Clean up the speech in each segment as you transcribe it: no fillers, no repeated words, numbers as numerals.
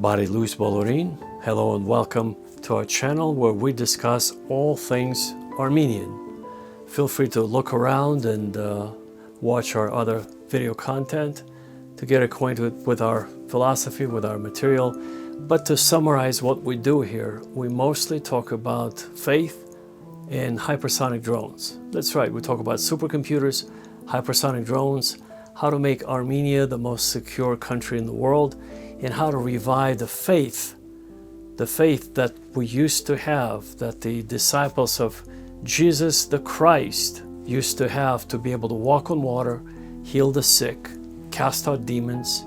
Բարի լույս բոլորին. Hello and welcome to our channel where we discuss all things Armenian. Feel free to look around and watch our other video content to get acquainted with our philosophy, with our material. But to summarize what we do here, we mostly talk about faith and hypersonic drones. That's right, we talk about supercomputers, hypersonic drones, how to make Armenia the most secure country in the world, and how to revive the faith that we used to have, that the disciples of Jesus the Christ used to have, to be able to walk on water, heal the sick, cast out demons,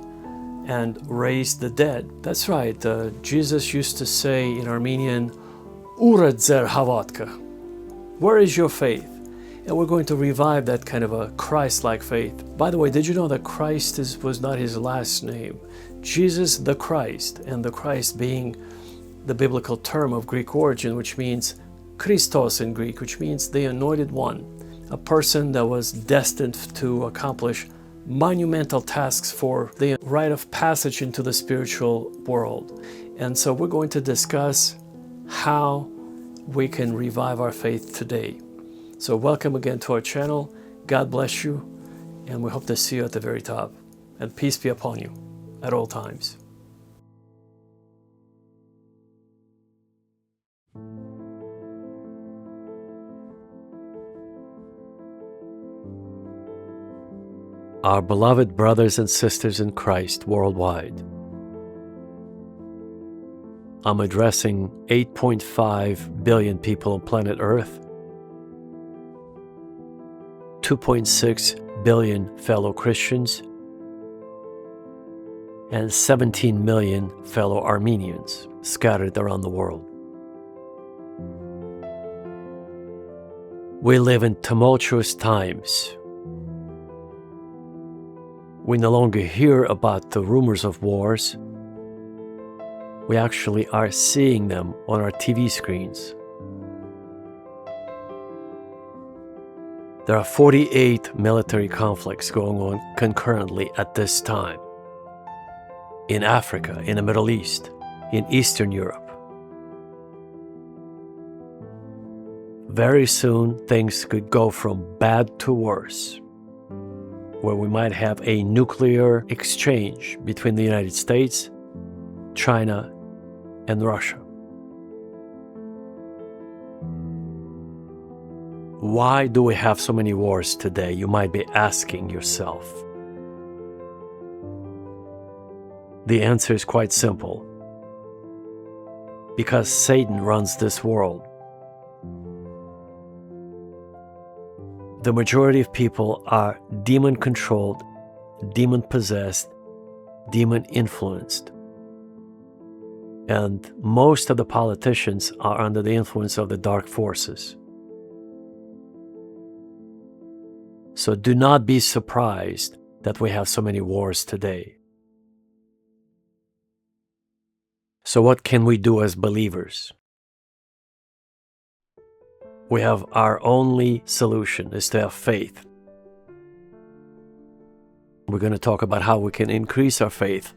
and raise the dead. That's right, Jesus used to say in Armenian, "Ura dzer havatka," where is your faith? And we're going to revive that kind of a Christ-like faith. By the way, did you know that Christ was not his last name? Jesus the Christ, and the Christ being the biblical term of Greek origin, which means Christos in Greek, which means the anointed one, a person that was destined to accomplish monumental tasks for the rite of passage into the spiritual world. And so we're going to discuss how we can revive our faith today. So welcome again to our channel. God bless you, and we hope to see you at the very top. And peace be upon you at all times. Our beloved brothers and sisters in Christ worldwide, I'm addressing 8.5 billion people on planet Earth, 2.6 billion fellow Christians, and 17 million fellow Armenians scattered around the world. We live in tumultuous times. We no longer hear about the rumors of wars. We actually are seeing them on our TV screens. There are 48 military conflicts going on concurrently at this time. In Africa, in the Middle East, in Eastern Europe. Very soon, things could go from bad to worse, where we might have a nuclear exchange between the United States, China, and Russia. Why do we have so many wars today? You might be asking yourself. The answer is quite simple. Because Satan runs this world. The majority of people are demon-controlled, demon-possessed, demon-influenced. And most of the politicians are under the influence of the dark forces. So do not be surprised that we have so many wars today. So what can we do as believers? We have our only solution is to have faith. We're going to talk about how we can increase our faith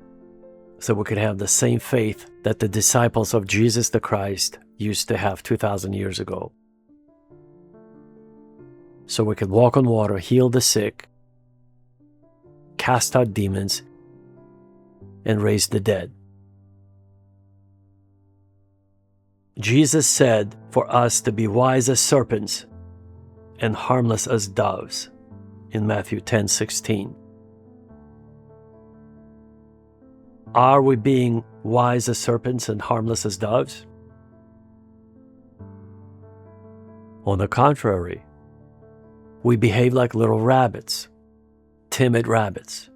so we can have the same faith that the disciples of Jesus the Christ used to have 2,000 years ago. So we can walk on water, heal the sick, cast out demons, and raise the dead. Jesus said for us to be wise as serpents and harmless as doves in Matthew 10:16. Are we being wise as serpents and harmless as doves? On the contrary, we behave like little rabbits, timid rabbits.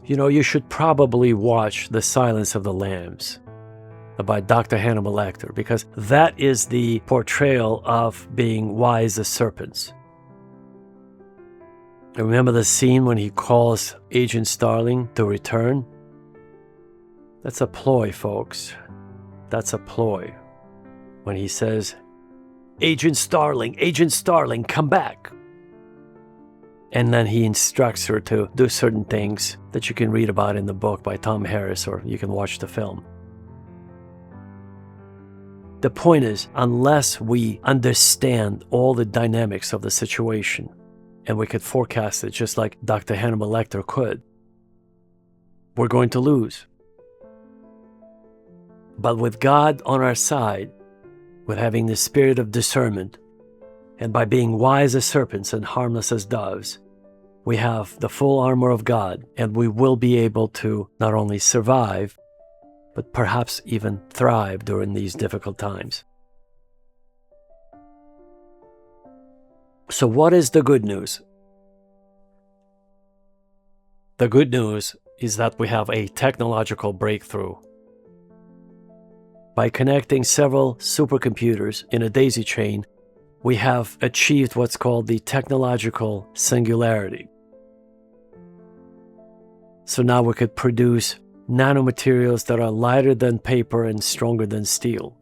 You know, you should probably watch The Silence of the Lambs by Dr. Hannibal Lecter, because that is the portrayal of being wise as serpents. And remember the scene when he calls Agent Starling to return? That's a ploy, folks. That's a ploy. When he says, Agent Starling, come back. And then he instructs her to do certain things that you can read about in the book by Tom Harris, or you can watch the film. The point is, unless we understand all the dynamics of the situation, and we could forecast it just like Dr. Hannibal Lecter could, we're going to lose. But with God on our side, with having the spirit of discernment, and by being wise as serpents and harmless as doves, we have the full armor of God, and we will be able to not only survive, but perhaps even thrive during these difficult times. So what is the good news? The good news is that we have a technological breakthrough. By connecting several supercomputers in a daisy chain, we have achieved what's called the technological singularity. So now we could produce nanomaterials that are lighter than paper and stronger than steel.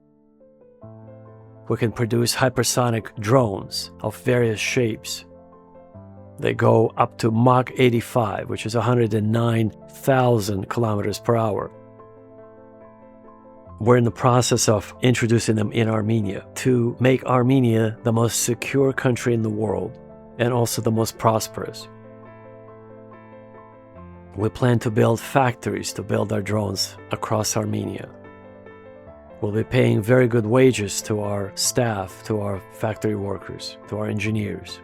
We can produce hypersonic drones of various shapes. They go up to Mach 85, which is 109,000 kilometers per hour. We're in the process of introducing them in Armenia to make Armenia the most secure country in the world and also the most prosperous. We plan to build factories to build our drones across Armenia. We'll be paying very good wages to our staff, to our factory workers, to our engineers.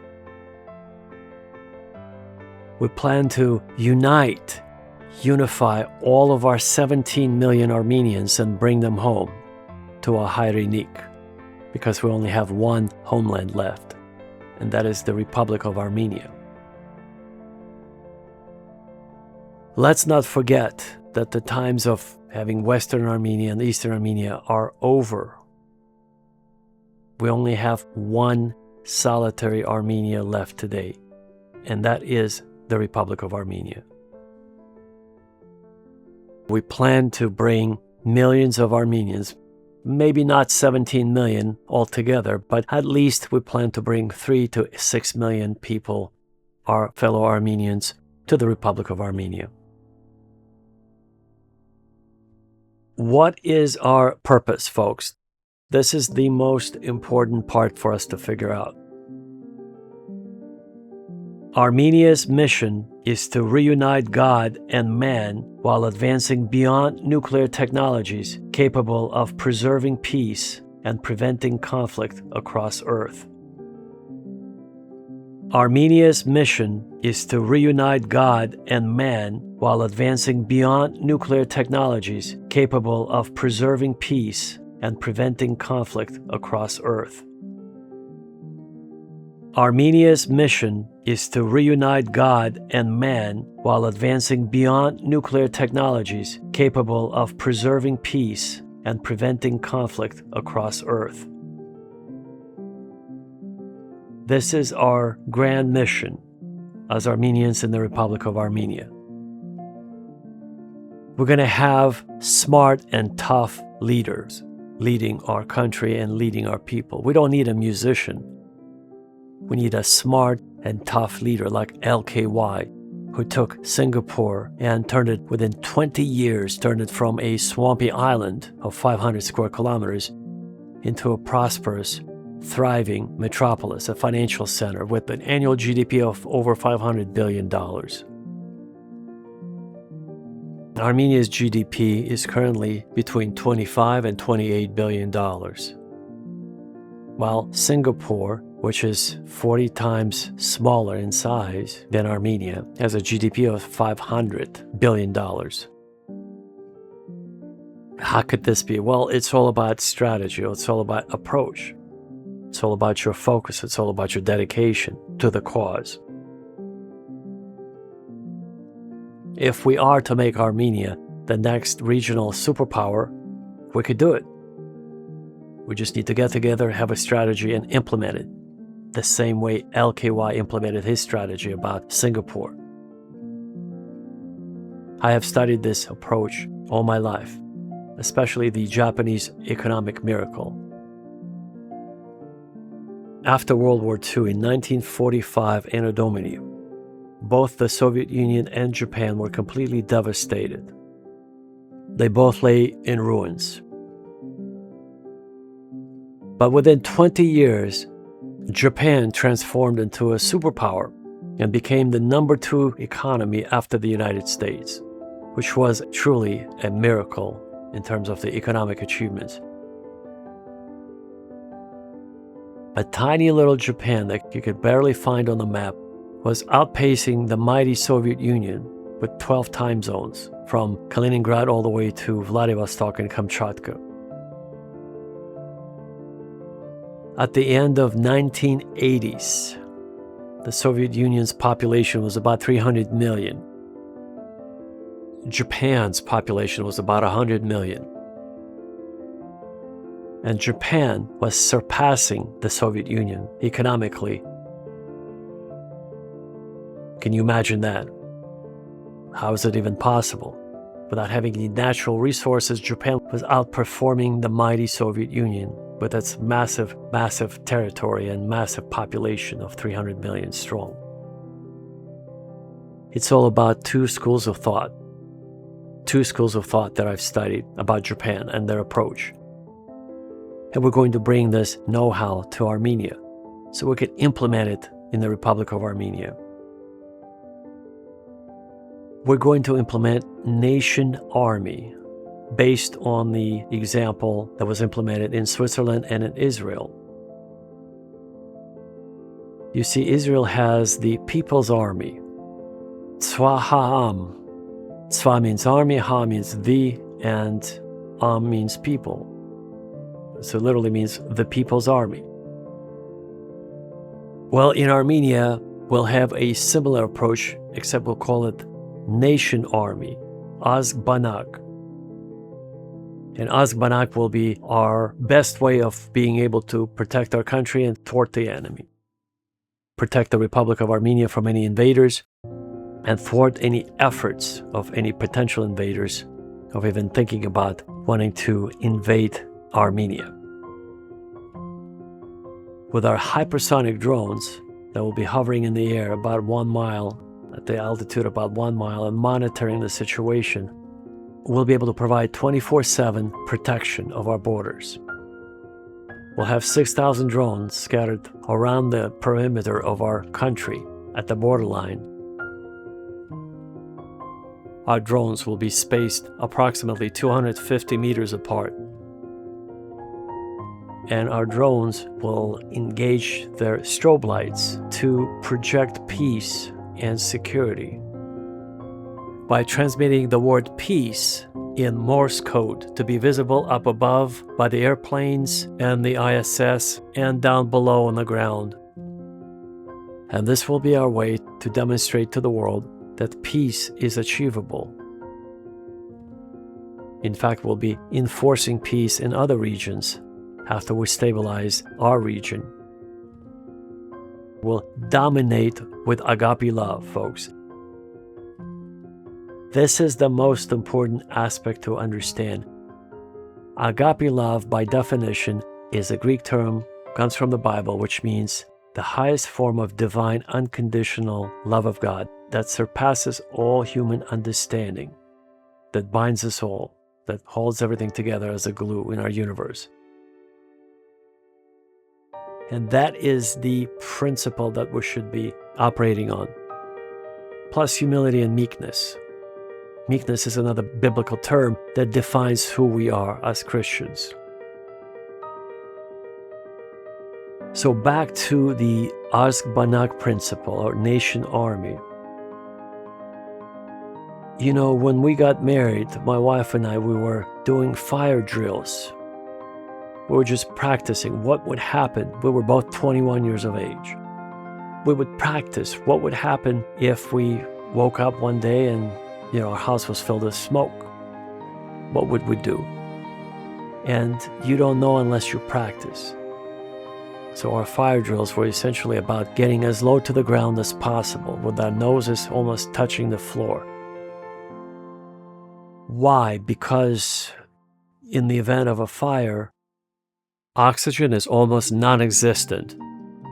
We plan to unify all of our 17 million Armenians and bring them home to a Hayrenik, because we only have one homeland left, and that is the Republic of Armenia. Let's not forget that the times of having Western Armenia and Eastern Armenia are over. We only have one solitary Armenia left today, and that is the Republic of Armenia. We plan to bring millions of Armenians, maybe not 17 million altogether, but at least we plan to bring 3 to 6 million people, our fellow Armenians, to the Republic of Armenia. What is our purpose, folks? This is the most important part for us to figure out. Armenia's mission is to reunite God and man while advancing beyond nuclear technologies capable of preserving peace and preventing conflict across Earth. Armenia's mission is to reunite God and man while advancing beyond nuclear technologies capable of preserving peace and preventing conflict across Earth. Armenia's mission is to reunite God and man while advancing beyond nuclear technologies capable of preserving peace and preventing conflict across Earth. This is our grand mission as Armenians in the Republic of Armenia. We're going to have smart and tough leaders leading our country and leading our people. We don't need a musician. We need a smart and tough leader like LKY, who took Singapore and turned it within 20 years, turned it from a swampy island of 500 square kilometers into a prosperous, thriving metropolis, a financial center with an annual GDP of over $500 billion. Armenia's GDP is currently between $25 and $28 billion, while Singapore, which is 40 times smaller in size than Armenia, has a GDP of $500 billion. How could this be? Well, it's all about strategy. It's all about approach. It's all about your focus. It's all about your dedication to the cause. If we are to make Armenia the next regional superpower, we could do it. We just need to get together, have a strategy, and implement it the same way LKY implemented his strategy about Singapore. I have studied this approach all my life, especially the Japanese economic miracle. After World War II in 1945 Anno Domini, both the Soviet Union and Japan were completely devastated. They both lay in ruins. But within 20 years, Japan transformed into a superpower and became the number 2 economy after the United States, which was truly a miracle in terms of the economic achievements. A tiny little Japan that you could barely find on the map was outpacing the mighty Soviet Union with 12 time zones, from Kaliningrad all the way to Vladivostok and Kamchatka. At the end of 1980s, the Soviet Union's population was about 300 million. Japan's population was about 100 million. And Japan was surpassing the Soviet Union economically. Can you imagine that? How is it even possible? Without having any natural resources, Japan was outperforming the mighty Soviet Union with its massive, massive territory and massive population of 300 million strong. It's all about 2 schools of thought. 2 schools of thought that I've studied about Japan and their approach. And we're going to bring this know-how to Armenia so we can implement it in the Republic of Armenia. We're going to implement Nation Army based on the example that was implemented in Switzerland and in Israel. You see, Israel has the People's Army. Tzva Ha'am. Tzva means army, Ha means the, and Am means people. So it literally means the People's Army. Well, in Armenia, we'll have a similar approach, except we'll call it Nation Army, Azbanak. And Azbanak will be our best way of being able to protect our country and thwart the enemy. Protect the Republic of Armenia from any invaders and thwart any efforts of any potential invaders of even thinking about wanting to invade Armenia. With our hypersonic drones that will be hovering in the air about 1 mile, at the altitude about 1 mile, and monitoring the situation, we'll be able to provide 24/7 protection of our borders. We'll have 6,000 drones scattered around the perimeter of our country at the borderline. Our drones will be spaced approximately 250 meters apart. And our drones will engage their strobe lights to project peace and security by transmitting the word peace in Morse code to be visible up above by the airplanes and the ISS and down below on the ground. And this will be our way to demonstrate to the world that peace is achievable. In fact, we'll be enforcing peace in other regions after we stabilize our region. We'll dominate with Agape Love, folks. This is the most important aspect to understand. Agape Love, by definition, is a Greek term, comes from the Bible, which means the highest form of divine unconditional love of God that surpasses all human understanding, that binds us all, that holds everything together as a glue in our universe. And that is the principle that we should be operating on. Plus humility and meekness. Meekness is another biblical term that defines who we are as Christians. So back to the Azbanak principle or nation army. You know, when we got married, my wife and I, we were doing fire drills. We were just practicing what would happen. We were both 21 years of age. We would practice what would happen if we woke up one day and, our house was filled with smoke. What would we do? And you don't know unless you practice. So our fire drills were essentially about getting as low to the ground as possible, with our noses almost touching the floor. Why? Because in the event of a fire, oxygen is almost non-existent.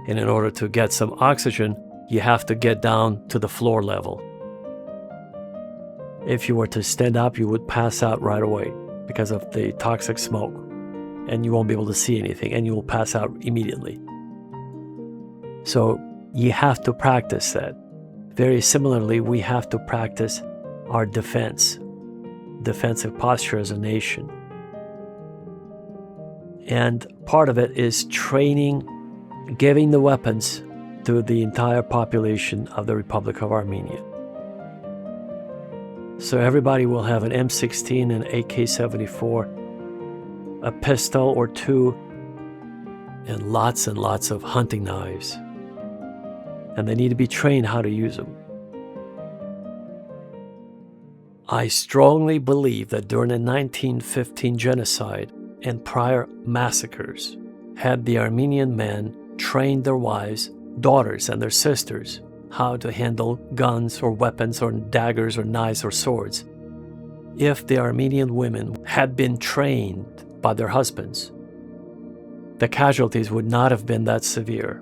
And in order to get some oxygen, you have to get down to the floor level. If you were to stand up, you would pass out right away because of the toxic smoke. And you won't be able to see anything, and you will pass out immediately. So you have to practice that. Very similarly, we have to practice our defensive posture as a nation. And part of it is training, giving the weapons to the entire population of the Republic of Armenia. So everybody will have an M16 and AK-74, a pistol or two, and lots of hunting knives. And they need to be trained how to use them. I strongly believe that during the 1915 genocide and prior massacres, had the Armenian men trained their wives, daughters, and their sisters how to handle guns or weapons or daggers or knives or swords. If the Armenian women had been trained by their husbands, the casualties would not have been that severe.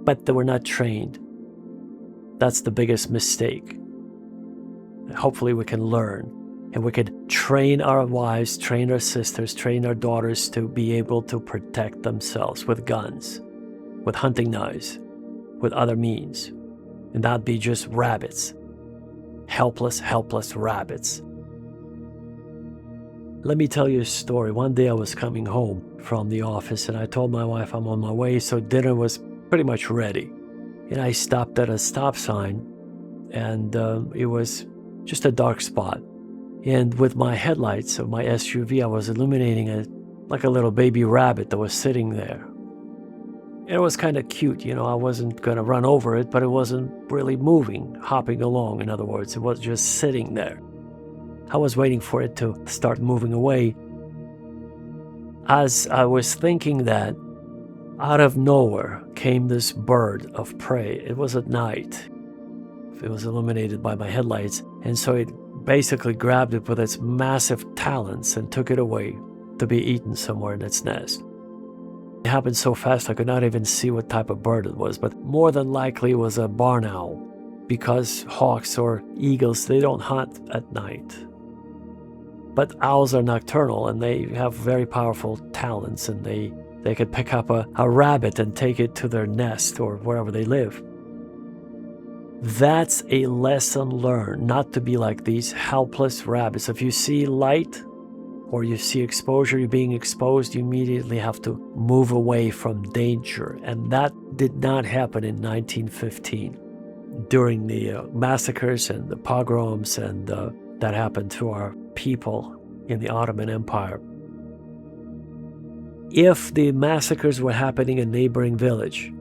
But they were not trained. That's the biggest mistake. Hopefully we can learn, and we can train our wives, train our sisters, train our daughters to be able to protect themselves with guns, with hunting knives, with other means, and not be just rabbits, helpless rabbits. Let me tell you a story. One day I was coming home from the office, and I told my wife I'm on my way, so dinner was pretty much ready. And I stopped at a stop sign, and it was just a dark spot. And with my headlights of my SUV, I was illuminating like a little baby rabbit that was sitting there. And it was kind of cute, I wasn't going to run over it, but it wasn't really moving, hopping along. In other words, it was just sitting there. I was waiting for it to start moving away. As I was thinking that, out of nowhere came this bird of prey. It was at night. It was illuminated by my headlights, and so it basically grabbed it with its massive talons and took it away to be eaten somewhere in its nest. It happened so fast I could not even see what type of bird it was, but more than likely it was a barn owl, because hawks or eagles, they don't hunt at night. But owls are nocturnal, and they have very powerful talons, and they could pick up a rabbit and take it to their nest or wherever they live. That's a lesson learned, not to be like these helpless rabbits. If you see light or you see exposure, you're being exposed, you immediately have to move away from danger. And that did not happen in 1915 during the massacres and the pogroms and that happened to our people in the Ottoman Empire. If the massacres were happening in a neighboring village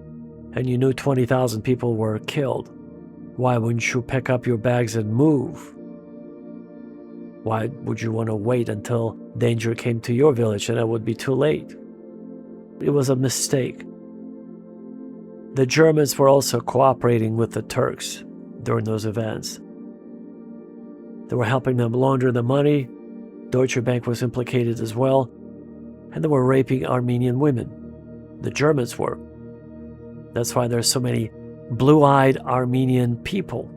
and you knew 20,000 people were killed, why wouldn't you pick up your bags and move? Why would you want to wait until danger came to your village and it would be too late? It was a mistake. The Germans were also cooperating with the Turks during those events. They were helping them launder the money. Deutsche Bank was implicated as well. And they were raping Armenian women. The Germans were. That's why there's so many blue-eyed Armenian people.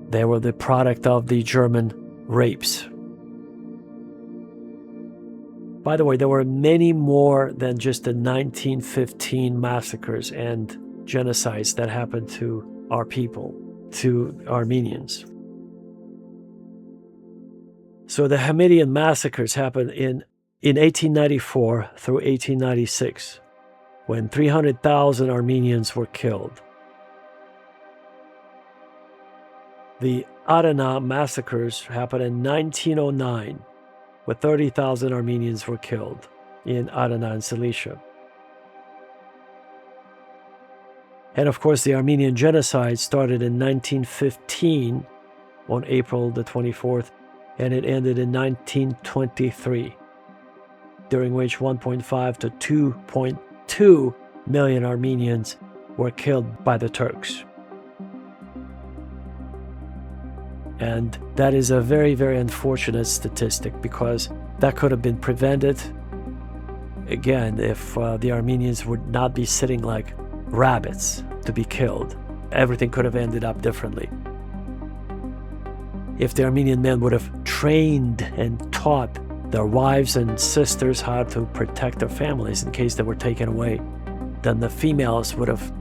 They were the product of the German rapes. By the way, there were many more than just the 1915 massacres and genocides that happened to our people, to Armenians. So the Hamidian massacres happened in 1894 through 1896, when 300,000 Armenians were killed. The Ararat massacres happened in 1909, where 30,000 Armenians were killed in Ararat and Cilicia. And of course, the Armenian Genocide started in 1915 on April the 24th, and it ended in 1923, during which 1.5 to 2.2 million Armenians were killed by the Turks. And that is a very, very unfortunate statistic, because that could have been prevented, again, if the Armenians would not be sitting like rabbits to be killed. Everything could have ended up differently. If the Armenian men would have trained and taught their wives and sisters how to protect their families in case they were taken away, then the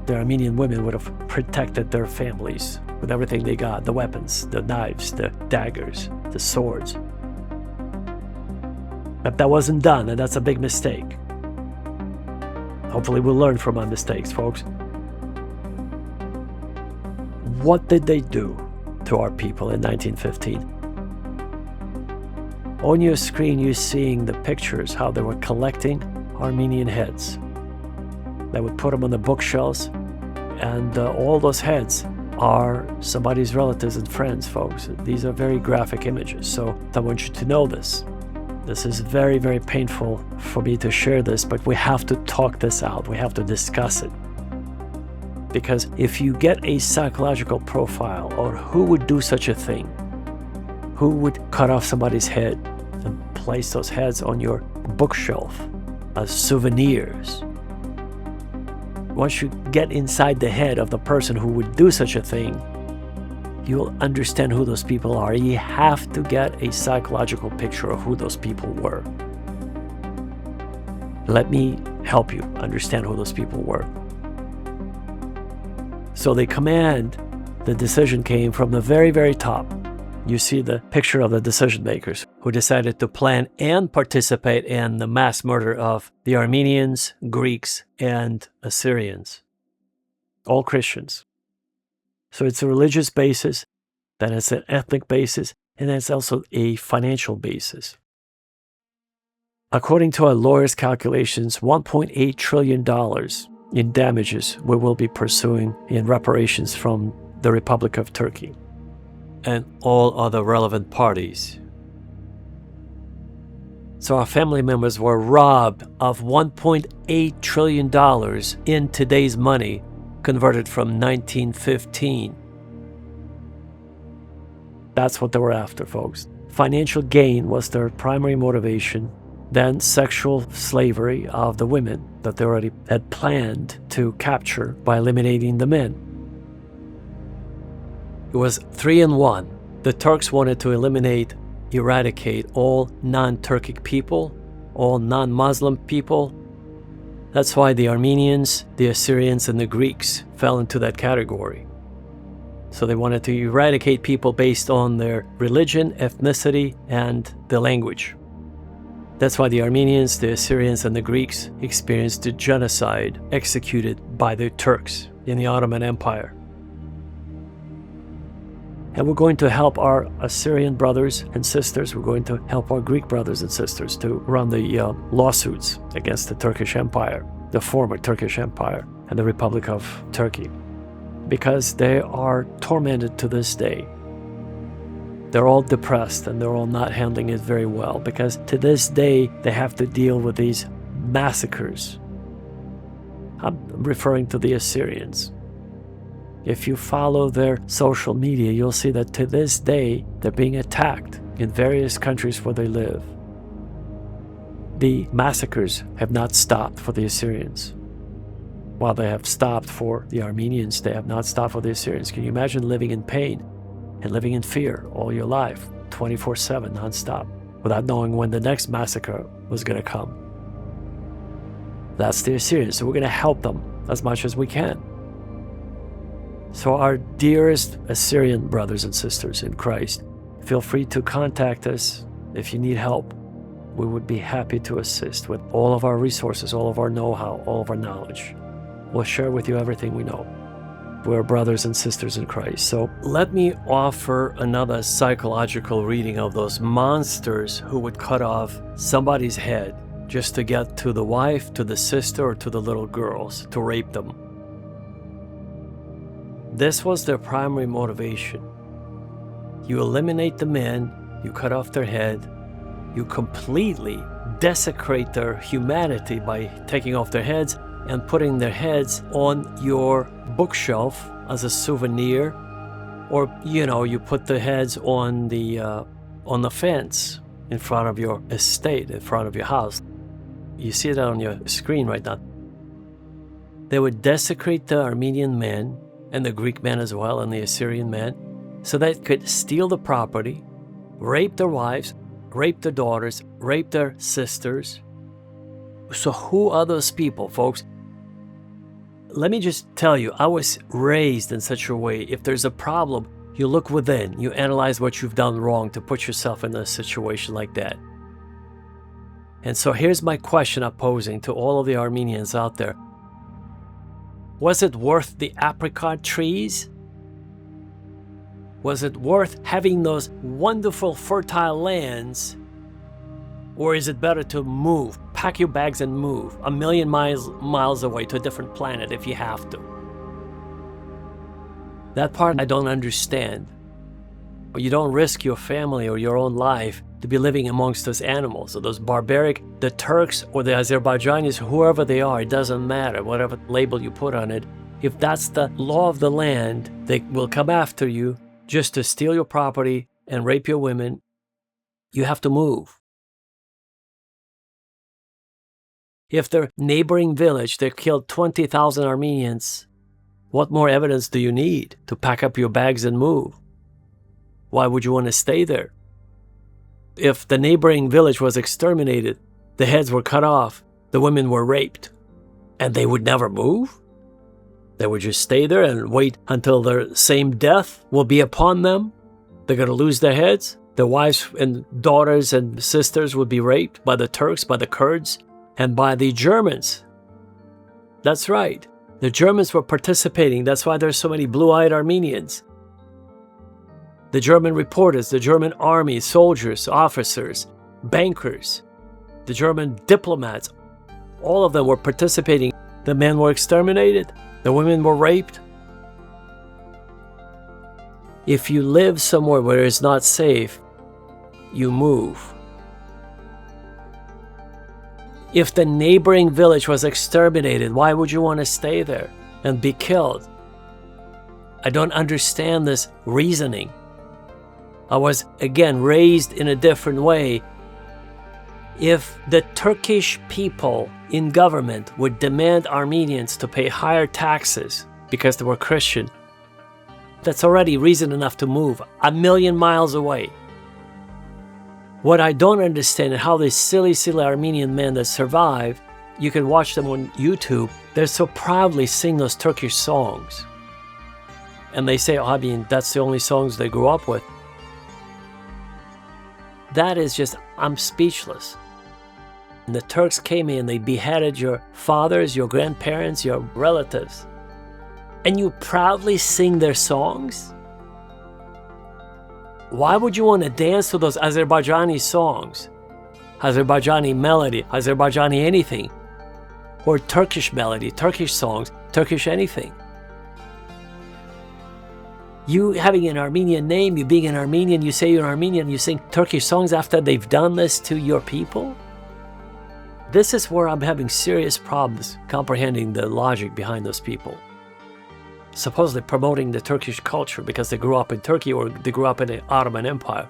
Armenian women would have protected their families with everything they got, the weapons, the knives, the daggers, the swords. But that wasn't done, and that's a big mistake. Hopefully we'll learn from our mistakes, folks. What did they do to our people in 1915? On your screen, you're seeing the pictures, how they were collecting Armenian heads. They would put them on the bookshelves, and all those heads are somebody's relatives and friends, folks. These are very graphic images, so I want you to know this. This is very, very painful for me to share this, but we have to talk this out. We have to discuss it. Because if you get a psychological profile on who would do such a thing, who would cut off somebody's head and place those heads on your bookshelf as souvenirs, once you get inside the head of the person who would do such a thing, you'll understand who those people are. You have to get a psychological picture of who those people were. Let me help you understand who those people were. So the decision came from the very, very top. You see the picture of the decision makers who decided to plan and participate in the mass murder of the Armenians, Greeks, and Assyrians. All Christians. So it's a religious basis, then it's an ethnic basis, and then it's also a financial basis. According to our lawyers' calculations, $1.8 trillion in damages we will be pursuing in reparations from the Republic of Turkey and all other relevant parties. So our family members were robbed of $1.8 trillion in today's money, converted from 1915. That's what they were after, folks. Financial gain was their primary motivation, then sexual slavery of the women that they already had planned to capture by eliminating the men. It was 3-in-1. The Turks wanted to eradicate all non-Turkic people, all non-Muslim people. That's why the Armenians, the Assyrians, and the Greeks fell into that category. So they wanted to eradicate people based on their religion, ethnicity, and the language. That's why the Armenians, the Assyrians, and the Greeks experienced the genocide executed by the Turks in the Ottoman Empire. And we're going to help our Assyrian brothers and sisters. We're going to help our Greek brothers and sisters to run the lawsuits against the Turkish Empire, the former Turkish Empire, and the Republic of Turkey, because they are tormented to this day. They're all depressed and they're all not handling it very well, because to this day they have to deal with these massacres. I'm referring to the Assyrians. If you follow their social media, you'll see that to this day, they're being attacked in various countries where they live. The massacres have not stopped for the Assyrians. While they have stopped for the Armenians, they have not stopped for the Assyrians. Can you imagine living in pain and living in fear all your life, 24/7, nonstop, without knowing when the next massacre was going to come? That's the Assyrians, so we're going to help them as much as we can. So our dearest Assyrian brothers and sisters in Christ, feel free to contact us if you need help. We would be happy to assist with all of our resources, all of our know-how, all of our knowledge. We'll share with you everything we know. We're brothers and sisters in Christ. So let me offer another psychological reading of those monsters who would cut off somebody's head just to get to the wife, to the sister, or to the little girls, to rape them. This was their primary motivation. You eliminate the men, you cut off their head, you completely desecrate their humanity by taking off their heads and putting their heads on your bookshelf as a souvenir, or you put the heads on the fence in front of your estate, in front of your house. You see that on your screen right now. They would desecrate the Armenian men and the Greek men as well, and the Assyrian men, so they could steal the property, rape their wives, rape their daughters, rape their sisters. So who are those people, folks? Let me just tell you, I was raised in such a way, if there's a problem, you look within, you analyze what you've done wrong to put yourself in a situation like that. And so here's my question I'm posing to all of the Armenians out there. Was it worth the apricot trees? Was it worth having those wonderful fertile lands? Or is it better to move, pack your bags and move 1,000,000 miles away to a different planet if you have to? That part I don't understand. You don't risk your family or your own life to be living amongst those animals or those barbaric, the Turks or the Azerbaijanis, whoever they are, it doesn't matter, whatever label you put on it. If that's the law of the land, they will come after you just to steal your property and rape your women. You have to move. If their neighboring village, they killed 20,000 Armenians, what more evidence do you need to pack up your bags and move? Why would you want to stay there? If the neighboring village was exterminated, the heads were cut off, the women were raped, and they would never move? They would just stay there and wait until their same death will be upon them? They're going to lose their heads? Their wives and daughters and sisters would be raped by the Turks, by the Kurds, and by the Germans. That's right. The Germans were participating. That's why there's so many blue-eyed Armenians. The German reporters, the German army, soldiers, officers, bankers, the German diplomats, all of them were participating. The men were exterminated. The women were raped. If you live somewhere where it's not safe, you move. If the neighboring village was exterminated, why would you want to stay there and be killed? I don't understand this reasoning. I was, again, raised in a different way. If the Turkish people in government would demand Armenians to pay higher taxes because they were Christian, that's already reason enough to move 1,000,000 miles away. What I don't understand is how these silly Armenian men that survive, you can watch them on YouTube, they so proudly sing those Turkish songs. And they say, that's the only songs they grew up with. That is just, I'm speechless. And the Turks came in, they beheaded your fathers, your grandparents, your relatives. And you proudly sing their songs? Why would you want to dance to those Azerbaijani songs? Azerbaijani melody, Azerbaijani anything. Or Turkish melody, Turkish songs, Turkish anything. You having an Armenian name, you being an Armenian, you say you're Armenian, you sing Turkish songs after they've done this to your people? This is where I'm having serious problems comprehending the logic behind those people. Supposedly promoting the Turkish culture because they grew up in Turkey or they grew up in the Ottoman Empire.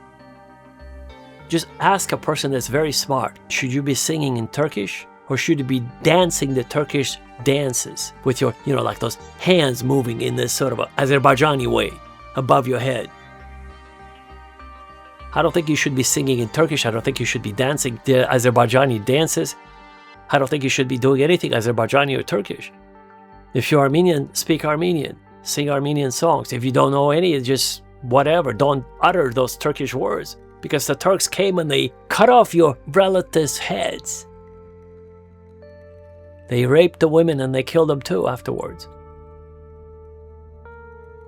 Just ask a person that's very smart, should you be singing in Turkish or should you be dancing the Turkish dances with your, like those hands moving in this sort of a Azerbaijani way above your head? I don't think you should be singing in Turkish. I don't think you should be dancing the Azerbaijani dances. I don't think you should be doing anything Azerbaijani or Turkish. If you're Armenian, speak Armenian. Sing Armenian songs. If you don't know any, just whatever. Don't utter those Turkish words. Because the Turks came and they cut off your relatives' heads. They raped the women and they killed them too afterwards.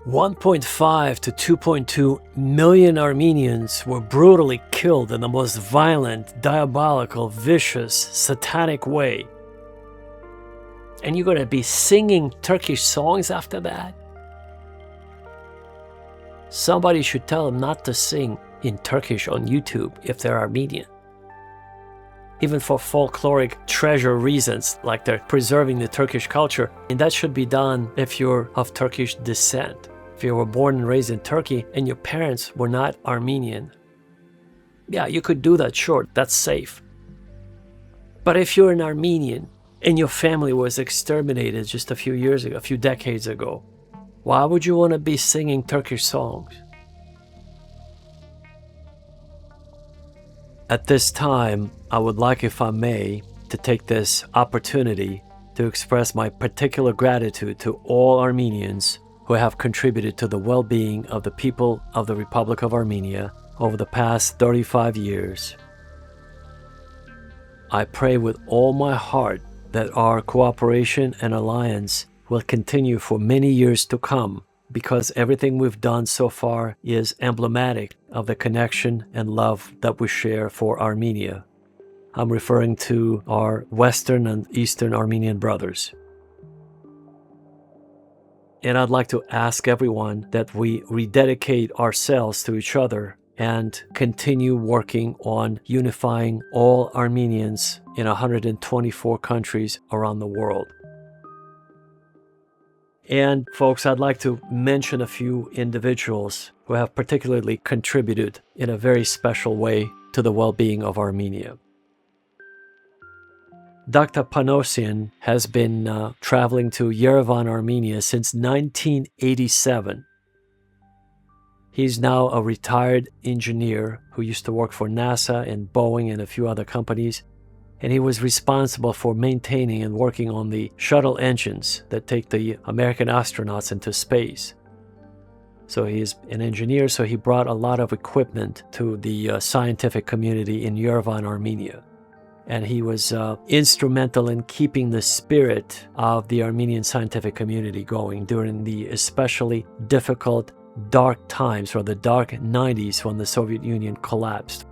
1.5 to 2.2 million Armenians were brutally killed in the most violent, diabolical, vicious, satanic way. And you're going to be singing Turkish songs after that? Somebody should tell them not to sing in Turkish on YouTube if they're Armenian. Even for folkloric treasure reasons, like they're preserving the Turkish culture. And that should be done if you're of Turkish descent. If you were born and raised in Turkey and your parents were not Armenian. Yeah, you could do that, sure, that's safe. But if you're an Armenian and your family was exterminated just a few years ago, a few decades ago, why would you want to be singing Turkish songs? At this time, I would like, if I may, to take this opportunity to express my particular gratitude to all Armenians who have contributed to the well-being of the people of the Republic of Armenia over the past 35 years. I pray with all my heart that our cooperation and alliance will continue for many years to come, because everything we've done so far is emblematic of the connection and love that we share for Armenia. I'm referring to our Western and Eastern Armenian brothers. And I'd like to ask everyone that we rededicate ourselves to each other and continue working on unifying all Armenians in 124 countries around the world. And folks, I'd like to mention a few individuals who have particularly contributed in a very special way to the well-being of Armenia. Dr. Panosian has been traveling to Yerevan, Armenia since 1987. He's now a retired engineer who used to work for NASA and Boeing and a few other companies. And he was responsible for maintaining and working on the shuttle engines that take the American astronauts into space. So he's an engineer, so he brought a lot of equipment to the scientific community in Yerevan, Armenia. And he was instrumental in keeping the spirit of the Armenian scientific community going during the especially difficult, dark times, or the dark 90s when the Soviet Union collapsed.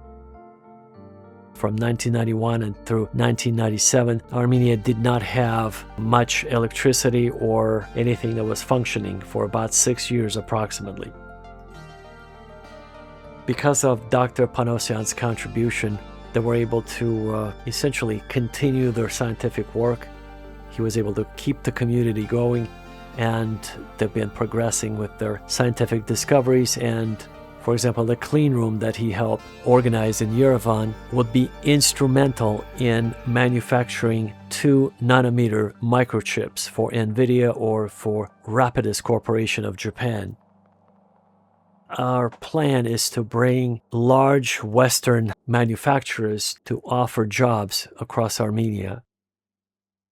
From 1991 and through 1997, Armenia did not have much electricity or anything that was functioning for about 6 years approximately. Because of Dr. Panosian's contribution, they were able to essentially continue their scientific work. He was able to keep the community going, and they've been progressing with their scientific discoveries. And for example, the clean room that he helped organize in Yerevan would be instrumental in manufacturing 2 nanometer microchips for NVIDIA or for Rapidus Corporation of Japan. Our plan is to bring large Western manufacturers to offer jobs across Armenia.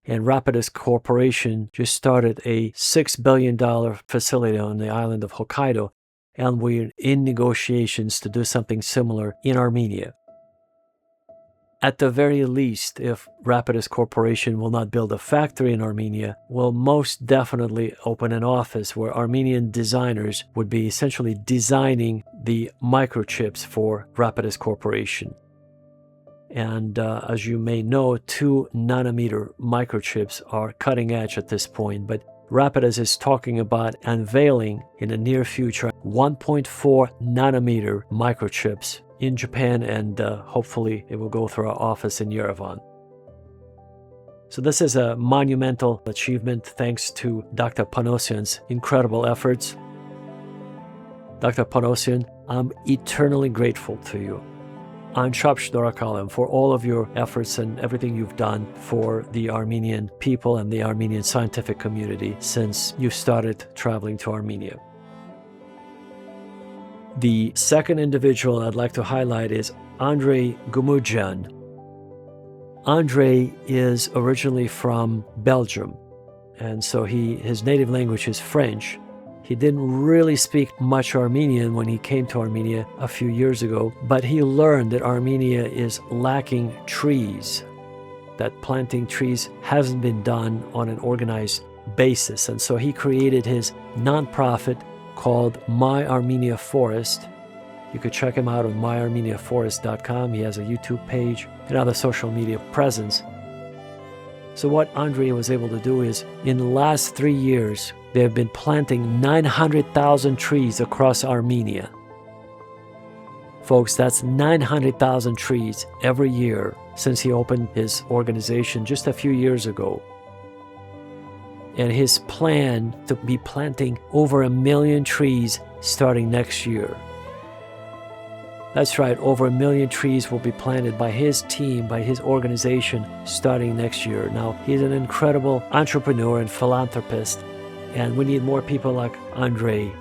And Rapidus Corporation just started a $6 billion facility on the island of Hokkaido, and we're in negotiations to do something similar in Armenia. At the very least, if Rapidus Corporation will not build a factory in Armenia, we'll most definitely open an office where Armenian designers would be essentially designing the microchips for Rapidus Corporation. And as you may know, 2 nanometer microchips are cutting edge at this point, but Rapidus is talking about unveiling in the near future 1.4 nanometer microchips in Japan, and hopefully it will go through our office in Yerevan. So this is a monumental achievement thanks to Dr. Panosian's incredible efforts. Dr. Panosian, I'm eternally grateful to you. Anshapsh Dorakalim for all of your efforts and everything you've done for the Armenian people and the Armenian scientific community since you started traveling to Armenia. The second individual I'd like to highlight is Andrei Gumudjan. Andrei is originally from Belgium, and so his native language is French. He didn't really speak much Armenian when he came to Armenia a few years ago, but he learned that Armenia is lacking trees, that planting trees hasn't been done on an organized basis. And so he created his nonprofit called My Armenia Forest. You could check him out on myarmeniaforest.com. He has a YouTube page and other social media presence. So what Andrei was able to do is, in the last 3 years, they have been planting 900,000 trees across Armenia. Folks, that's 900,000 trees every year since he opened his organization just a few years ago. And his plan to be planting over 1 million trees starting next year. That's right, over 1 million trees will be planted by his team, by his organization, starting next year. Now, he's an incredible entrepreneur and philanthropist, and we need more people like Andrei.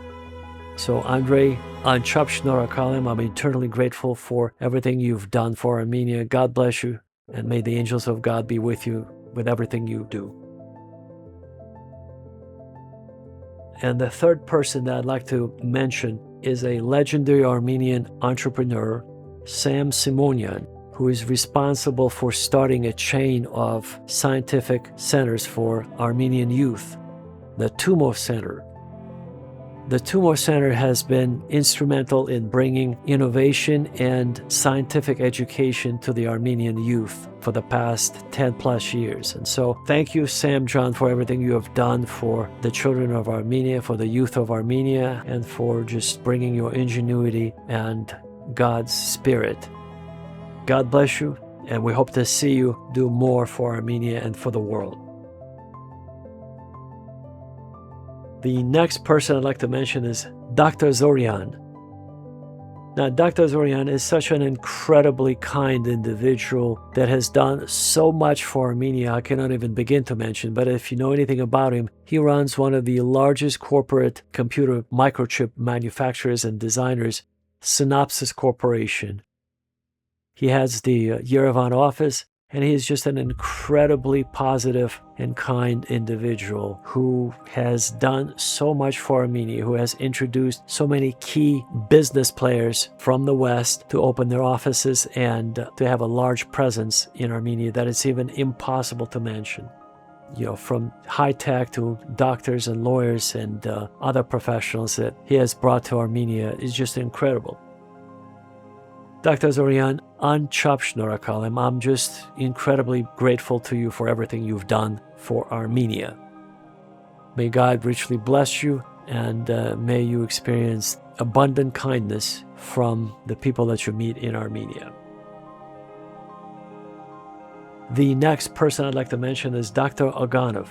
So, Andrei, I'm eternally grateful for everything you've done for Armenia. God bless you, and may the angels of God be with you with everything you do. And the third person that I'd like to mention is a legendary Armenian entrepreneur, Sam Simonian, who is responsible for starting a chain of scientific centers for Armenian youth, the Tumor Center. The Tumor Center has been instrumental in bringing innovation and scientific education to the Armenian youth for the past 10 plus years. And so thank you, Sam John, for everything you have done for the children of Armenia, for the youth of Armenia, and for just bringing your ingenuity and God's Spirit. God bless you, and we hope to see you do more for Armenia and for the world. The next person I'd like to mention is Dr. Zorian. Now, Dr. Zorian is such an incredibly kind individual that has done so much for Armenia I cannot even begin to mention. But if you know anything about him, he runs one of the largest corporate computer microchip manufacturers and designers, Synopsys Corporation. He has the Yerevan office, and he is just an incredibly positive and kind individual who has done so much for Armenia, who has introduced so many key business players from the West to open their offices and to have a large presence in Armenia that it's even impossible to mention. You know, from high tech to doctors and lawyers and other professionals that he has brought to Armenia is just incredible. Dr. Zorian, I'm just incredibly grateful to you for everything you've done for Armenia. May God richly bless you, and may you experience abundant kindness from the people that you meet in Armenia. The next person I'd like to mention is Dr. Oganov.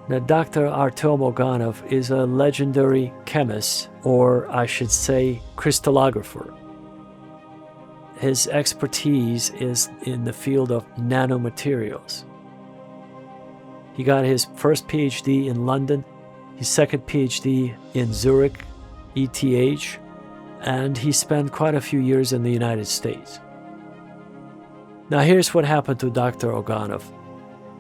Now, Dr. Artem Oganov is a legendary chemist, or I should say crystallographer. His expertise is in the field of nanomaterials. He got his first PhD in London, his second PhD in Zurich, ETH, and he spent quite a few years in the United States. Now here's what happened to Dr. Oganov.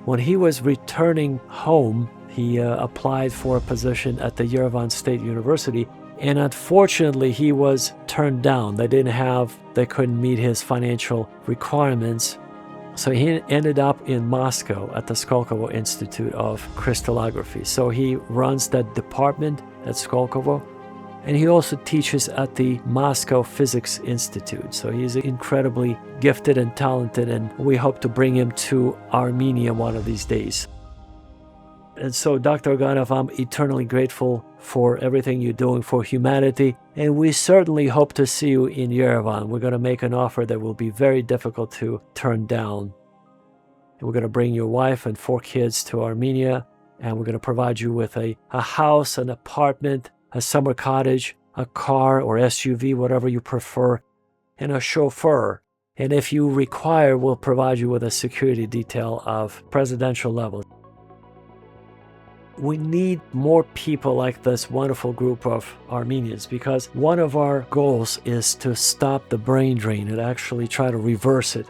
When he was returning home, he applied for a position at the Yerevan State University, and unfortunately he was turned down. They couldn't meet his financial requirements. So he ended up in Moscow at the Skolkovo Institute of Crystallography. So he runs that department at Skolkovo, and he also teaches at the Moscow Physics Institute. So he's incredibly gifted and talented, and we hope to bring him to Armenia one of these days. And so, Dr. Oganov, I'm eternally grateful for everything you're doing for humanity, and we certainly hope to see you in Yerevan. We're going to make an offer that will be very difficult to turn down. We're going to bring your wife and 4 kids to Armenia, and we're going to provide you with a house, an apartment, a summer cottage, a car or SUV, whatever you prefer, and a chauffeur. And if you require, we'll provide you with a security detail of presidential level. We need more people like this wonderful group of Armenians, because one of our goals is to stop the brain drain and actually try to reverse it.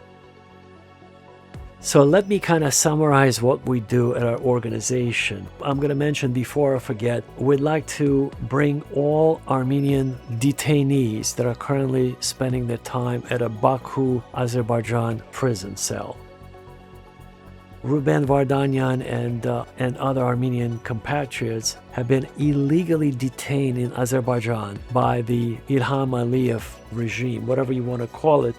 So let me kind of summarize what we do at our organization. I'm going to mention before I forget, we'd like to bring all Armenian detainees that are currently spending their time at a Baku, Azerbaijan prison cell. Ruben Vardanyan and other Armenian compatriots have been illegally detained in Azerbaijan by the Ilham Aliyev regime, whatever you want to call it.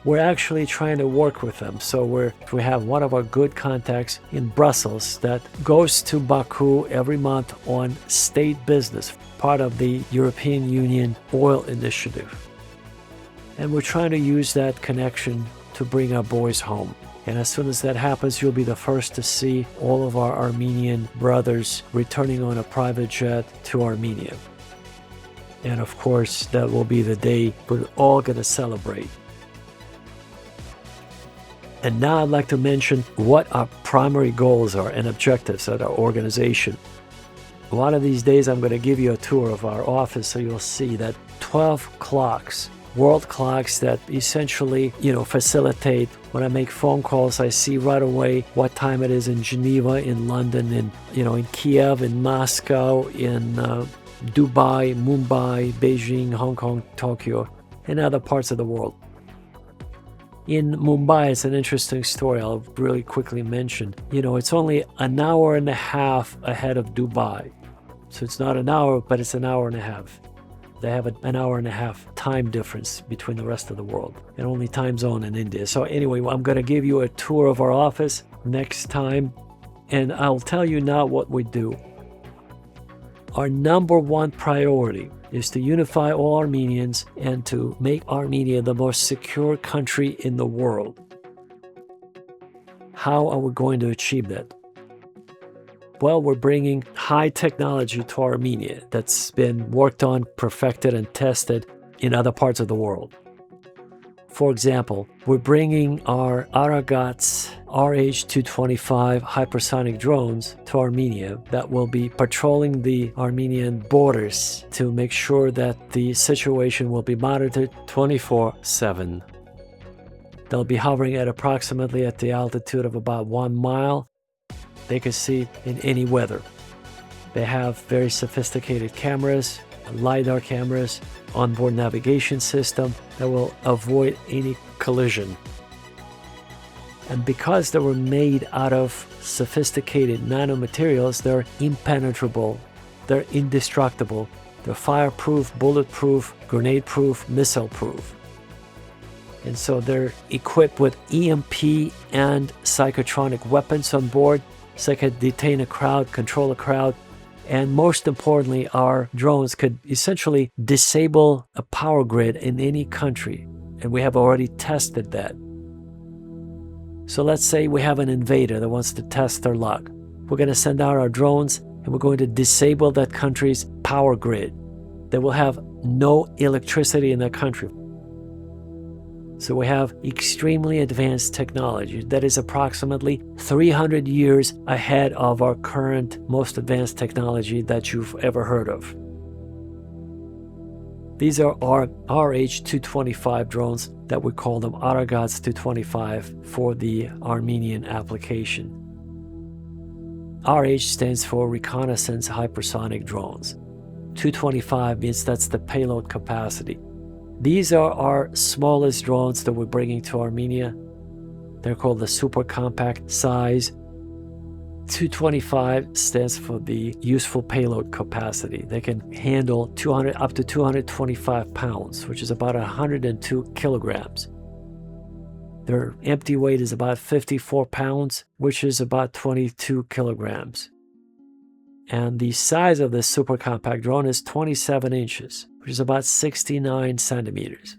We're actually trying to work with them. So we have one of our good contacts in Brussels that goes to Baku every month on state business, part of the European Union oil initiative. And we're trying to use that connection to bring our boys home. And as soon as that happens, you'll be the first to see all of our Armenian brothers returning on a private jet to Armenia. And of course, that will be the day we're all going to celebrate. And now I'd like to mention what our primary goals are and objectives at our organization. One of these days, I'm going to give you a tour of our office so you'll see that 12 clocks, world clocks that essentially, facilitate when I make phone calls, I see right away what time it is in Geneva, in London, in Kiev, in Moscow, in Dubai, Mumbai, Beijing, Hong Kong, Tokyo, and other parts of the world. In Mumbai, it's an interesting story I'll really quickly mention. It's only an hour and a half ahead of Dubai. So it's not an hour, but it's an hour and a half. They have an hour and a half time difference between the rest of the world, and only time zone in India. So anyway, I'm going to give you a tour of our office next time, and I'll tell you now what we do. Our number one priority is to unify all Armenians and to make Armenia the most secure country in the world. How are we going to achieve that? Well, we're bringing high technology to Armenia that's been worked on, perfected, and tested in other parts of the world. For example, we're bringing our Ararat's RH-225 hypersonic drones to Armenia that will be patrolling the Armenian borders to make sure that the situation will be monitored 24/7. They'll be hovering at approximately at the altitude of about 1 mile. They can see in any weather. They have very sophisticated cameras, LiDAR cameras, onboard navigation system that will avoid any collision. And because they were made out of sophisticated nanomaterials, they're impenetrable, they're indestructible, they're fireproof, bulletproof, grenade-proof, missile-proof. And so they're equipped with EMP and psychotronic weapons on board, so they could detain a crowd, control a crowd, and most importantly, our drones could essentially disable a power grid in any country, and we have already tested that. So let's say we have an invader that wants to test their luck. We're going to send out our drones, and we're going to disable that country's power grid. They will have no electricity in that country. So we have extremely advanced technology that is approximately 300 years ahead of our current most advanced technology that you've ever heard of. These are our RH-225 drones that we call them Ararat's 225 for the Armenian application. RH stands for Reconnaissance Hypersonic Drones. 225 means that's the payload capacity. These are our smallest drones that we're bringing to Armenia. They're called the super compact size. 225 stands for the useful payload capacity. They can handle up to 225 pounds, which is about 102 kilograms. Their empty weight is about 54 pounds, which is about 22 kilograms. And the size of this super compact drone is 27 inches, which is about 69 centimeters.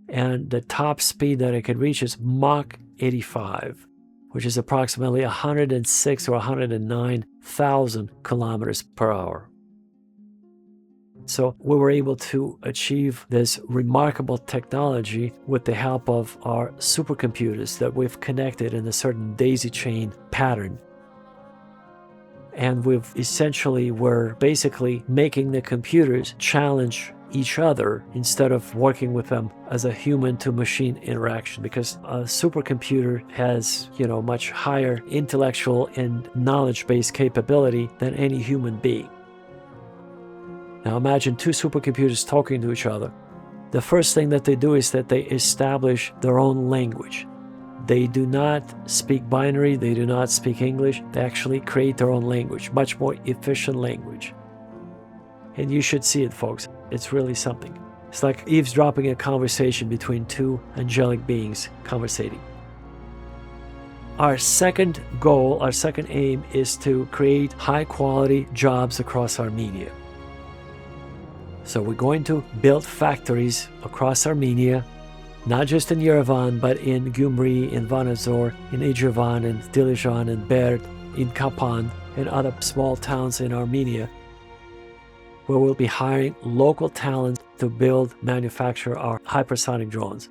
And the top speed that it can reach is Mach 85, which is approximately 106 or 109,000 kilometers per hour. So we were able to achieve this remarkable technology with the help of our supercomputers that we've connected in a certain daisy chain pattern. And we're basically making the computers challenge each other instead of working with them as a human-to-machine interaction, because a supercomputer has, much higher intellectual and knowledge-based capability than any human being. Now imagine two supercomputers talking to each other. The first thing that they do is that they establish their own language. They do not speak binary, they do not speak English. They actually create their own language, much more efficient language. And you should see it, folks. It's really something. It's like eavesdropping a conversation between two angelic beings conversating. Our second goal, our second aim is to create high-quality jobs across Armenia. So we're going to build factories across Armenia, not just in Yerevan, but in Gyumri, in Vanazor, in Ijevan, in Dilijan, in Berd, in Kapan, and other small towns in Armenia, where we'll be hiring local talent to build, manufacture our hypersonic drones.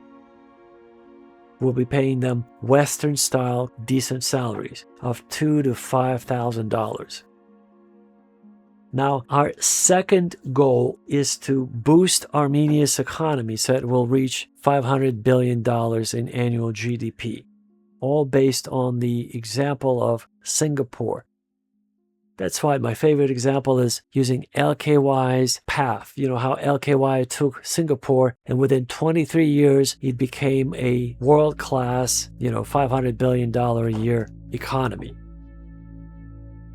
We'll be paying them Western-style decent salaries of $2,000 to $5,000. Now, our second goal is to boost Armenia's economy so it will reach $500 billion in annual GDP, all based on the example of Singapore. That's why my favorite example is using LKY's path. You know how LKY took Singapore and within 23 years, it became a world-class, $500 billion a year economy.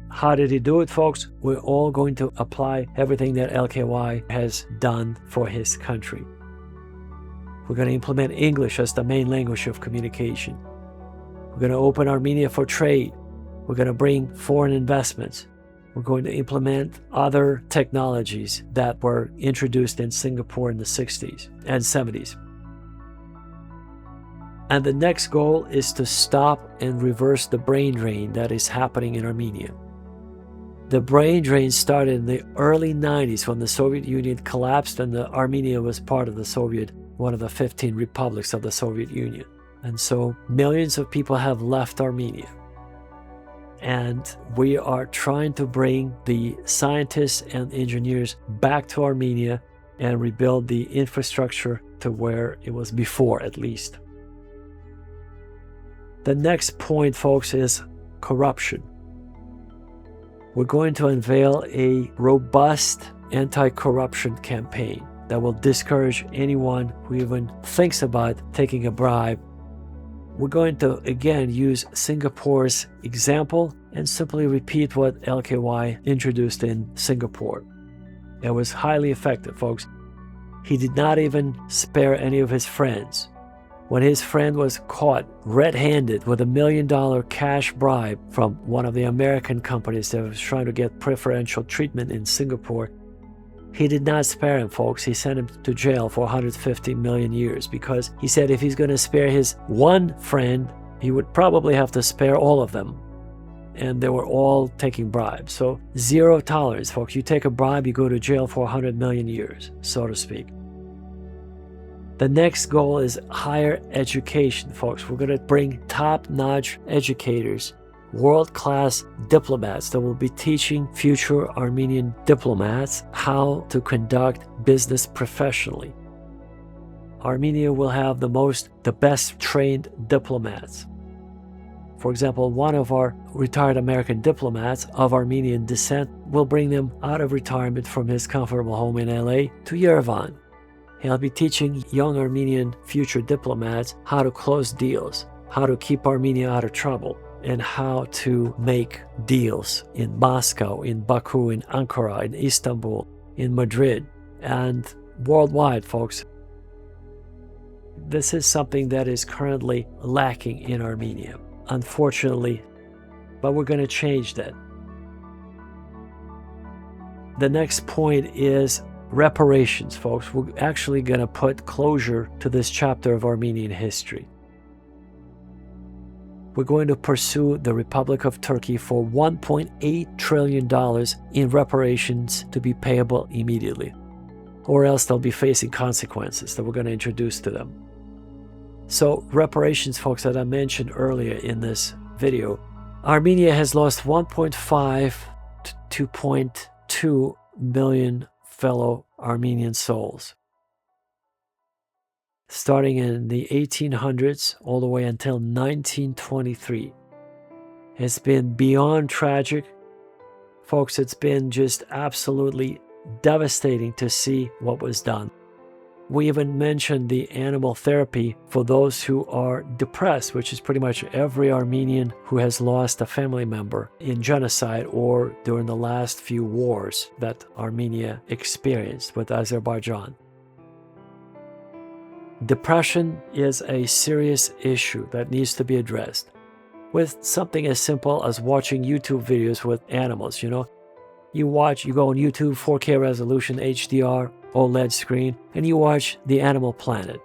How did he do it, folks? We're all going to apply everything that LKY has done for his country. We're going to implement English as the main language of communication. We're going to open Armenia for trade. We're going to bring foreign investments. We're going to implement other technologies that were introduced in Singapore in the 60s and 70s. And the next goal is to stop and reverse the brain drain that is happening in Armenia. The brain drain started in the early 90s when the Soviet Union collapsed and Armenia was part of the Soviet, one of the 15 republics of the Soviet Union. And so millions of people have left Armenia. And we are trying to bring the scientists and engineers back to Armenia and rebuild the infrastructure to where it was before, at least. The next point, folks, is corruption. We're going to unveil a robust anti-corruption campaign that will discourage anyone who even thinks about taking a bribe. We're going to, again, use Singapore's example and simply repeat what LKY introduced in Singapore. It was highly effective, folks. He did not even spare any of his friends. When his friend was caught red-handed with $1 million cash bribe from one of the American companies that was trying to get preferential treatment in Singapore, he did not spare him, folks. He sent him to jail for 150 million years because he said if he's going to spare his one friend, he would probably have to spare all of them. And they were all taking bribes. So zero tolerance, folks. You take a bribe, you go to jail for 100 million years, so to speak. The next goal is higher education, folks. We're going to bring top-notch educators, world-class diplomats that will be teaching future Armenian diplomats how to conduct business professionally. Armenia will have the best trained diplomats. For example, one of our retired American diplomats of Armenian descent will bring them out of retirement from his comfortable home in LA to Yerevan. He'll be teaching young Armenian future diplomats how to close deals, how to keep Armenia out of trouble, and how to make deals in Moscow, in Baku, in Ankara, in Istanbul, in Madrid, and worldwide, folks. This is something that is currently lacking in Armenia, unfortunately, but we're going to change that. The next point is reparations, folks. We're actually going to put closure to this chapter of Armenian history. We're going to pursue the Republic of Turkey for $1.8 trillion in reparations to be payable immediately, or else they'll be facing consequences that we're going to introduce to them. So reparations, folks, that I mentioned earlier in this video, Armenia has lost 1.5 to 2.2 million fellow Armenian souls, starting in the 1800s all the way until 1923. It's been beyond tragic. Folks, it's been just absolutely devastating to see what was done. We even mentioned the animal therapy for those who are depressed, which is pretty much every Armenian who has lost a family member in genocide or during the last few wars that Armenia experienced with Azerbaijan. Depression is a serious issue that needs to be addressed with something as simple as watching YouTube videos with animals. You know, you go on YouTube, 4K resolution, HDR, OLED screen, and you watch the Animal Planet.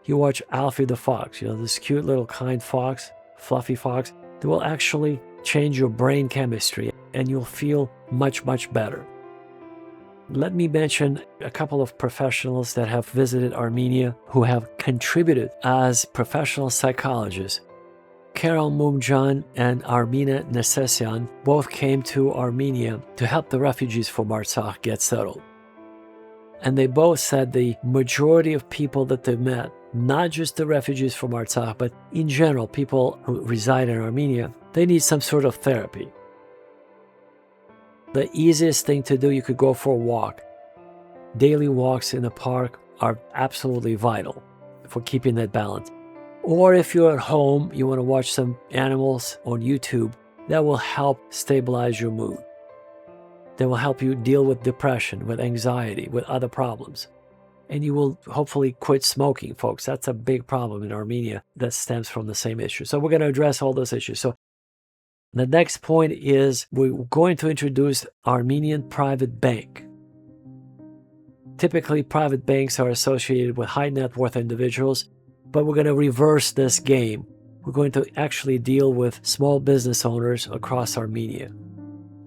You watch Alfie the fox, you know, this cute little kind fox, fluffy fox, that will actually change your brain chemistry and you'll feel much, much better. Let me mention a couple of professionals that have visited Armenia who have contributed as professional psychologists. Carol Mumjan and Armina Nesesyan both came to Armenia to help the refugees from Artsakh get settled. And they both said the majority of people that they met, not just the refugees from Artsakh, but in general, people who reside in Armenia, they need some sort of therapy. The easiest thing to do, you could go for a walk. Daily walks in the park are absolutely vital for keeping that balance. Or if you're at home, you want to watch some animals on YouTube, that will help stabilize your mood. That will help you deal with depression, with anxiety, with other problems. And you will hopefully quit smoking, folks. That's a big problem in Armenia that stems from the same issue. So we're going to address all those issues. So the next point is we're going to introduce Armenian private bank. Typically, private banks are associated with high net worth individuals, but we're going to reverse this game. We're going to actually deal with small business owners across Armenia.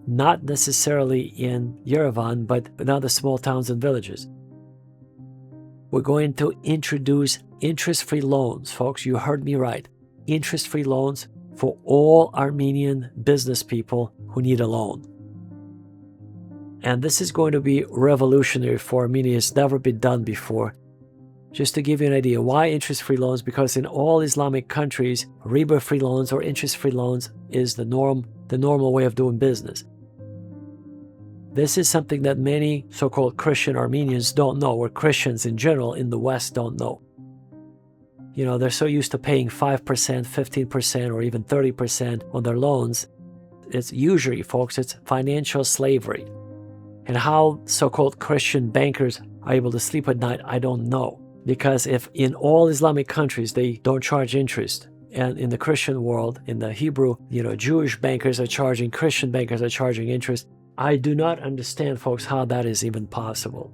Not necessarily in Yerevan, but in other small towns and villages. We're going to introduce interest-free loans. Folks, you heard me right. Interest-free loans for all Armenian business people who need a loan. And this is going to be revolutionary for Armenia. It's never been done before. Just to give you an idea, why interest-free loans? Because in all Islamic countries, riba-free loans or interest-free loans is the normal way of doing business. This is something that many so-called Christian Armenians don't know, or Christians in general in the West don't know. You know, they're so used to paying 5%, 15%, or even 30% on their loans. It's usury, folks, it's financial slavery. And how so-called Christian bankers are able to sleep at night, I don't know. Because if in all Islamic countries they don't charge interest, and in the Christian world, in the Hebrew, Jewish bankers are charging, Christian bankers are charging interest, I do not understand, folks, how that is even possible.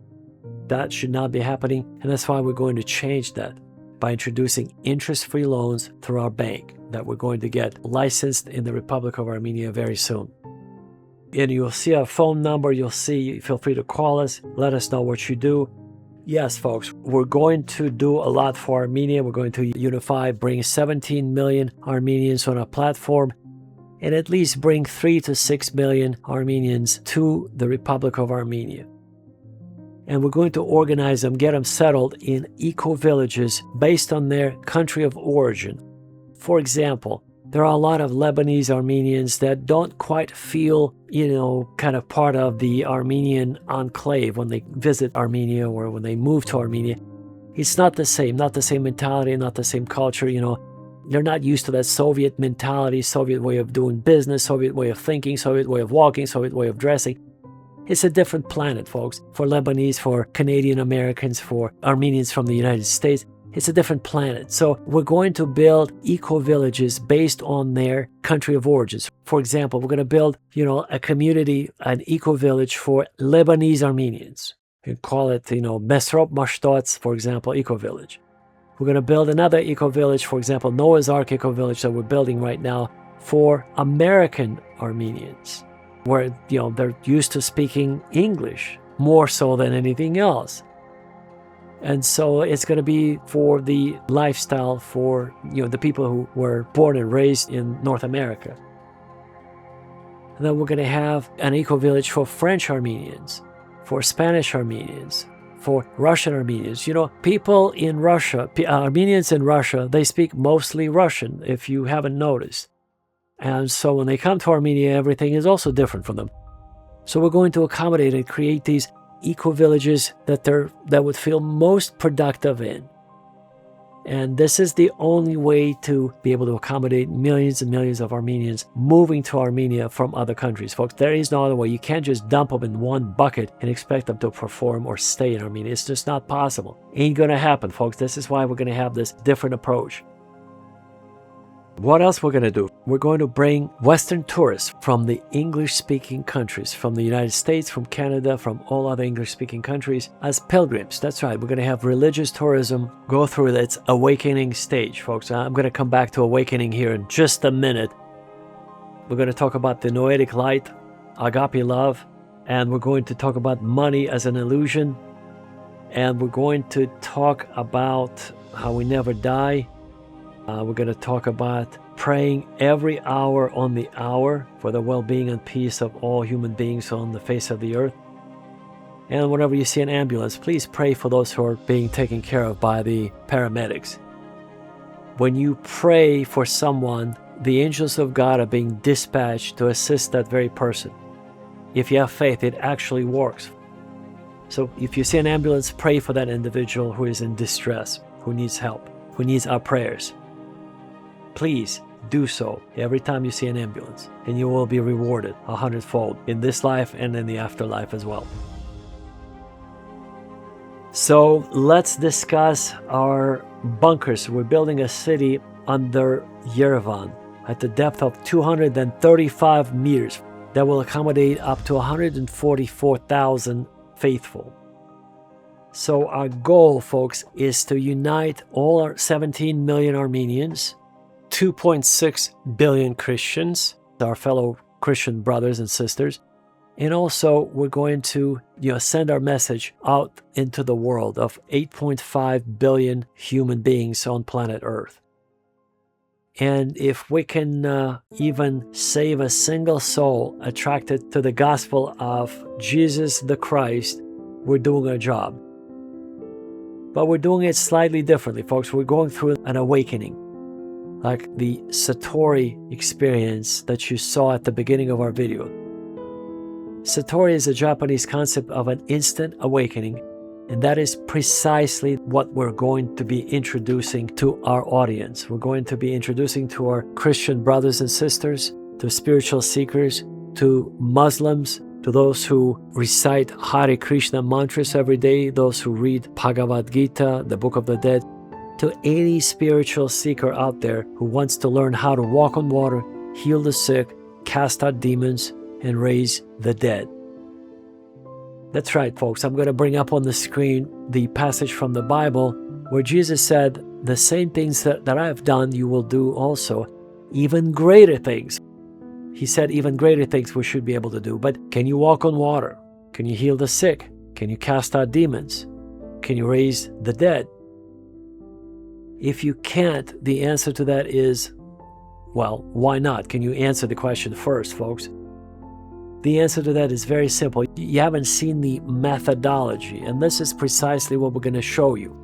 That should not be happening, and that's why we're going to change that by introducing interest-free loans through our bank that we're going to get licensed in the Republic of Armenia very soon. And you'll see our phone number, feel free to call us, let us know what you do. Yes, folks, we're going to do a lot for Armenia. We're going to unify, bring 17 million Armenians on our platform, and at least bring 3 to 6 million Armenians to the Republic of Armenia. And we're going to organize them, get them settled in eco-villages based on their country of origin. For example, there are a lot of Lebanese Armenians that don't quite feel, kind of part of the Armenian enclave when they visit Armenia or when they move to Armenia. It's not the same mentality, not the same culture, They're not used to that Soviet mentality, Soviet way of doing business, Soviet way of thinking, Soviet way of walking, Soviet way of dressing. It's a different planet, folks. For Lebanese, for Canadian Americans, for Armenians from the United States, it's a different planet. So we're going to build eco-villages based on their country of origins. For example, we're going to build, a community, an eco-village for Lebanese Armenians. You can call it, Mesrop Mashtots, for example, eco-village. We're going to build another eco-village, for example, Noah's Ark eco-village that we're building right now for American Armenians, where, they're used to speaking English more so than anything else. And so it's going to be for the lifestyle for, the people who were born and raised in North America. And then we're going to have an eco-village for French Armenians, for Spanish Armenians, for Russian Armenians. People in Russia, Armenians in Russia, they speak mostly Russian, if you haven't noticed. And so when they come to Armenia, everything is also different from them. So we're going to accommodate and create these eco-villages that would feel most productive in. And this is the only way to be able to accommodate millions and millions of Armenians moving to Armenia from other countries. Folks, there is no other way. You can't just dump them in one bucket and expect them to perform or stay in Armenia. It's just not possible. Ain't gonna happen, folks. This is why we're gonna have this different approach. What else we're going to do? We're going to bring Western tourists from the English-speaking countries, from the United States, from Canada, from all other English-speaking countries as pilgrims. That's right. We're going to have religious tourism go through its awakening stage, folks. I'm going to come back to awakening here in just a minute. We're going to talk about the noetic light, agape love, and we're going to talk about money as an illusion, and we're going to talk about how we never die. We're going to talk about praying every hour on the hour for the well-being and peace of all human beings on the face of the earth. And whenever you see an ambulance, please pray for those who are being taken care of by the paramedics. When you pray for someone, the angels of God are being dispatched to assist that very person. If you have faith, it actually works. So if you see an ambulance, pray for that individual who is in distress, who needs help, who needs our prayers. Please do so every time you see an ambulance, and you will be rewarded 100-fold in this life and in the afterlife as well. So let's discuss our bunkers. We're building a city under Yerevan at the depth of 235 meters that will accommodate up to 144,000 faithful. So our goal, folks, is to unite all our 17 million Armenians, 2.6 billion Christians, our fellow Christian brothers and sisters, and also we're going to send our message out into the world of 8.5 billion human beings on planet Earth. And if we can even save a single soul attracted to the gospel of Jesus the Christ, we're doing our job. But we're doing it slightly differently, folks. We're going through an awakening, like the Satori experience that you saw at the beginning of our video. Satori is a Japanese concept of an instant awakening, and that is precisely what we're going to be introducing to our audience. We're going to be introducing to our Christian brothers and sisters, to spiritual seekers, to Muslims, to those who recite Hare Krishna mantras every day, those who read Bhagavad Gita, the Book of the Dead, to any spiritual seeker out there who wants to learn how to walk on water, heal the sick, cast out demons, and raise the dead. That's right, folks. I'm going to bring up on the screen the passage from the Bible where Jesus said, the same things that I have done, you will do also, even greater things. He said even greater things we should be able to do. But can you walk on water? Can you heal the sick? Can you cast out demons? Can you raise the dead? If you can't, the answer to that is, well, why not? Can you answer the question first, folks? The answer to that is very simple. You haven't seen the methodology, and this is precisely what we're going to show you.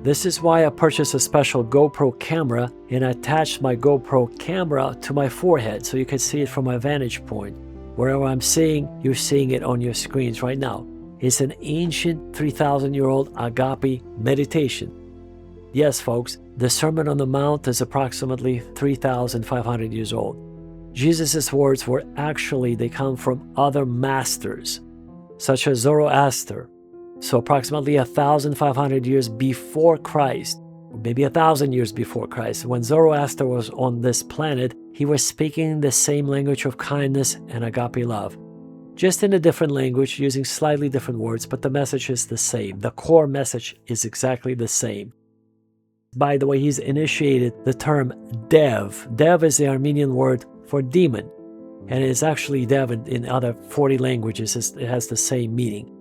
This is why I purchased a special GoPro camera and attached my GoPro camera to my forehead so you can see it from my vantage point. Wherever I'm seeing, you're seeing it on your screens right now. It's an ancient 3,000-year-old agape meditation. Yes, folks, the Sermon on the Mount is approximately 3,500 years old. Jesus' words they come from other masters, such as Zoroaster. So approximately 1,500 years before Christ, or maybe 1,000 years before Christ, when Zoroaster was on this planet, he was speaking the same language of kindness and agape love. Just in a different language, using slightly different words, but the message is the same. The core message is exactly the same. By the way, he's initiated the term dev. Dev is the Armenian word for demon, and it's actually dev in other 40 languages. It has the same meaning.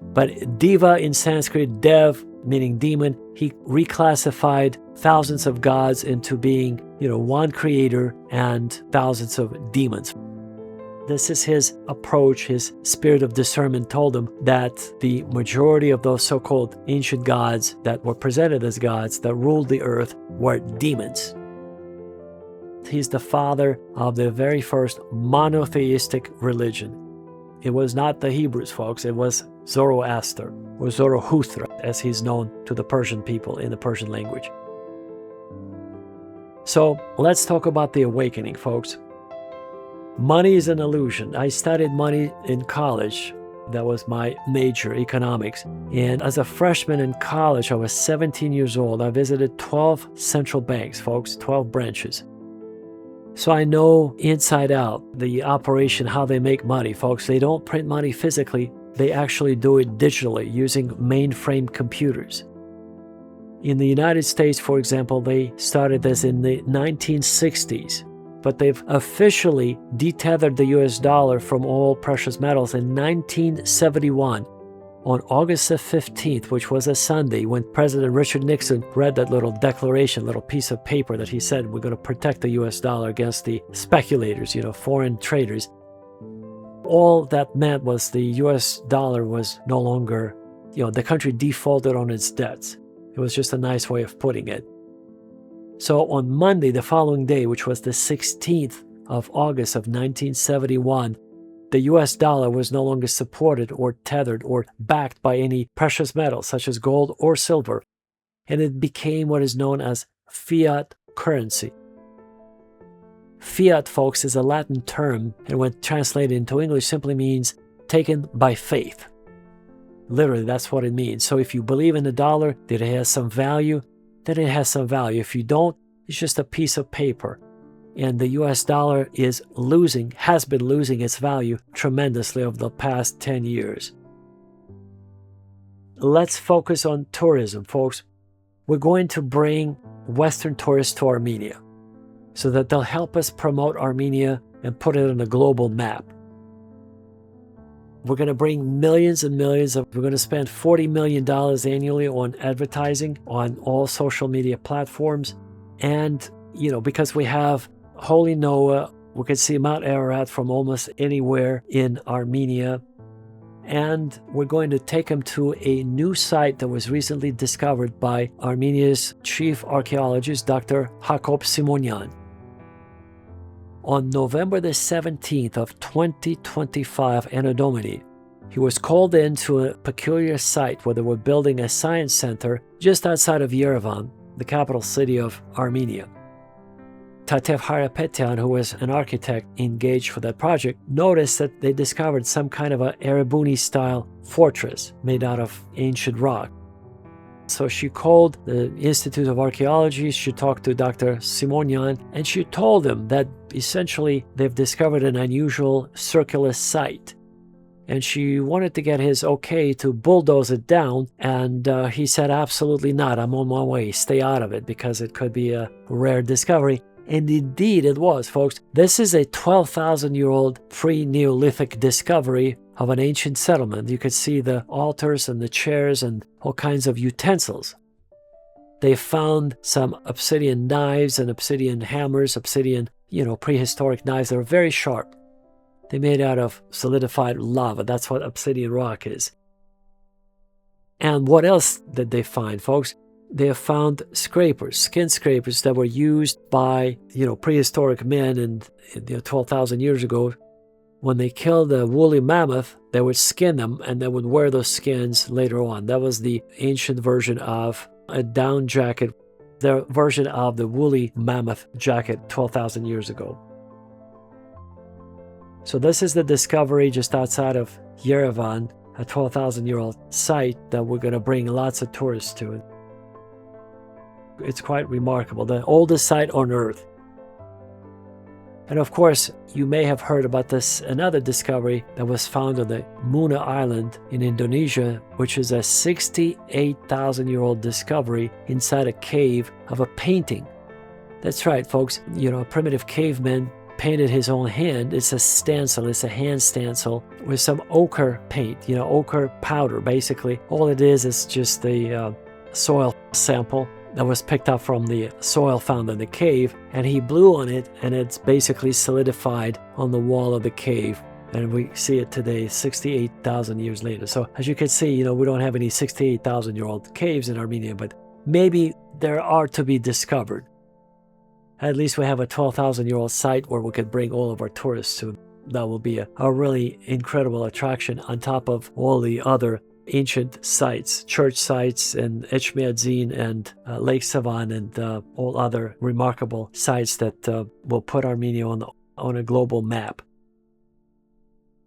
But diva in Sanskrit, dev meaning demon, he reclassified thousands of gods into being, one creator and thousands of demons. This is his approach. His spirit of discernment told him that the majority of those so-called ancient gods that were presented as gods that ruled the earth were demons. He's the father of the very first monotheistic religion. It was not the Hebrews, folks. It was Zoroaster, or Zoroaster, as he's known to the Persian people in the Persian language. So let's talk about the awakening, folks. Money is an illusion. I studied money in college. That was my major, economics. And as a freshman in college, I was 17 years old. I visited 12 central banks, folks, 12 branches. So I know inside out the operation, how they make money, folks. They don't print money physically. They actually do it digitally using mainframe computers. In the United States, for example, they started this in the 1960s, but they've officially detethered the US dollar from all precious metals in 1971 on August the 15th, which was a Sunday, when President Richard Nixon read that little declaration, little piece of paper that he said, we're going to protect the US dollar against the speculators, foreign traders. All that meant was the US dollar was no longer, the country defaulted on its debts. It was just a nice way of putting it. So on Monday, the following day, which was the 16th of August of 1971, the US dollar was no longer supported or tethered or backed by any precious metals such as gold or silver, and it became what is known as fiat currency. Fiat, folks, is a Latin term, and when translated into English simply means taken by faith. Literally, that's what it means. So if you believe in the dollar, that it has some value, then it has some value. If you don't, it's just a piece of paper. And the US dollar has been losing its value tremendously over the past 10 years. Let's focus on tourism, folks. We're going to bring Western tourists to Armenia so that they'll help us promote Armenia and put it on a global map. We're going to bring millions and millions we're going to spend $40 million annually on advertising on all social media platforms. And, because we have Holy Noah, we can see Mount Ararat from almost anywhere in Armenia. And we're going to take them to a new site that was recently discovered by Armenia's chief archaeologist, Dr. Jacob Simonyan. On November the 17th of 2025, Anno Domini, he was called into a peculiar site where they were building a science center just outside of Yerevan, the capital city of Armenia. Tatev Harapetyan, who was an architect engaged for that project, noticed that they discovered some kind of a Erebuni-style fortress made out of ancient rock. So she called the Institute of Archaeology, she talked to Dr. Simonyan, and she told him that essentially they've discovered an unusual circular site. And she wanted to get his okay to bulldoze it down, and he said, absolutely not, I'm on my way, stay out of it, because it could be a rare discovery. And indeed it was, folks. This is a 12,000-year-old pre-Neolithic discovery of an ancient settlement. You could see the altars and the chairs and all kinds of utensils. They found some obsidian knives and obsidian hammers, obsidian, prehistoric knives that are very sharp. They're made out of solidified lava. That's what obsidian rock is. And what else did they find, folks? They have found scrapers, skin scrapers that were used by, prehistoric men and 12,000 years ago. When they killed a woolly mammoth, they would skin them and they would wear those skins later on. That was the ancient version of a down jacket, their version of the woolly mammoth jacket 12,000 years ago. So this is the discovery just outside of Yerevan, a 12,000-year-old site that we're going to bring lots of tourists to. It's quite remarkable, the oldest site on Earth. And of course, you may have heard about this another discovery that was found on the Muna Island in Indonesia, which is a 68,000-year-old discovery inside a cave of a painting. That's right, folks. A primitive caveman painted his own hand. It's a stencil, it's a hand stencil with some ochre paint, ochre powder, basically. All it is just the soil sample that was picked up from the soil found in the cave, and he blew on it, and it's basically solidified on the wall of the cave. And we see it today, 68,000 years later. So as you can see, we don't have any 68,000-year-old caves in Armenia, but maybe there are to be discovered. At least we have a 12,000-year-old site where we could bring all of our tourists to. That will be a really incredible attraction on top of all the other ancient sites, church sites, and Etchmiadzin and Lake Savan, and all other remarkable sites that will put Armenia on a global map.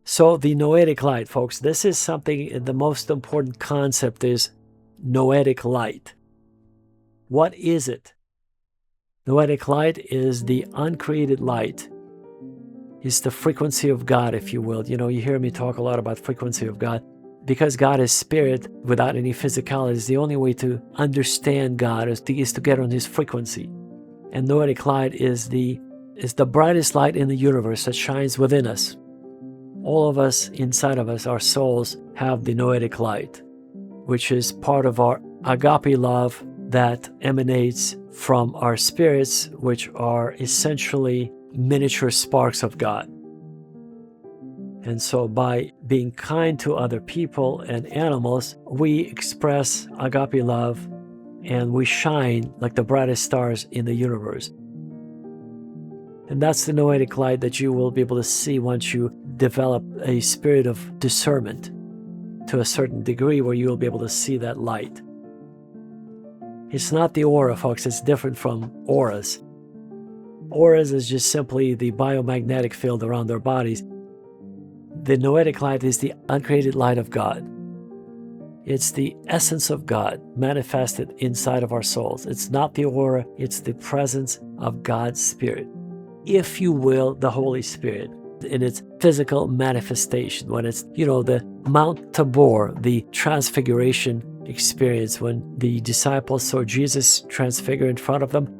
So the noetic light, folks, this is something, the most important concept is noetic light. What is it? Noetic light is the uncreated light. It's the frequency of God, if you will. You know, you hear me talk a lot about frequency of God. Because God is spirit without any physicality, is the only way to understand God is to get on His frequency. And noetic light is the brightest light in the universe that shines within us. All of us, inside of us, our souls have the noetic light, which is part of our agape love that emanates from our spirits, which are essentially miniature sparks of God. And so by being kind to other people and animals, we express agape love and we shine like the brightest stars in the universe. And that's the noetic light that you will be able to see once you develop a spirit of discernment to a certain degree, where you will be able to see that light. It's not the aura, folks. It's different from auras. Auras is just simply the biomagnetic field around our bodies. The noetic light is the uncreated light of God. It's the essence of God manifested inside of our souls. It's not the aura, it's the presence of God's Spirit. If you will, the Holy Spirit in its physical manifestation, when it's, the Mount Tabor, the transfiguration experience, when the disciples saw Jesus transfigure in front of them.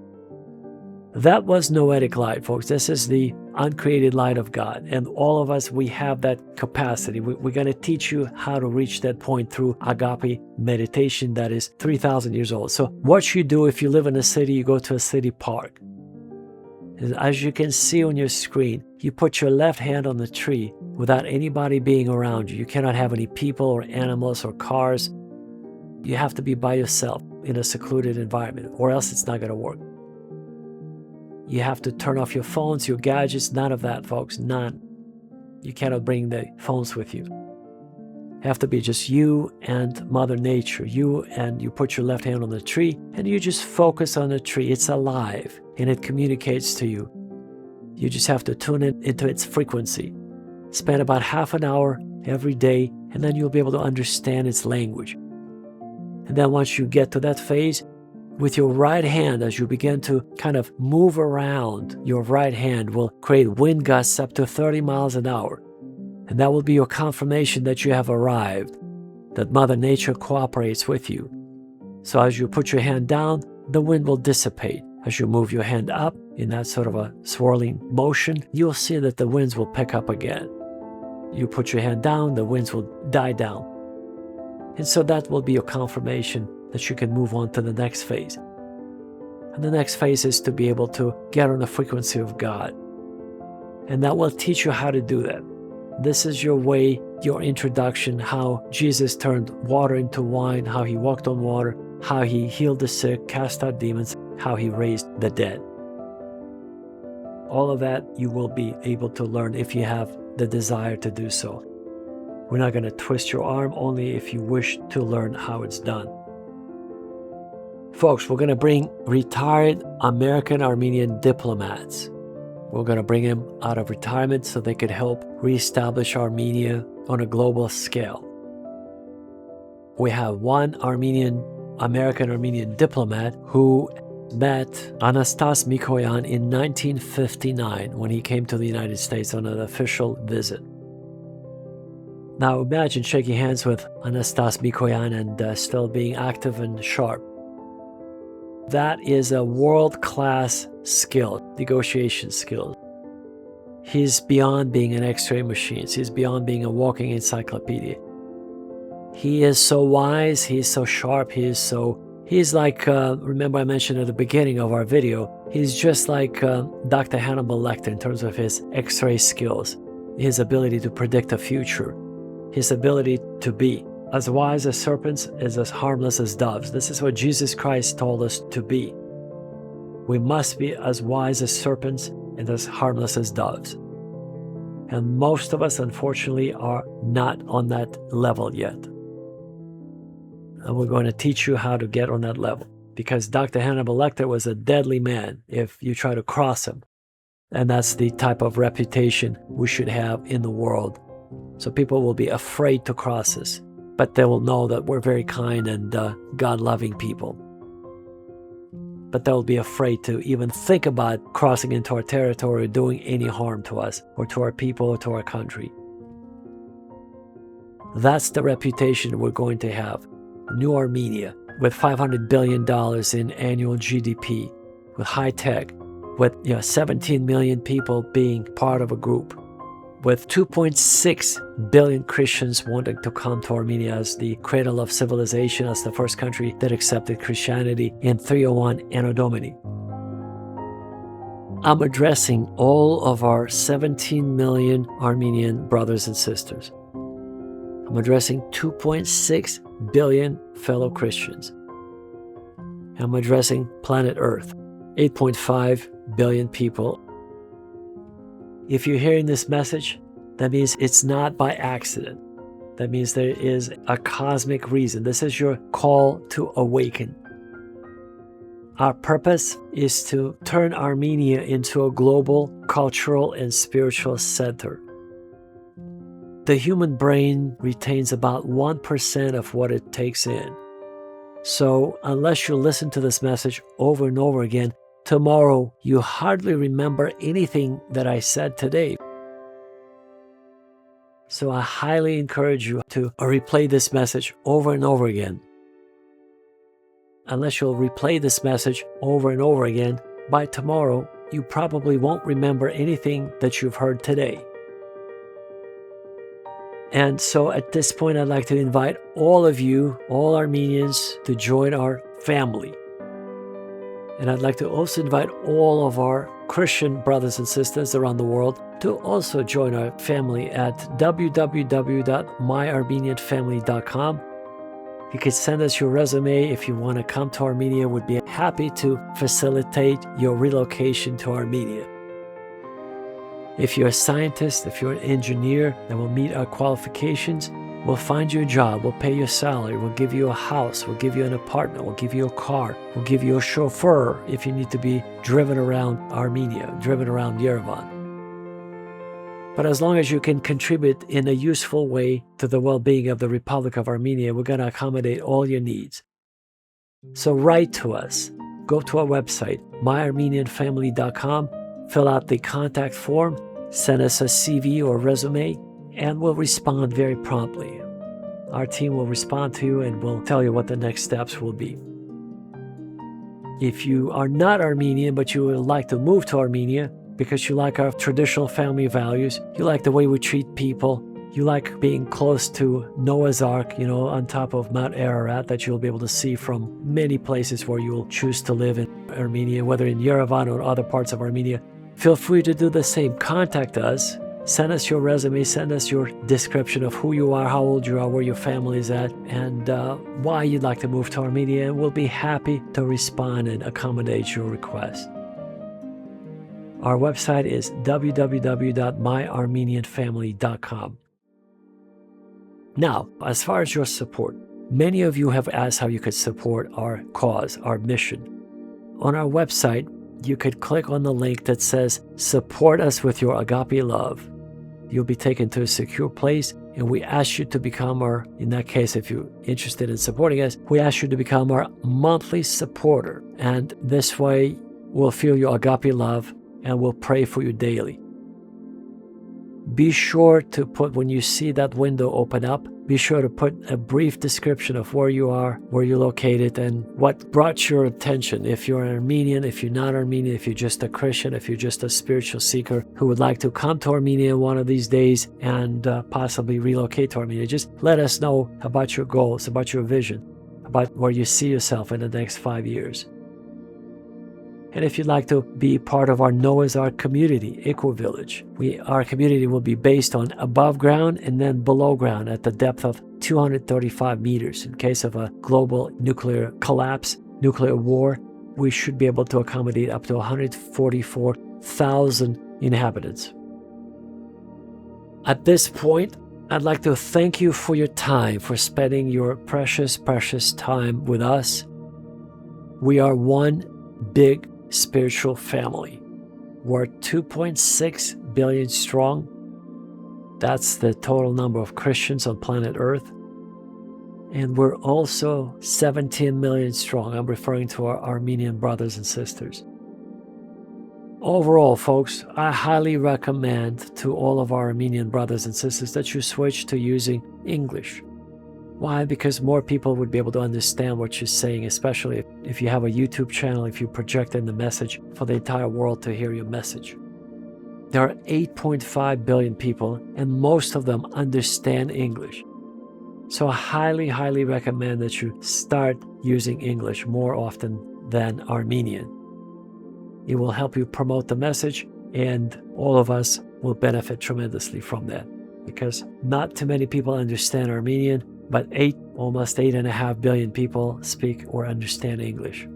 That was noetic light, folks. This is the uncreated light of God. And all of us, we have that capacity. We're going to teach you how to reach that point through agape meditation that is 3,000 years old. So what you do, if you live in a city, you go to a city park. As you can see on your screen, you put your left hand on the tree without anybody being around you. You cannot have any people or animals or cars. You have to be by yourself in a secluded environment, or else it's not going to work. You have to turn off your phones, your gadgets, none of that, folks, none. You cannot bring the phones with you. You have to be just you and Mother Nature. You put your left hand on the tree and you just focus on the tree. It's alive and it communicates to you. You just have to tune into its frequency. Spend about half an hour every day, and then you'll be able to understand its language. And then once you get to that phase, with your right hand, as you begin to kind of move around, your right hand will create wind gusts up to 30 miles an hour. And that will be your confirmation that you have arrived, that Mother Nature cooperates with you. So as you put your hand down, the wind will dissipate. As you move your hand up in that sort of a swirling motion, you'll see that the winds will pick up again. You put your hand down, the winds will die down. And so that will be your confirmation that you can move on to the next phase. And the next phase is to be able to get on the frequency of God. And that will teach you how to do that. This is your way, your introduction, how Jesus turned water into wine, how he walked on water, how he healed the sick, cast out demons, how he raised the dead. All of that you will be able to learn if you have the desire to do so. We're not going to twist your arm, only if you wish to learn how it's done. Folks, we're going to bring retired American Armenian diplomats. We're going to bring them out of retirement so they could help reestablish Armenia on a global scale. We have one American Armenian diplomat who met Anastas Mikoyan in 1959 when he came to the United States on an official visit. Now imagine shaking hands with Anastas Mikoyan and still being active and sharp. That is a world-class skill, negotiation skill. He's beyond being an X-ray machine. He's beyond being a walking encyclopedia. He is so wise, he's so sharp, he's like, remember I mentioned at the beginning of our video, he's just like Dr. Hannibal Lecter in terms of his X-ray skills, his ability to predict the future, his ability to be as wise as serpents, as harmless as doves. This is what Jesus Christ told us to be. We must be as wise as serpents and as harmless as doves. And most of us, unfortunately, are not on that level yet. And we're going to teach you how to get on that level. Because Dr. Hannibal Lecter was a deadly man if you try to cross him. And that's the type of reputation we should have in the world. So people will be afraid to cross us, but they will know that we're very kind and God-loving people. But they'll be afraid to even think about crossing into our territory or doing any harm to us or to our people or to our country. That's the reputation we're going to have. New Armenia, with $500 billion in annual GDP, with high tech, with 17 million people being part of a group, with 2.6 billion Christians wanting to come to Armenia as the cradle of civilization, as the first country that accepted Christianity in 301 Anno Domini. I'm addressing all of our 17 million Armenian brothers and sisters. I'm addressing 2.6 billion fellow Christians. I'm addressing planet Earth, 8.5 billion people. If you're hearing this message, that means it's not by accident. That means there is a cosmic reason. This is your call to awaken. Our purpose is to turn Armenia into a global, cultural, and spiritual center. The human brain retains about 1% of what it takes in. So unless you listen to this message over and over again, tomorrow you hardly remember anything that I said today. So I highly encourage you to replay this message over and over again. Unless you'll replay this message over and over again, by tomorrow you probably won't remember anything that you've heard today. And so at this point, I'd like to invite all of you, all Armenians, to join our family. And I'd like to also invite all of our Christian brothers and sisters around the world to also join our family at www.myarmenianfamily.com. You can send us your resume if you want to come to Armenia. We'd be happy to facilitate your relocation to Armenia. If you're a scientist, if you're an engineer that will meet our qualifications, we'll find you a job, we'll pay your salary, we'll give you a house, we'll give you an apartment, we'll give you a car, we'll give you a chauffeur if you need to be driven around Armenia, driven around Yerevan. But as long as you can contribute in a useful way to the well-being of the Republic of Armenia, we're going to accommodate all your needs. So write to us. Go to our website, myarmenianfamily.com, fill out the contact form, send us a CV or resume, and we'll respond very promptly. Our team will respond to you and we'll tell you what the next steps will be. If you are not Armenian, but you would like to move to Armenia because you like our traditional family values, you like the way we treat people, you like being close to Noah's Ark, on top of Mount Ararat that you'll be able to see from many places where you'll choose to live in Armenia, whether in Yerevan or other parts of Armenia, feel free to do the same. Contact us. Send us your resume, send us your description of who you are, how old you are, where your family is at, and why you'd like to move to Armenia, and we'll be happy to respond and accommodate your request. Our website is www.myarmenianfamily.com. Now, as far as your support, many of you have asked how you could support our cause, our mission. On our website, you could click on the link that says, support us with your Agape Love. You'll be taken to a secure place, and we ask you to become in that case, if you're interested in supporting us, we ask you to become our monthly supporter. And this way, we'll feel your Agape Love, and we'll pray for you daily. Be sure to put, when you see that window open up, be sure to put a brief description of where you are, where you're located, and what brought your attention. If you're an Armenian, if you're not Armenian, if you're just a Christian, if you're just a spiritual seeker who would like to come to Armenia one of these days and possibly relocate to Armenia, just let us know about your goals, about your vision, about where you see yourself in the next 5 years. And if you'd like to be part of our Noah's Ark community, Eco-Village, our community will be based on above ground and then below ground at the depth of 235 meters. In case of a global nuclear collapse, nuclear war, we should be able to accommodate up to 144,000 inhabitants. At this point, I'd like to thank you for your time, for spending your precious, precious time with us. We are one big spiritual family. We're 2.6 billion strong. That's the total number of Christians on planet Earth. And we're also 17 million strong. I'm referring to our Armenian brothers and sisters. Overall, folks, I highly recommend to all of our Armenian brothers and sisters that you switch to using English. Why? Because more people would be able to understand what you're saying, especially if you have a YouTube channel, if you project in the message for the entire world to hear your message. There are 8.5 billion people, and most of them understand English. So I highly, highly recommend that you start using English more often than Armenian. It will help you promote the message, and all of us will benefit tremendously from that, because not too many people understand Armenian, but almost 8.5 billion people speak or understand English.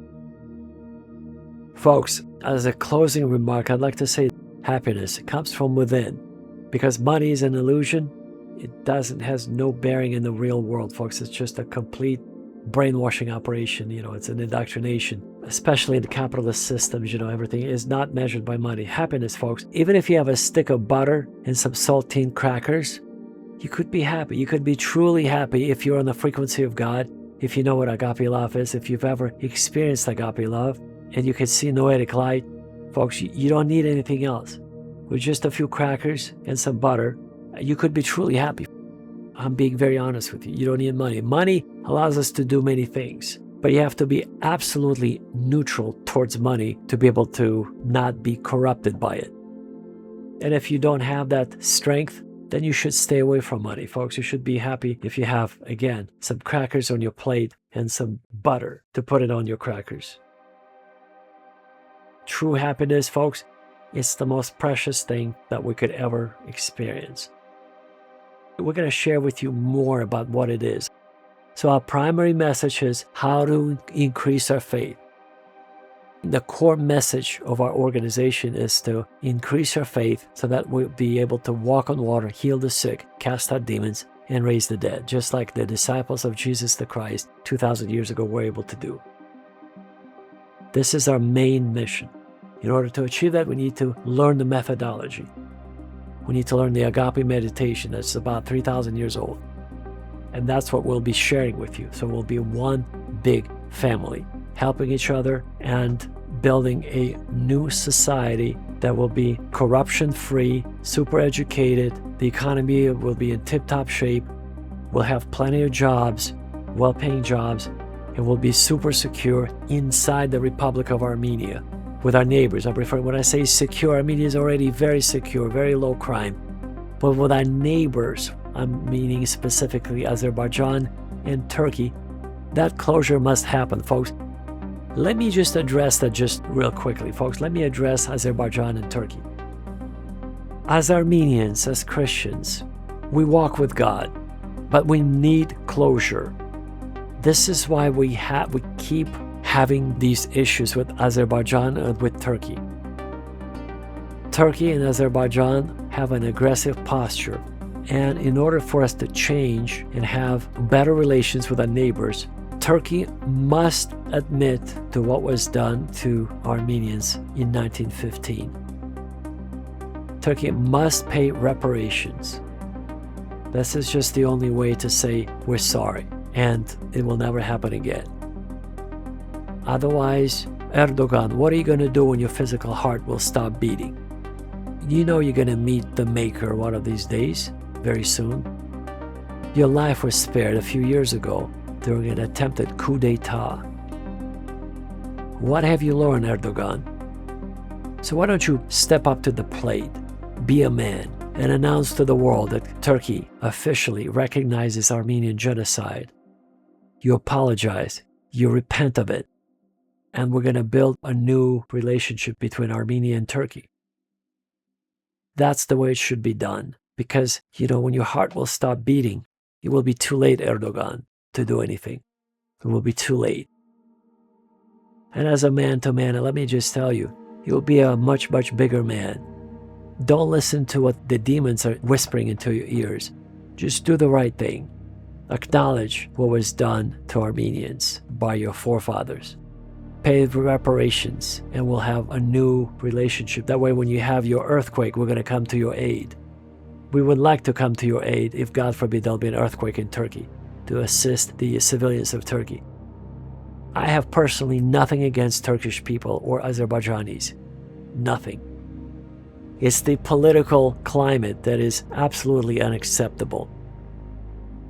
Folks, as a closing remark, I'd like to say happiness comes from within, because money is an illusion. It has no bearing in the real world, folks. It's just a complete brainwashing operation. It's an indoctrination, especially in the capitalist systems. Everything is not measured by money. Happiness, folks, even if you have a stick of butter and some saltine crackers, you could be happy. You could be truly happy if you're on the frequency of God, if you know what Agape Love is, if you've ever experienced Agape Love, and you can see noetic light. Folks, you don't need anything else. With just a few crackers and some butter, you could be truly happy. I'm being very honest with you. You don't need money. Money allows us to do many things, but you have to be absolutely neutral towards money to be able to not be corrupted by it. And if you don't have that strength, then you should stay away from money, folks. You should be happy if you have, again, some crackers on your plate and some butter to put it on your crackers. True happiness, folks, is the most precious thing that we could ever experience. We're going to share with you more about what it is. So our primary message is how to increase our faith. The core message of our organization is to increase our faith so that we'll be able to walk on water, heal the sick, cast out demons, and raise the dead, just like the disciples of Jesus the Christ 2,000 years ago were able to do. This is our main mission. In order to achieve that, we need to learn the methodology. We need to learn the Agape meditation that's about 3,000 years old. And that's what we'll be sharing with you. So we'll be one big family, helping each other and building a new society that will be corruption-free, super educated. The economy will be in tip-top shape. We'll have plenty of jobs, well-paying jobs, and we'll be super secure inside the Republic of Armenia with our neighbors. When I say secure, Armenia is already very secure, very low crime. But with our neighbors, I'm meaning specifically Azerbaijan and Turkey, that closure must happen, folks. Let me just address that just real quickly, folks. Let me address Azerbaijan and Turkey. As Armenians, as Christians, we walk with God, but we need closure. This is why we keep having these issues with Azerbaijan and with Turkey. Turkey and Azerbaijan have an aggressive posture, and in order for us to change and have better relations with our neighbors, Turkey must admit to what was done to Armenians in 1915. Turkey must pay reparations. This is just the only way to say we're sorry, and it will never happen again. Otherwise, Erdogan, what are you going to do when your physical heart will stop beating? You know you're going to meet the Maker one of these days, very soon. Your life was spared a few years ago during an attempted coup d'etat. What have you learned, Erdogan? So why don't you step up to the plate, be a man, and announce to the world that Turkey officially recognizes Armenian genocide. You apologize, you repent of it, and we're going to build a new relationship between Armenia and Turkey. That's the way it should be done, because, when your heart will stop beating, it will be too late, Erdogan, to do anything. It will be too late. And as a man to man, let me just tell you, you'll be a much, much bigger man. Don't listen to what the demons are whispering into your ears. Just do the right thing. Acknowledge what was done to Armenians by your forefathers. Pay reparations, and we'll have a new relationship. That way, when you have your earthquake, we're going to come to your aid. We would like to come to your aid if, God forbid, there'll be an earthquake in Turkey to assist the civilians of Turkey. I have personally nothing against Turkish people or Azerbaijanis. Nothing. It's the political climate that is absolutely unacceptable.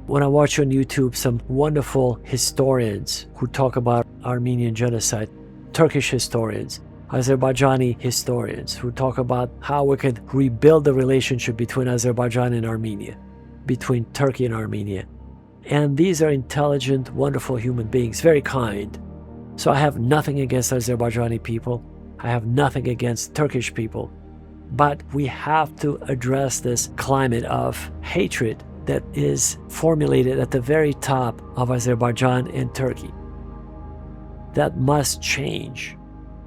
When I watch on YouTube some wonderful historians who talk about Armenian Genocide, Turkish historians, Azerbaijani historians who talk about how we could rebuild the relationship between Azerbaijan and Armenia, between Turkey and Armenia. And these are intelligent, wonderful human beings, very kind. So I have nothing against Azerbaijani people. I have nothing against Turkish people. But we have to address this climate of hatred that is formulated at the very top of Azerbaijan and Turkey. That must change.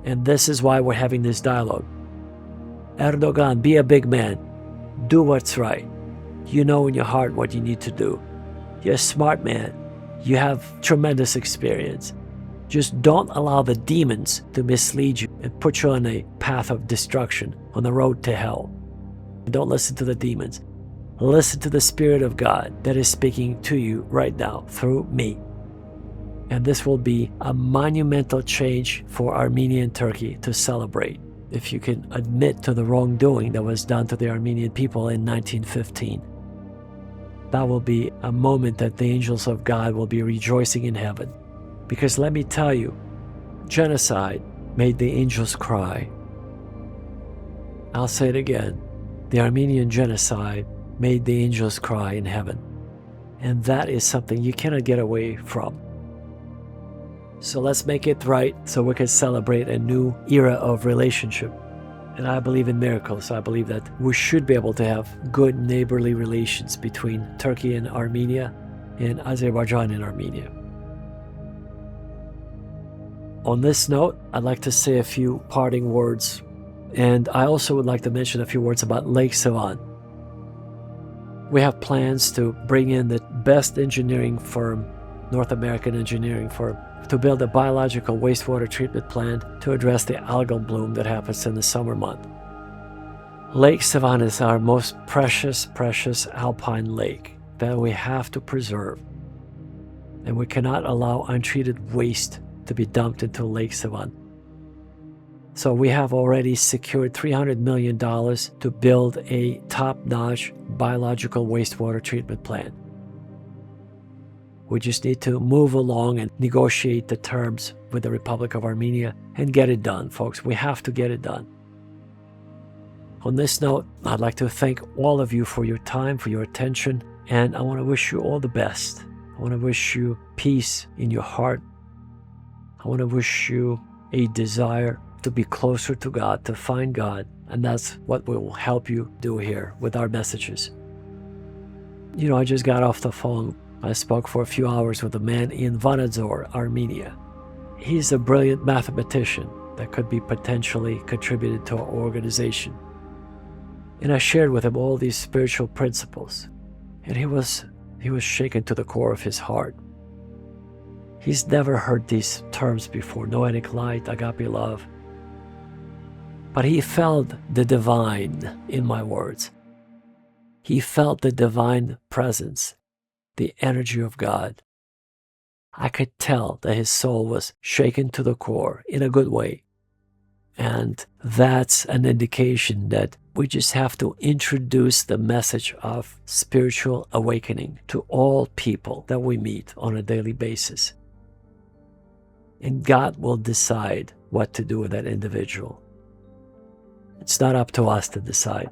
And this is why we're having this dialogue. Erdogan, be a big man. Do what's right. You know in your heart what you need to do. You're a smart man. You have tremendous experience. Just don't allow the demons to mislead you and put you on a path of destruction, on the road to hell. Don't listen to the demons. Listen to the Spirit of God that is speaking to you right now through me. And this will be a monumental change for Armenia and Turkey to celebrate. If you can admit to the wrongdoing that was done to the Armenian people in 1915. That will be a moment that the angels of God will be rejoicing in heaven. Because let me tell you, genocide made the angels cry. I'll say it again. The Armenian Genocide made the angels cry in heaven. And that is something you cannot get away from. So let's make it right so we can celebrate a new era of relationship. And I believe in miracles. I believe that we should be able to have good neighborly relations between Turkey and Armenia and Azerbaijan and Armenia. On this note, I'd like to say a few parting words. And I also would like to mention a few words about Lake Sevan. We have plans to bring in the best engineering firm, North American engineering firm, to build a biological wastewater treatment plant to address the algal bloom that happens in the summer month. Lake Sevan is our most precious alpine lake that we have to preserve. And we cannot allow untreated waste to be dumped into Lake Sevan. So we have already secured $300 million to build a top-notch biological wastewater treatment plant. We just need to move along and negotiate the terms with the Republic of Armenia and get it done, folks. We have to get it done. On this note, I'd like to thank all of you for your time, for your attention, and I want to wish you all the best. I want to wish you peace in your heart. I want to wish you a desire to be closer to God, to find God, and that's what we will help you do here with our messages. You know, I just got off the phone. I spoke for a few hours with a man in Vanadzor, Armenia. He's a brilliant mathematician that could be potentially contributed to our organization. And I shared with him all these spiritual principles, and he was shaken to the core of his heart. He's never heard these terms before, noetic light, agape love. But he felt the divine in my words. He felt the divine presence, the energy of God. I could tell that his soul was shaken to the core in a good way. And that's an indication that we just have to introduce the message of spiritual awakening to all people that we meet on a daily basis. And God will decide what to do with that individual. It's not up to us to decide.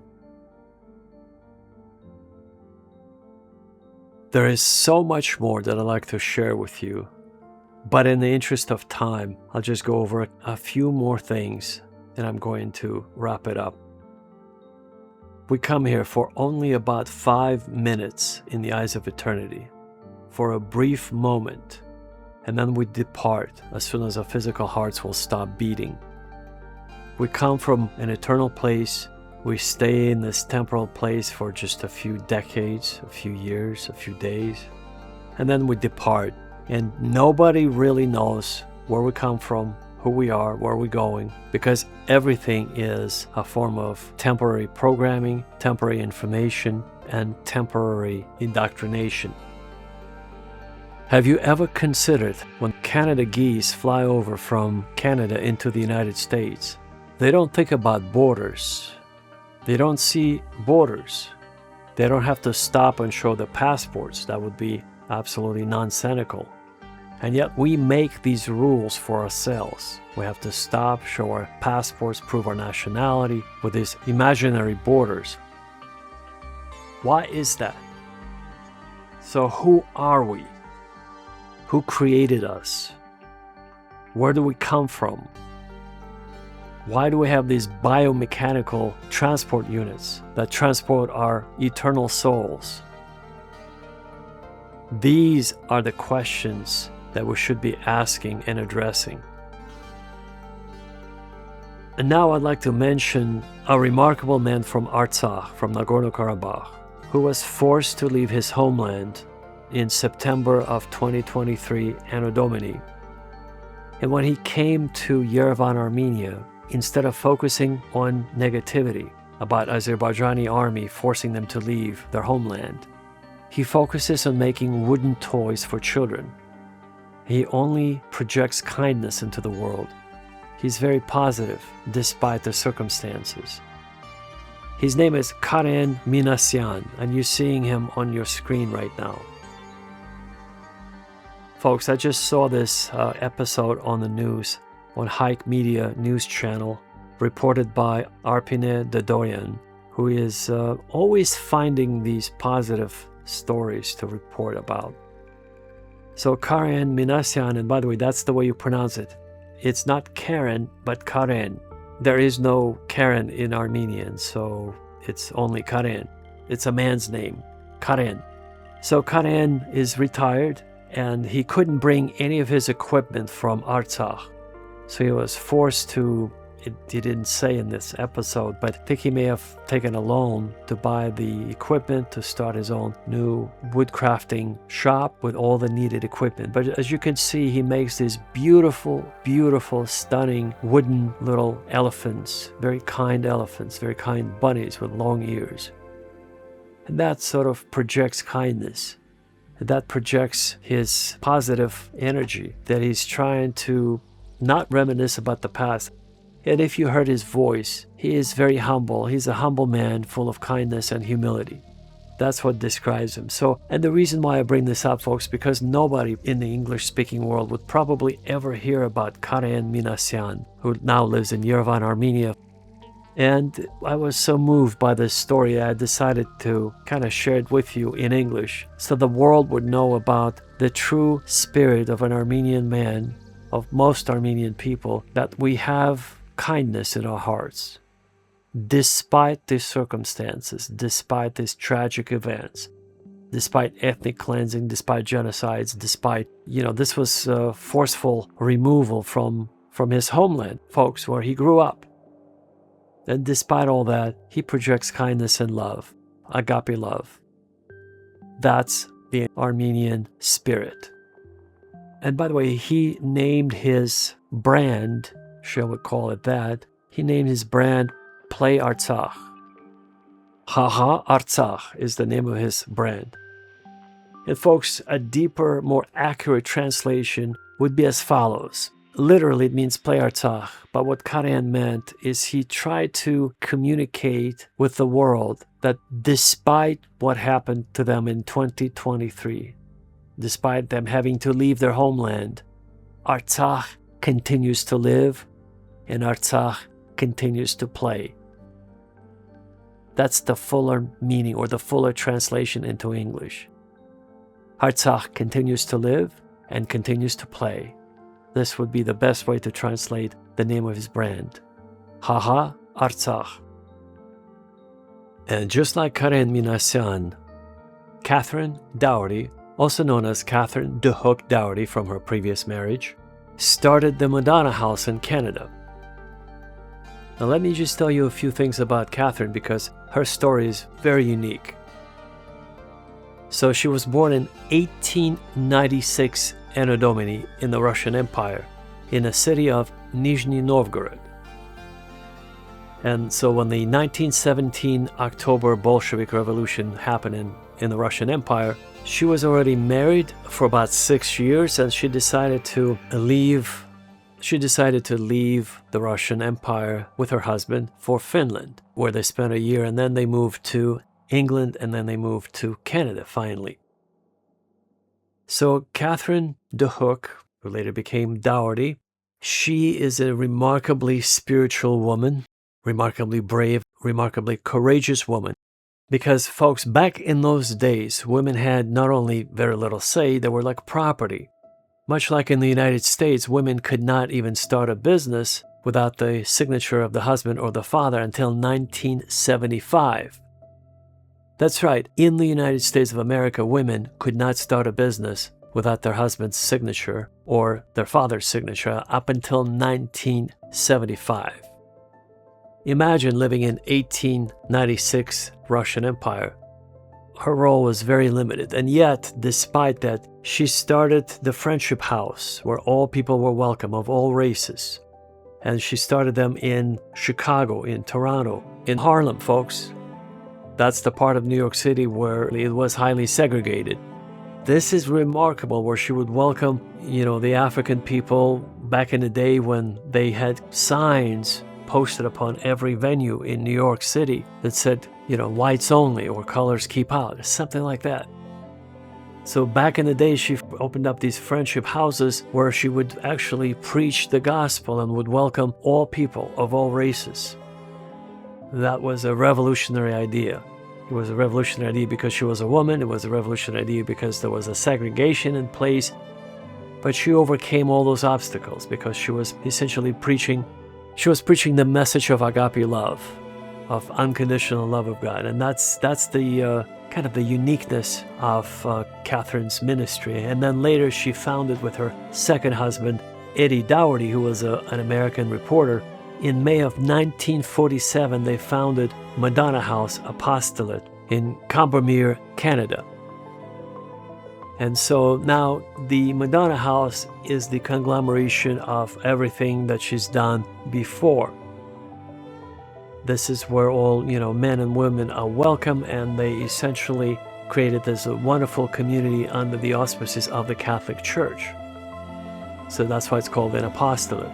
There is so much more that I'd like to share with you, but in the interest of time, I'll just go over a few more things and I'm going to wrap it up. We come here for only about 5 minutes in the eyes of eternity, for a brief moment, and then we depart as soon as our physical hearts will stop beating. We come from an eternal place We stay in this temporal place for just a few decades, a few years, a few days, and then we depart. And nobody really knows where we come from, who we are, where we're going, because everything is a form of temporary programming, temporary information, and temporary indoctrination. Have you ever considered when Canada geese fly over from Canada into the United States? They don't think about borders. They don't see borders. They don't have to stop and show their passports. That would be absolutely nonsensical. And yet we make these rules for ourselves. We have to stop, show our passports, prove our nationality with these imaginary borders. Why is that? So who are we? Who created us? Where do we come from? Why do we have these biomechanical transport units that transport our eternal souls? These are the questions that we should be asking and addressing. And now I'd like to mention a remarkable man from Artsakh, from Nagorno-Karabakh, who was forced to leave his homeland in September of 2023, Anno Domini. And when he came to Yerevan, Armenia, instead of focusing on negativity about Azerbaijani army forcing them to leave their homeland, he focuses on making wooden toys for children. He only projects kindness into the world. He's very positive despite the circumstances. His name is Karen Minasyan, and you're seeing him on your screen right now. Folks, I just saw this episode on the news, on Hike Media news channel, reported by Arpine Dadorian, who is always finding these positive stories to report about. So Karen Minasyan, and by the way, that's the way you pronounce it. It's not Karen, but Karen. There is no Karen in Armenian, so it's only Karen. It's a man's name, Karen. So Karen is retired, and he couldn't bring any of his equipment from Artsakh. So he was forced to, he didn't say in this episode, but I think he may have taken a loan to buy the equipment to start his own new woodcrafting shop with all the needed equipment. But as you can see, he makes these beautiful, beautiful, stunning wooden little elephants, very kind bunnies with long ears. And that sort of projects kindness. That projects his positive energy, that he's trying to not reminisce about the past. And if you heard his voice, he is very humble. He's a humble man full of kindness and humility. That's what describes him. So, and the reason why I bring this up, folks, because nobody in the English-speaking world would probably ever hear about Karen Minasyan, who now lives in Yerevan, Armenia. And I was so moved by this story, I decided to kind of share it with you in English so the world would know about the true spirit of an Armenian man, of most Armenian people, that we have kindness in our hearts. Despite these circumstances, despite these tragic events, despite ethnic cleansing, despite genocides, despite, this was forceful removal from his homeland, folks, where he grew up. And despite all that, he projects kindness and love, agape love. That's the Armenian spirit. And by the way, he named his brand, shall we call it that, he named his brand Play Artsakh. Haha Artsakh is the name of his brand. And folks, a deeper, more accurate translation would be as follows. Literally, it means play Artsakh, but what Karen meant is he tried to communicate with the world that despite what happened to them in 2023, despite them having to leave their homeland, Artsakh continues to live and Artsakh continues to play. That's the fuller meaning or the fuller translation into English. Artsakh continues to live and continues to play. This would be the best way to translate the name of his brand. Haha Artsakh. And just like Karen Minasyan, Catherine Dougherty, also known as Catherine de Hook Dougherty from her previous marriage, started the Madonna House in Canada. Now let me just tell you a few things about Catherine because her story is very unique. So she was born in 1896 Anno Domini in the Russian Empire, in the city of Nizhny Novgorod. And so when the 1917 October Bolshevik Revolution happened in the Russian Empire, she was already married for about 6 years, and she decided to leave the Russian Empire with her husband for Finland, where they spent a year, and then they moved to England, and then they moved to Canada finally. So Catherine de Hook, who later became Dougherty, she is a remarkably spiritual woman, remarkably brave, remarkably courageous woman. Because, folks, back in those days, women had not only very little say, they were like property. Much like in the United States, women could not even start a business without the signature of the husband or the father until 1975. That's right, in the United States of America, women could not start a business without their husband's signature or their father's signature up until 1975. Imagine living in 1896 Russian Empire. Her role was very limited, and yet, despite that, she started the Friendship House, where all people were welcome of all races. And she started them in Chicago, in Toronto, in Harlem, folks. That's the part of New York City where it was highly segregated. This is remarkable, where she would welcome, the African people back in the day when they had signs posted upon every venue in New York City that said, whites only or colors keep out, something like that. So back in the day, she opened up these friendship houses where she would actually preach the gospel and would welcome all people of all races. That was a revolutionary idea. It was a revolutionary idea because she was a woman. It was a revolutionary idea because there was a segregation in place. But she overcame all those obstacles because she was essentially preaching the message of Agape Love, of unconditional love of God. And that's the kind of the uniqueness of Catherine's ministry. And then later she founded with her second husband, Eddie Dougherty, who was an American reporter. In May of 1947, they founded Madonna House Apostolate in Combermere, Canada. And so now the Madonna House is the conglomeration of everything that she's done before. This is where all, men and women are welcome, and they essentially created this wonderful community under the auspices of the Catholic Church. So that's why it's called an apostolate.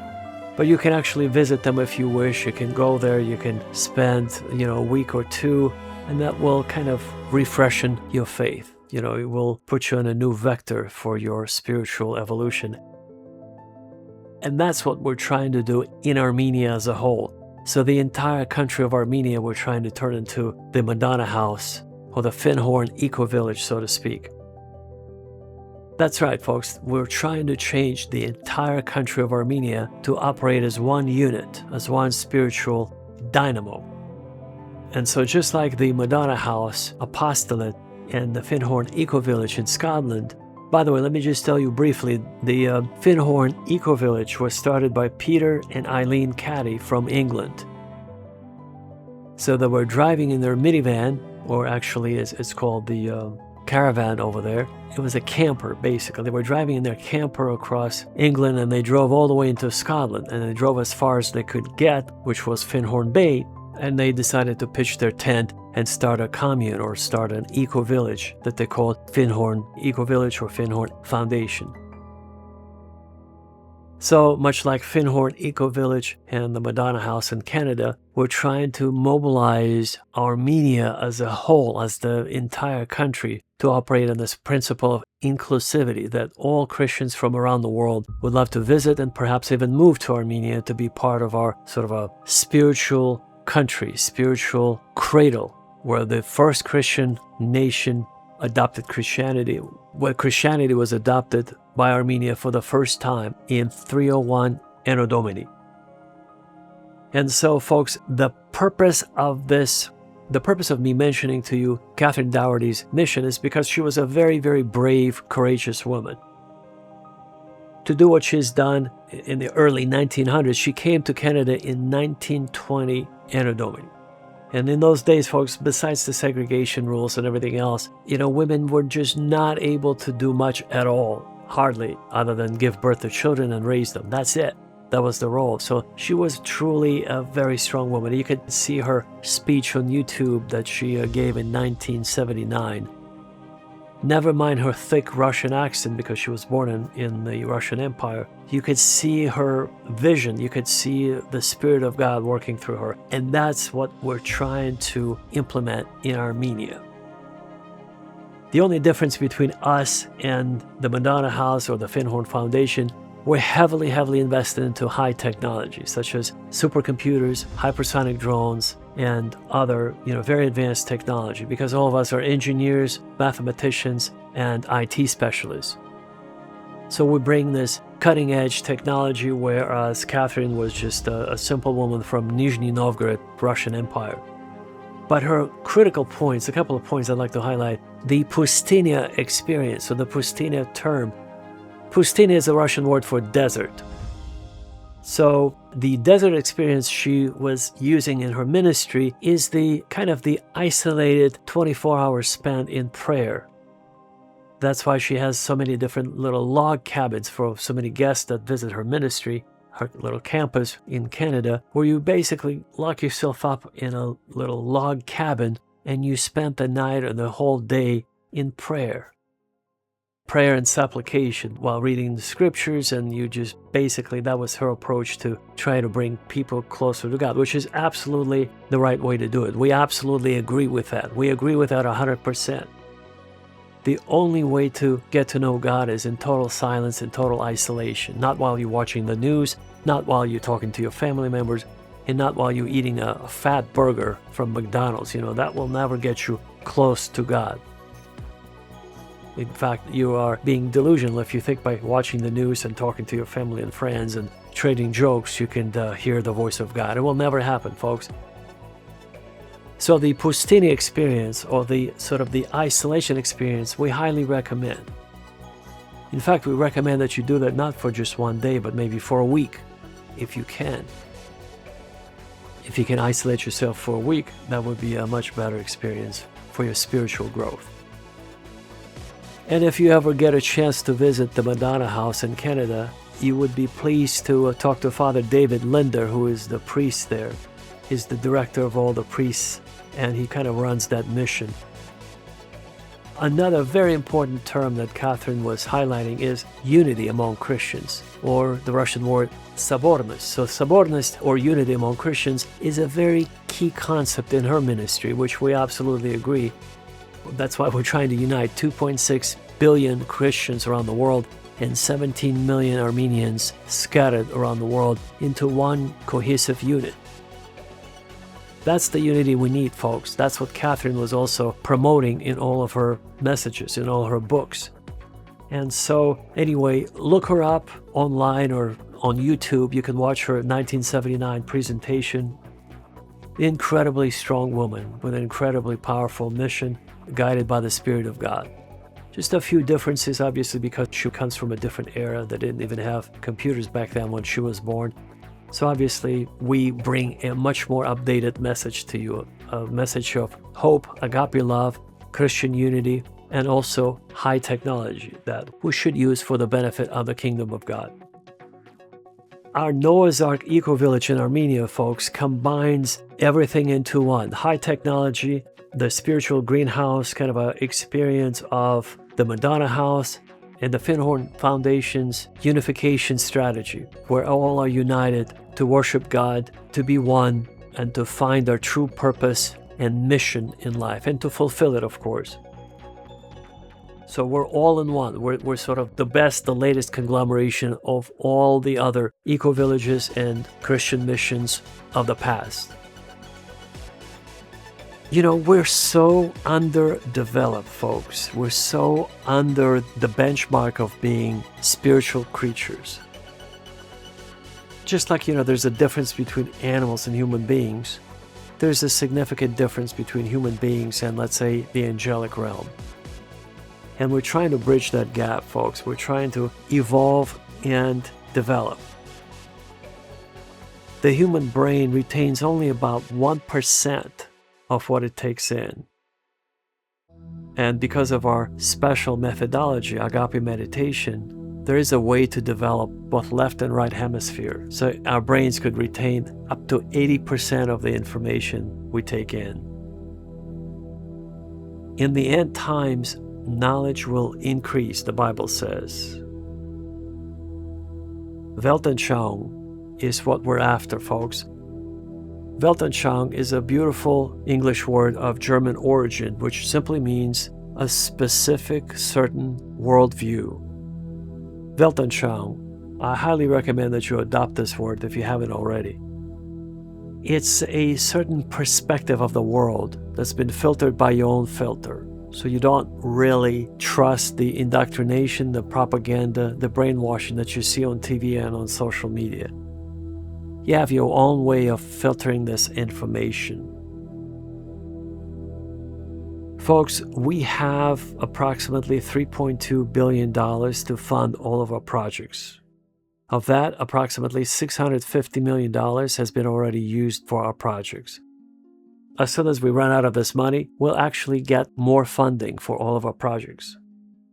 But you can actually visit them if you wish. You can go there, you can spend, a week or two, and that will kind of refreshen your faith. It will put you on a new vector for your spiritual evolution. And that's what we're trying to do in Armenia as a whole. So the entire country of Armenia, we're trying to turn into the Madonna House, or the Finhorn Eco-Village, so to speak. That's right, folks. We're trying to change the entire country of Armenia to operate as one unit, as one spiritual dynamo. And so just like the Madonna House Apostolate and the Finhorn Eco-Village in Scotland, by the way, let me just tell you briefly, the Finhorn Eco-Village was started by Peter and Eileen Caddy from England. So they were driving in their minivan, or actually it's called the caravan over there. It was a camper, basically. They were driving in their camper across England, and they drove all the way into Scotland, and they drove as far as they could get, which was Finhorn Bay, and they decided to pitch their tent and start a commune or start an eco-village that they called Finhorn Eco-Village or Finhorn Foundation. So much like Finhorn Eco-Village and the Madonna House in Canada, we're trying to mobilize Armenia as a whole, as the entire country, to operate on this principle of inclusivity, that all Christians from around the world would love to visit and perhaps even move to Armenia to be part of our sort of a spiritual country, spiritual cradle, where the first Christian nation adopted Christianity, where Christianity was adopted by Armenia for the first time in 301 Anno Domini. And so, folks, the purpose of me mentioning to you Catherine Dougherty's mission is because she was a very, very brave, courageous woman. to do what she's done in the early 1900s. She came to Canada in 1920 Anno Domini. And in those days, folks, besides the segregation rules and everything else, women were just not able to do much at all, hardly, other than give birth to children and raise them. That's it. That was the role. So she was truly a very strong woman. You could see her speech on YouTube that she gave in 1979. Never mind her thick Russian accent, because she was born in the Russian Empire. You could see her vision. You could see the Spirit of God working through her. And that's what we're trying to implement in Armenia. The only difference between us and the Madonna House or the Finhorn Foundation, we're heavily invested into high technology, such as supercomputers, hypersonic drones, and other, very advanced technology, because all of us are engineers, mathematicians, and IT specialists. So we bring this cutting-edge technology, whereas Catherine was just a simple woman from Nizhny Novgorod, Russian Empire. But her critical points, a couple of points I'd like to highlight: the Pustinia experience, so the Pustinia term. Pustinia is a Russian word for desert. So the desert experience she was using in her ministry is the kind of the isolated 24 hours spent in prayer. That's why she has so many different little log cabins for so many guests that visit her ministry, her little campus in Canada, where you basically lock yourself up in a little log cabin and you spend the night or the whole day in prayer. Prayer and supplication while reading the scriptures, and you just basically, that was her approach to try to bring people closer to God, which is absolutely the right way to do it. We absolutely agree with that. We agree with that 100%. The only way to get to know God is in total silence and total isolation, not while you're watching the news, not while you're talking to your family members, and not while you're eating a fat burger from McDonald's. That will never get you close to God. In fact, you are being delusional if you think by watching the news and talking to your family and friends and trading jokes you can hear the voice of God. It will never happen, folks. So the Pustinia experience, or the sort of the isolation experience, we highly recommend. In fact, we recommend that you do that not for just one day, but maybe for a week, if you can. If you can isolate yourself for a week, that would be a much better experience for your spiritual growth. And if you ever get a chance to visit the Madonna House in Canada, you would be pleased to talk to Father David Linder, who is the priest there. He's the director of all the priests, and he kind of runs that mission. Another very important term that Catherine was highlighting is unity among Christians, or the Russian word sobornost. So sobornost, or unity among Christians, is a very key concept in her ministry, which we absolutely agree. That's why we're trying to unite 2.6 billion Christians around the world and 17 million Armenians scattered around the world into one cohesive unit. That's the unity we need, folks. That's what Catherine was also promoting in all of her messages, in all her books. And so, anyway, look her up online or on YouTube. You can watch her 1979 presentation. Incredibly strong woman with an incredibly powerful mission, guided by the Spirit of God. Just a few differences, obviously, because she comes from a different era that didn't even have computers back then when she was born. So obviously, we bring a much more updated message to you, a message of hope, agape love, Christian unity, and also high technology that we should use for the benefit of the kingdom of God. Our Noah's Ark eco-village in Armenia, folks, combines everything into one. High technology, the spiritual greenhouse kind of an experience of the Madonna House, and the Finhorn Foundation's unification strategy, where all are united to worship God, to be one, and to find our true purpose and mission in life, and to fulfill it, of course. So we're all in one. We're sort of the best, the latest conglomeration of all the other eco-villages and Christian missions of the past. We're so underdeveloped, folks. We're so under the benchmark of being spiritual creatures. Just like, there's a difference between animals and human beings, there's a significant difference between human beings and, let's say, the angelic realm. And we're trying to bridge that gap, folks. We're trying to evolve and develop. The human brain retains only about 1% of what it takes in. And because of our special methodology, Agape meditation, there is a way to develop both left and right hemisphere. So our brains could retain up to 80% of the information we take in. In the end times, knowledge will increase, the Bible says. Weltanschauung is what we're after, folks. Weltanschauung is a beautiful English word of German origin, which simply means a specific, certain worldview. Weltanschauung. I highly recommend that you adopt this word if you haven't already. It's a certain perspective of the world that's been filtered by your own filter. So you don't really trust the indoctrination, the propaganda, the brainwashing that you see on TV and on social media. You have your own way of filtering this information. Folks, we have approximately $3.2 billion to fund all of our projects. Of that, approximately $650 million has been already used for our projects. As soon as we run out of this money, we'll actually get more funding for all of our projects.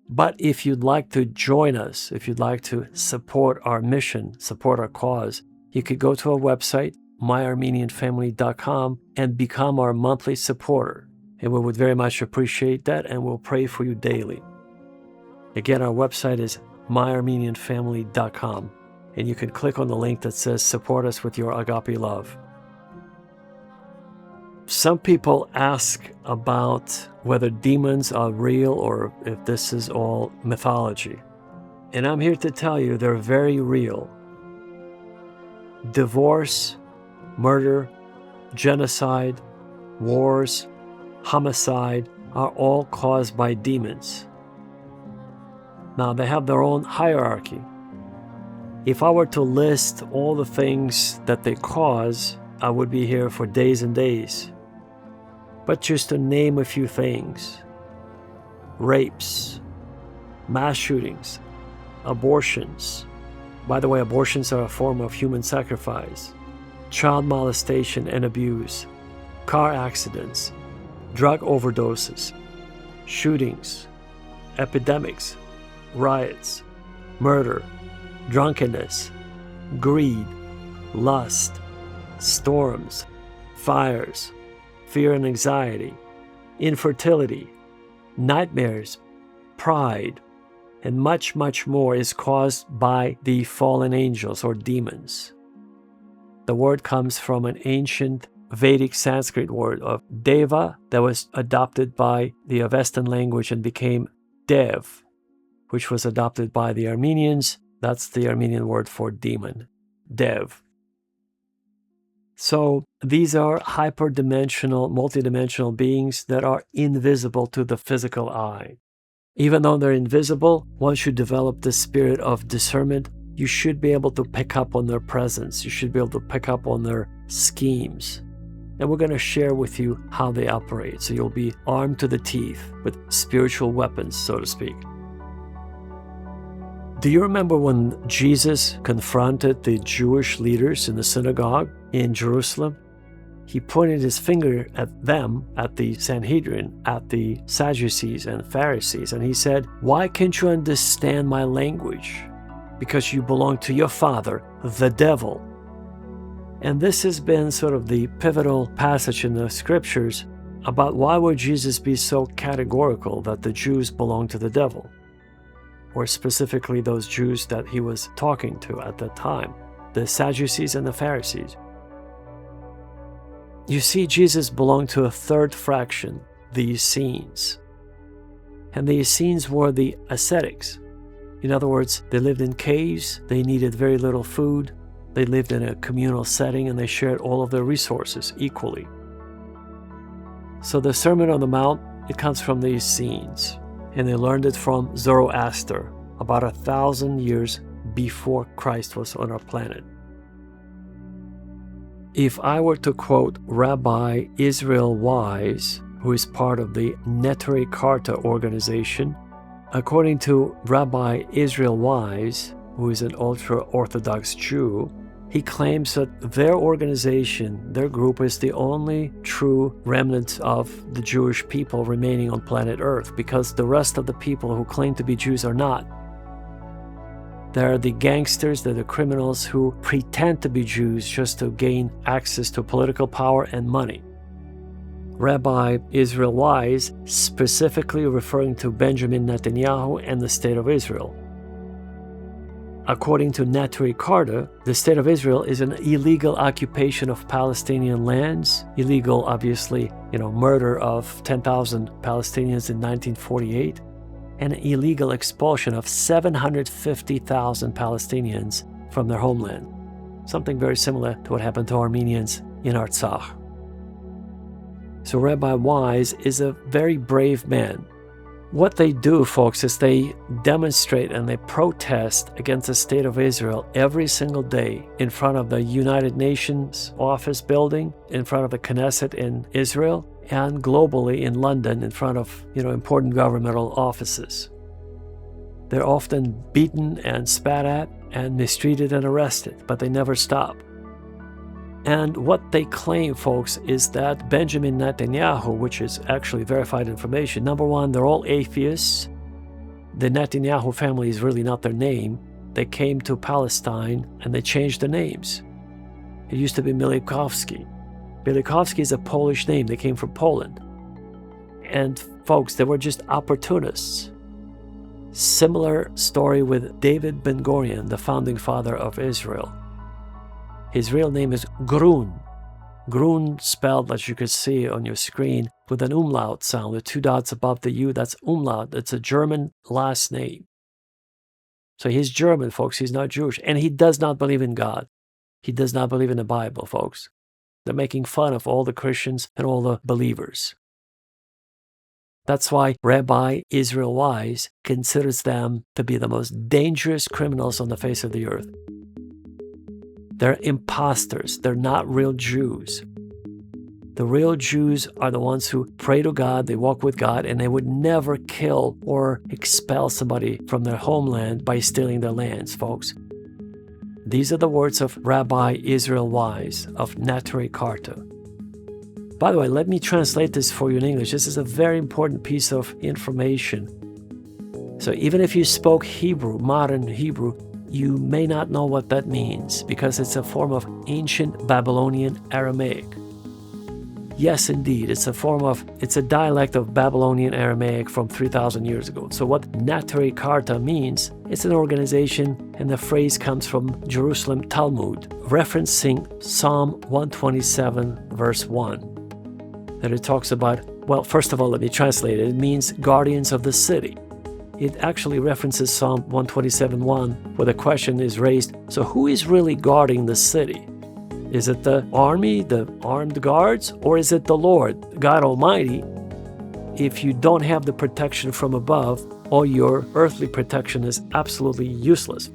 But if you'd like to join us, if you'd like to support our mission, support our cause, you could go to our website, myarmenianfamily.com, and become our monthly supporter. And we would very much appreciate that, and we'll pray for you daily. Again, our website is myarmenianfamily.com, and you can click on the link that says support us with your Agape Love. Some people ask about whether demons are real or if this is all mythology. And I'm here to tell you they're very real. Divorce, murder, genocide, wars, homicide are all caused by demons. Now, they have their own hierarchy. If I were to list all the things that they cause, I would be here for days and days. But just to name a few things: rapes, mass shootings, abortions. By the way, abortions are a form of human sacrifice. Child molestation and abuse, car accidents, drug overdoses, shootings, epidemics, riots, murder, drunkenness, greed, lust, storms, fires, fear and anxiety, infertility, nightmares, pride, and much, much more is caused by the fallen angels or demons. The word comes from an ancient Vedic Sanskrit word of deva that was adopted by the Avestan language and became dev, which was adopted by the Armenians. That's the Armenian word for demon, dev. So these are hyperdimensional, multidimensional beings that are invisible to the physical eye. Even though they're invisible, once you develop the spirit of discernment, you should be able to pick up on their presence. You should be able to pick up on their schemes. And we're going to share with you how they operate. So you'll be armed to the teeth with spiritual weapons, so to speak. Do you remember when Jesus confronted the Jewish leaders in the synagogue in Jerusalem? He pointed his finger at them, at the Sanhedrin, at the Sadducees and Pharisees, and he said, "Why can't you understand my language? Because you belong to your father, the devil." And this has been sort of the pivotal passage in the scriptures about why would Jesus be so categorical that the Jews belong to the devil, or specifically those Jews that he was talking to at that time, the Sadducees and the Pharisees. You see, Jesus belonged to a third fraction, the Essenes. And the Essenes were the ascetics. In other words, they lived in caves, they needed very little food, they lived in a communal setting, and they shared all of their resources equally. So the Sermon on the Mount, it comes from the Essenes, and they learned it from Zoroaster about 1,000 years before Christ was on our planet. If I were to quote Rabbi Israel Wise, who is part of the Neturei Karta organization, according to Rabbi Israel Wise, who is an ultra-Orthodox Jew, he claims that their organization, their group, is the only true remnant of the Jewish people remaining on planet Earth, because the rest of the people who claim to be Jews are not. They're the gangsters, they're the criminals who pretend to be Jews just to gain access to political power and money. Rabbi Israel Wise, specifically referring to Benjamin Netanyahu and the State of Israel. According to Neturei Karta, the State of Israel is an illegal occupation of Palestinian lands, illegal, obviously, murder of 10,000 Palestinians in 1948, and an illegal expulsion of 750,000 Palestinians from their homeland. Something very similar to what happened to Armenians in Artsakh. So Rabbi Wise is a very brave man. What they do, folks, is they demonstrate and they protest against the State of Israel every single day in front of the United Nations office building, in front of the Knesset in Israel, and globally in London in front of, important governmental offices. They're often beaten and spat at and mistreated and arrested, but they never stop. And what they claim, folks, is that Benjamin Netanyahu, which is actually verified information, number one, they're all atheists. The Netanyahu family is really not their name. They came to Palestine and they changed their names. It used to be Milikowski. Milikowski is a Polish name. They came from Poland. And folks, they were just opportunists. Similar story with David Ben-Gurion, the founding father of Israel. His real name is Grun. Grun spelled, as you can see on your screen, with an umlaut sound, with two dots above the U. That's umlaut. It's a German last name. So he's German, folks. He's not Jewish. And he does not believe in God. He does not believe in the Bible, folks. They're making fun of all the Christians and all the believers. That's why Rabbi Israel Wise considers them to be the most dangerous criminals on the face of the earth. They're imposters. They're not real Jews. The real Jews are the ones who pray to God, they walk with God, and they would never kill or expel somebody from their homeland by stealing their lands, folks. These are the words of Rabbi Israel Wise of Neturei Karta. By the way, let me translate this for you in English. This is a very important piece of information. So even if you spoke Hebrew, modern Hebrew, you may not know what that means because it's a form of ancient Babylonian Aramaic. Yes, indeed, it's a dialect of Babylonian Aramaic from 3,000 years ago. So what Neturei Karta means, it's an organization, and the phrase comes from Jerusalem Talmud, referencing Psalm 127, verse 1. That it talks about, well, first of all, let me translate it. It means guardians of the city. It actually references Psalm 127:1, where the question is raised, so who is really guarding the city? Is it the army, the armed guards, or is it the Lord, God Almighty? If you don't have the protection from above, all your earthly protection is absolutely useless.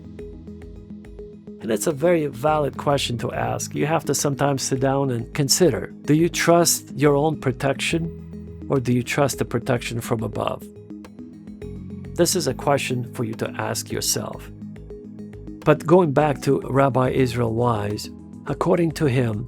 And it's a very valid question to ask. You have to sometimes sit down and consider, do you trust your own protection, or do you trust the protection from above? This is a question for you to ask yourself. But going back to Rabbi Israel Wise, according to him,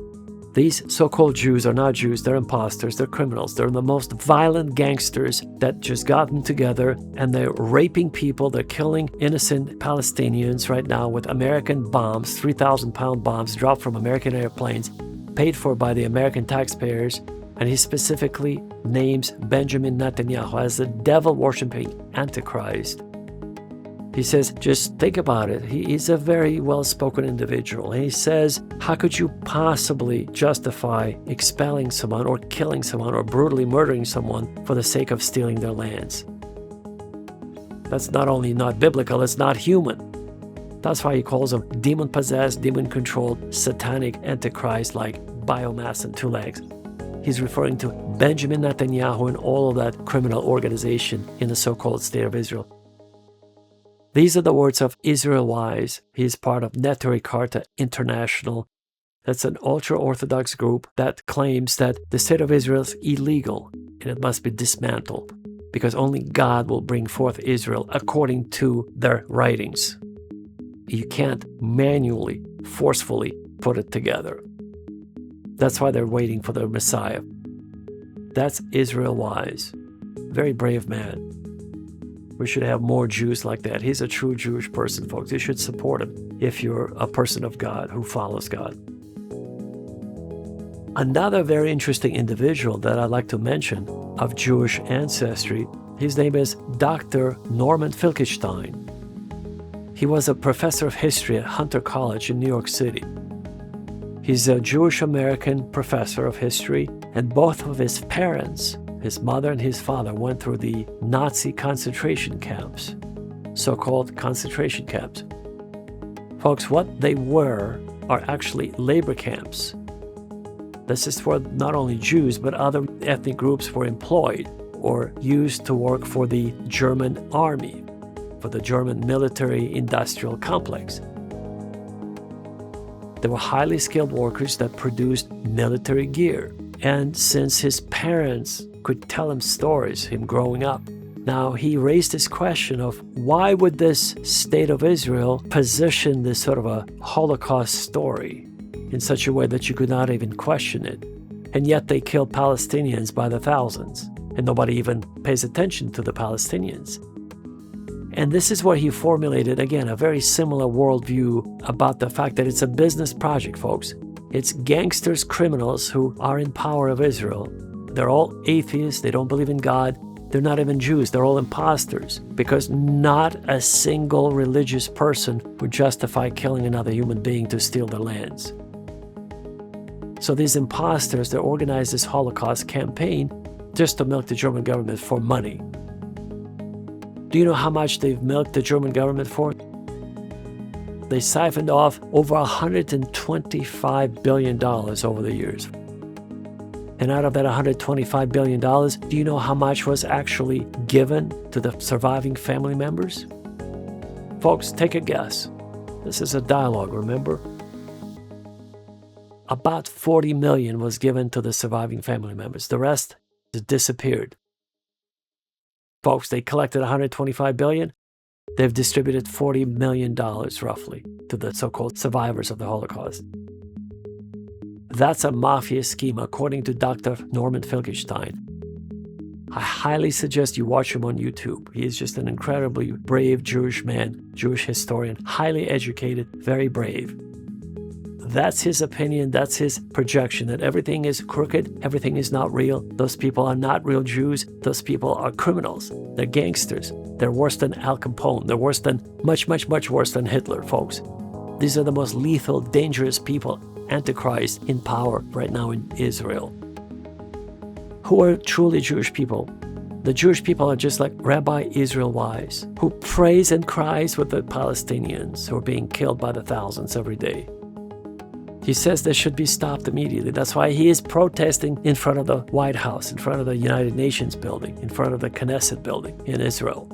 these so-called Jews are not Jews, they're imposters, they're criminals, they're the most violent gangsters that just gotten together and they're raping people, they're killing innocent Palestinians right now with American bombs, 3,000-pound bombs dropped from American airplanes, paid for by the American taxpayers. And he specifically names Benjamin Netanyahu as the devil-worshipping Antichrist. He says, just think about it. He is a very well-spoken individual. And he says, how could you possibly justify expelling someone or killing someone or brutally murdering someone for the sake of stealing their lands? That's not only not biblical, it's not human. That's why he calls them demon-possessed, demon-controlled, satanic Antichrist like biomass and two legs. He's referring to Benjamin Netanyahu and all of that criminal organization in the so-called State of Israel. These are the words of Israel Wise. He is part of Neturei Karta International. That's an ultra-Orthodox group that claims that the State of Israel is illegal and it must be dismantled because only God will bring forth Israel according to their writings. You can't manually, forcefully put it together. That's why they're waiting for the Messiah. That's Israel Wise. Very brave man. We should have more Jews like that. He's a true Jewish person, folks. You should support him if you're a person of God who follows God. Another very interesting individual that I'd like to mention of Jewish ancestry, his name is Dr. Norman Finkelstein. He was a professor of history at Hunter College in New York City. He's a Jewish-American professor of history, and both of his parents, his mother and his father, went through the Nazi concentration camps, so-called concentration camps. Folks, what they were are actually labor camps. This is where not only Jews, but other ethnic groups were employed or used to work for the German army, for the German military-industrial complex. They were highly skilled workers that produced military gear. And since his parents could tell him stories, him growing up, now he raised this question of why would this state of Israel position this sort of a Holocaust story in such a way that you could not even question it? And yet they killed Palestinians by the thousands, and nobody even pays attention to the Palestinians. And this is what he formulated, again, a very similar worldview about the fact that it's a business project, folks. It's gangsters, criminals who are in power of Israel. They're all atheists. They don't believe in God. They're not even Jews. They're all imposters because not a single religious person would justify killing another human being to steal their lands. So these imposters, they organized this Holocaust campaign just to milk the German government for money. Do you know how much they've milked the German government for? They siphoned off over $125 billion over the years. And out of that $125 billion, do you know how much was actually given to the surviving family members? Folks, take a guess. This is a dialogue, remember? About $40 million was given to the surviving family members. The rest disappeared. Folks, they collected $125 billion. They've distributed $40 million, roughly, to the so-called survivors of the Holocaust. That's a mafia scheme, according to Dr. Norman Finkelstein. I highly suggest you watch him on YouTube. He is just an incredibly brave Jewish man, Jewish historian, highly educated, very brave. That's his opinion, that's his projection, that everything is crooked, everything is not real. Those people are not real Jews. Those people are criminals. They're gangsters. They're worse than Al Capone. They're worse than, much worse than Hitler, folks. These are the most lethal, dangerous people, Antichrist in power right now in Israel. Who are truly Jewish people? The Jewish people are just like Rabbi Israel Wise, who prays and cries with the Palestinians who are being killed by the thousands every day. He says they should be stopped immediately. That's why he is protesting in front of the White House, in front of the United Nations building, in front of the Knesset building in Israel.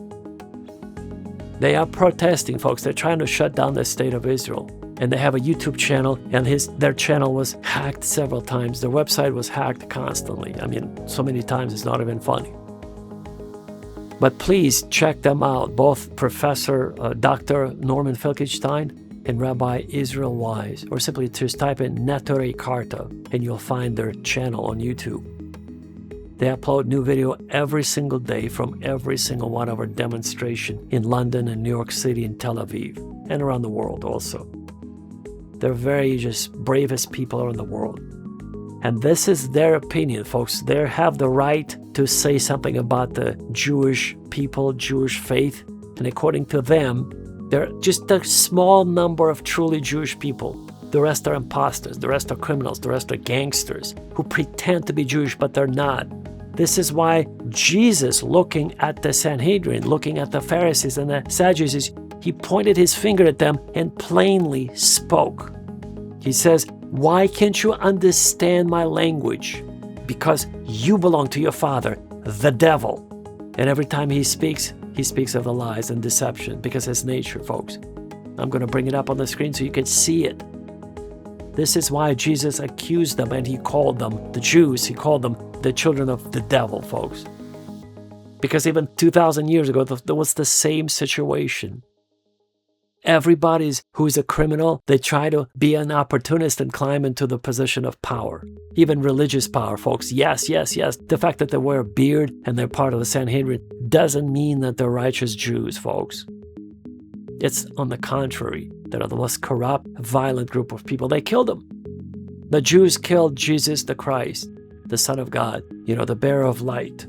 They are protesting, folks. They're trying to shut down the state of Israel. And they have a YouTube channel, and their channel was hacked several times. Their website was hacked constantly. I mean, so many times it's not even funny. But please check them out, both Professor Dr. Norman Finkelstein and Rabbi Israel Wise, or simply just type in Neturei Karta and you'll find their channel on YouTube. They upload new video every single day from every single one of our demonstration in London and New York City and Tel Aviv, and around the world also. They're very just bravest people around the world. And this is their opinion, folks. They have the right to say something about the Jewish people, Jewish faith, and according to them, they're just a small number of truly Jewish people. The rest are imposters, the rest are criminals, the rest are gangsters who pretend to be Jewish, but they're not. This is why Jesus, looking at the Sanhedrin, looking at the Pharisees and the Sadducees, he pointed his finger at them and plainly spoke. He says, "Why can't you understand my language? Because you belong to your father, the devil." And every time he speaks of the lies and deception, because it's nature, folks. I'm going to bring it up on the screen so you can see it. This is why Jesus accused them, and he called them, the Jews, he called them the children of the devil, folks. Because even 2,000 years ago, there was the same situation. Everybody who's a criminal, they try to be an opportunist and climb into the position of power. Even religious power, folks. Yes, yes, yes. The fact that they wear a beard and they're part of the Sanhedrin doesn't mean that they're righteous Jews, folks. It's on the contrary. They're the most corrupt, violent group of people. They killed him. The Jews killed Jesus the Christ, the Son of God, the bearer of light.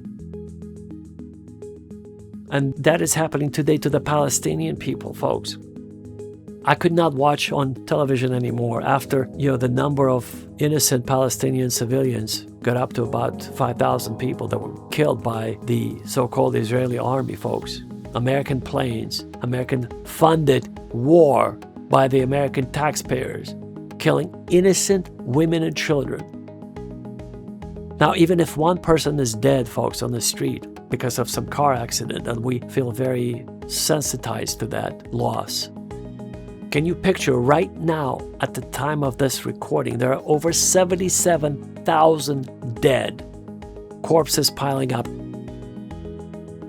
And that is happening today to the Palestinian people, folks. I could not watch on television anymore after, the number of innocent Palestinian civilians got up to about 5,000 people that were killed by the so-called Israeli army, folks. American planes, American-funded war by the American taxpayers, killing innocent women and children. Now, even if one person is dead, folks, on the street because of some car accident, and we feel very sensitized to that loss, can you picture right now, at the time of this recording, there are over 77,000 dead, corpses piling up.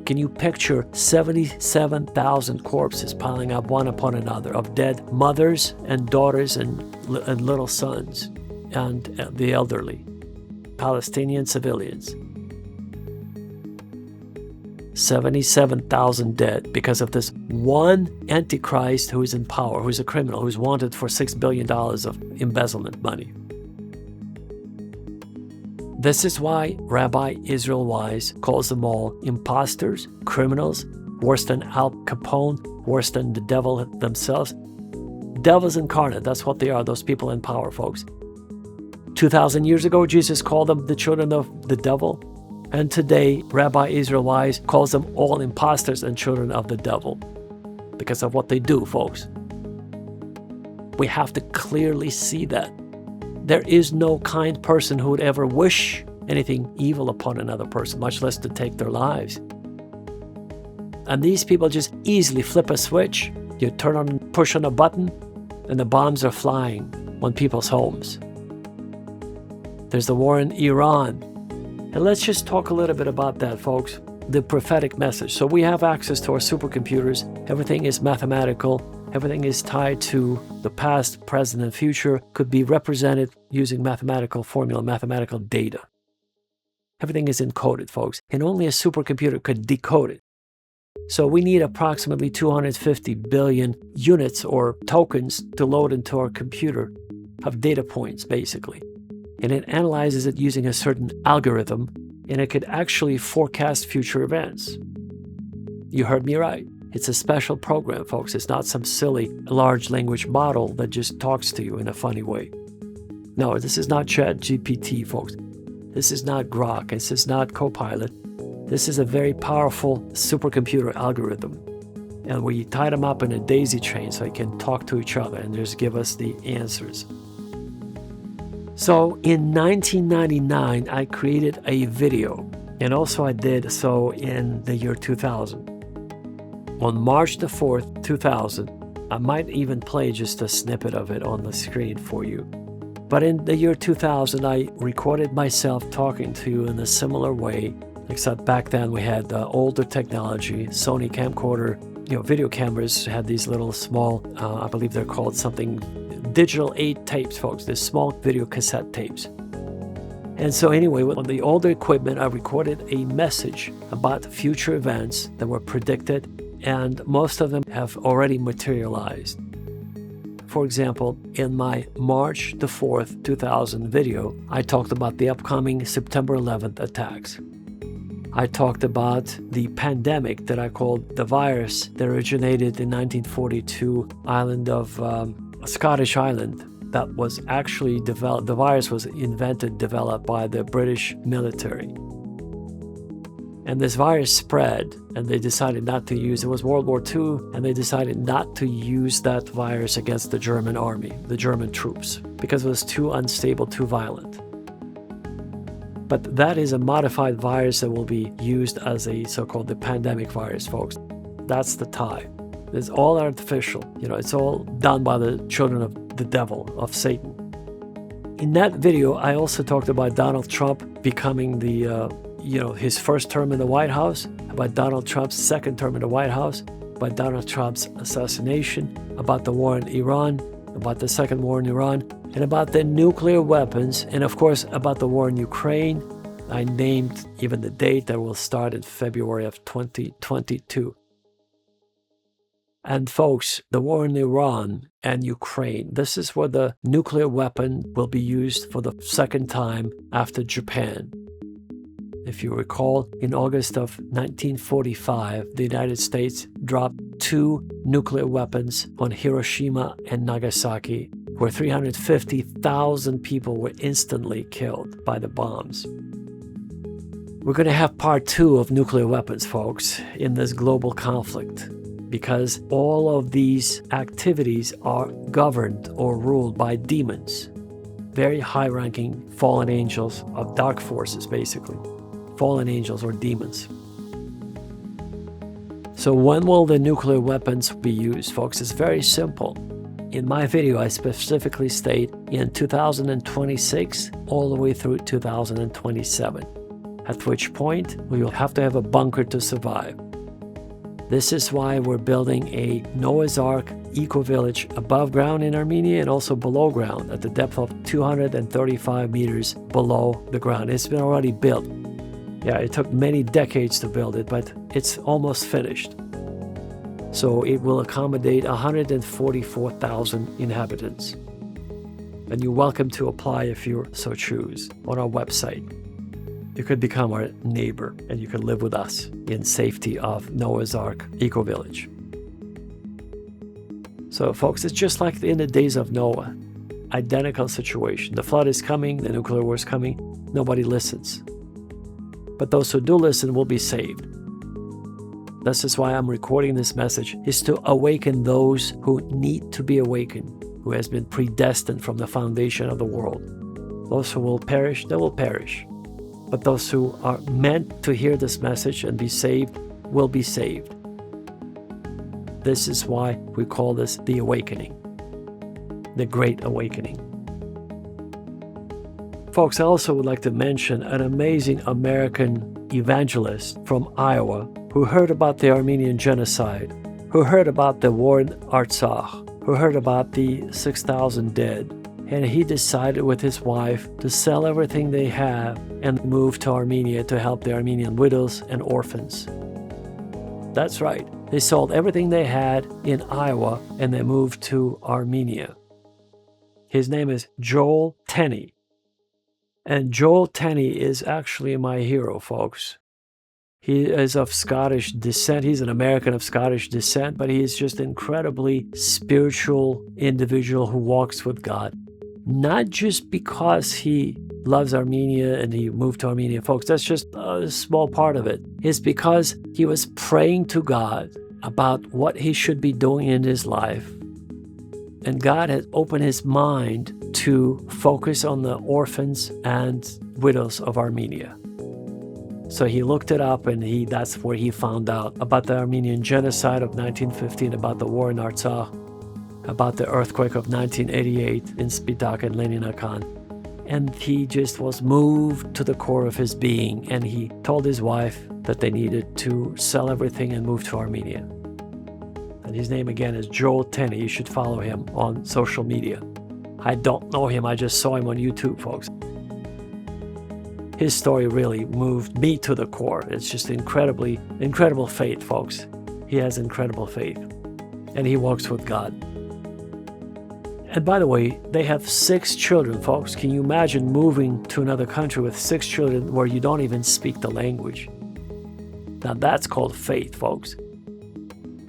Can you picture 77,000 corpses piling up one upon another of dead mothers and daughters and little sons and the elderly, Palestinian civilians? 77,000 dead because of this one antichrist who is in power, who's a criminal, who's wanted for $6 billion of embezzlement money. This is why Rabbi Israel Wise calls them all imposters, criminals, worse than Al Capone, worse than the devil themselves. Devils incarnate, that's what they are, those people in power, folks. 2,000 years ago, Jesus called them the children of the devil. And today, Rabbi Israel Wise calls them all imposters and children of the devil because of what they do, folks. We have to clearly see that. There is no kind person who would ever wish anything evil upon another person, much less to take their lives. And these people just easily flip a switch. You turn on, push on a button, and the bombs are flying on people's homes. There's the war in Iran. And let's just talk a little bit about that, folks. The prophetic message. So we have access to our supercomputers. Everything is mathematical. Everything is tied to the past, present, and future. Could be represented using mathematical formula, mathematical data. Everything is encoded, folks. And only a supercomputer could decode it. So we need approximately 250 billion units or tokens to load into our computer of data points, basically. And it analyzes it using a certain algorithm, and it could actually forecast future events. You heard me right. It's a special program, folks. It's not some silly large language model that just talks to you in a funny way. No, this is not ChatGPT, folks. This is not Grok. This is not Copilot. This is a very powerful supercomputer algorithm. And we tied them up in a daisy chain so they can talk to each other and just give us the answers. So in 1999, I created a video, and also I did so in the year 2000. On March the 4th, 2000, I might even play just a snippet of it on the screen for you. But in the year 2000, I recorded myself talking to you in a similar way, except back then we had older technology, Sony camcorder, video cameras had these little small, I believe they're called something, digital 8 tapes, folks, these small video cassette tapes. And so anyway, on the older equipment, I recorded a message about future events that were predicted, and most of them have already materialized. For example, in my March the 4th, 2000 video, I talked about the upcoming September 11th attacks. I talked about the pandemic that I called the virus that originated in 1942 island of a Scottish island that was actually developed. The virus was developed by the British military. And this virus spread, and they decided not to use, it was World War II, and they decided not to use that virus against the German army, the German troops, because it was too unstable, too violent. But that is a modified virus that will be used as a so-called the pandemic virus, folks. That's the tie. It's all artificial. It's all done by the children of the devil, of Satan. In that video, I also talked about Donald Trump becoming his first term in the White House, about Donald Trump's second term in the White House, by Donald Trump's assassination, about the war in Iran, about the second war in Iran, and about the nuclear weapons, and of course about the war in Ukraine. I named even the date that will start in February of 2022. And folks, the war in Iran and Ukraine, this is where the nuclear weapon will be used for the second time after Japan. If you recall, in August of 1945, the United States dropped 2 nuclear weapons on Hiroshima and Nagasaki, where 350,000 people were instantly killed by the bombs. We're going to have part 2 of nuclear weapons, folks, in this global conflict, because all of these activities are governed or ruled by demons, very high-ranking fallen angels of dark forces, basically. Fallen angels or demons. So when will the nuclear weapons be used, folks? It's very simple. In my video, I specifically state in 2026 all the way through 2027, at which point we will have to have a bunker to survive. This is why we're building a Noah's Ark eco-village above ground in Armenia and also below ground at the depth of 235 meters below the ground. It's been already built. Yeah, it took many decades to build it, but it's almost finished. So it will accommodate 144,000 inhabitants. And you're welcome to apply if you so choose on our website. You could become our neighbor and you could live with us in safety of Noah's Ark eco-village. So folks, it's just like in the days of Noah. Identical situation. The flood is coming, the nuclear war is coming, nobody listens. But those who do listen will be saved. This is why I'm recording this message, is to awaken those who need to be awakened, who has been predestined from the foundation of the world. Those who will perish, they will perish. But those who are meant to hear this message and be saved will be saved. This is why we call this the awakening, the Great Awakening. Folks, I also would like to mention an amazing American evangelist from Iowa who heard about the Armenian Genocide, who heard about the war in Artsakh, who heard about the 6,000 dead, and he decided with his wife to sell everything they have and move to Armenia to help the Armenian widows and orphans. That's right, they sold everything they had in Iowa and they moved to Armenia. His name is Joel Tenney. And Joel Tenney is actually my hero, folks. He is of Scottish descent. He's an American of Scottish descent, but he is just an incredibly spiritual individual who walks with God. Not just because he loves Armenia and he moved to Armenia, folks. That's just a small part of it. It's because he was praying to God about what he should be doing in his life. And God has opened his mind to focus on the orphans and widows of Armenia. So he looked it up and that's where he found out about the Armenian Genocide of 1915, about the war in Artsakh, about the earthquake of 1988 in Spitak and Leninakan. And he just was moved to the core of his being, and he told his wife that they needed to sell everything and move to Armenia. And his name again is Joel Tenney. You should follow him on social media. I don't know him, I just saw him on YouTube, folks. His story really moved me to the core. It's just incredible faith, folks. He has incredible faith. And he walks with God. And by the way, they have 6 children, folks. Can you imagine moving to another country with 6 children where you don't even speak the language? Now that's called faith, folks.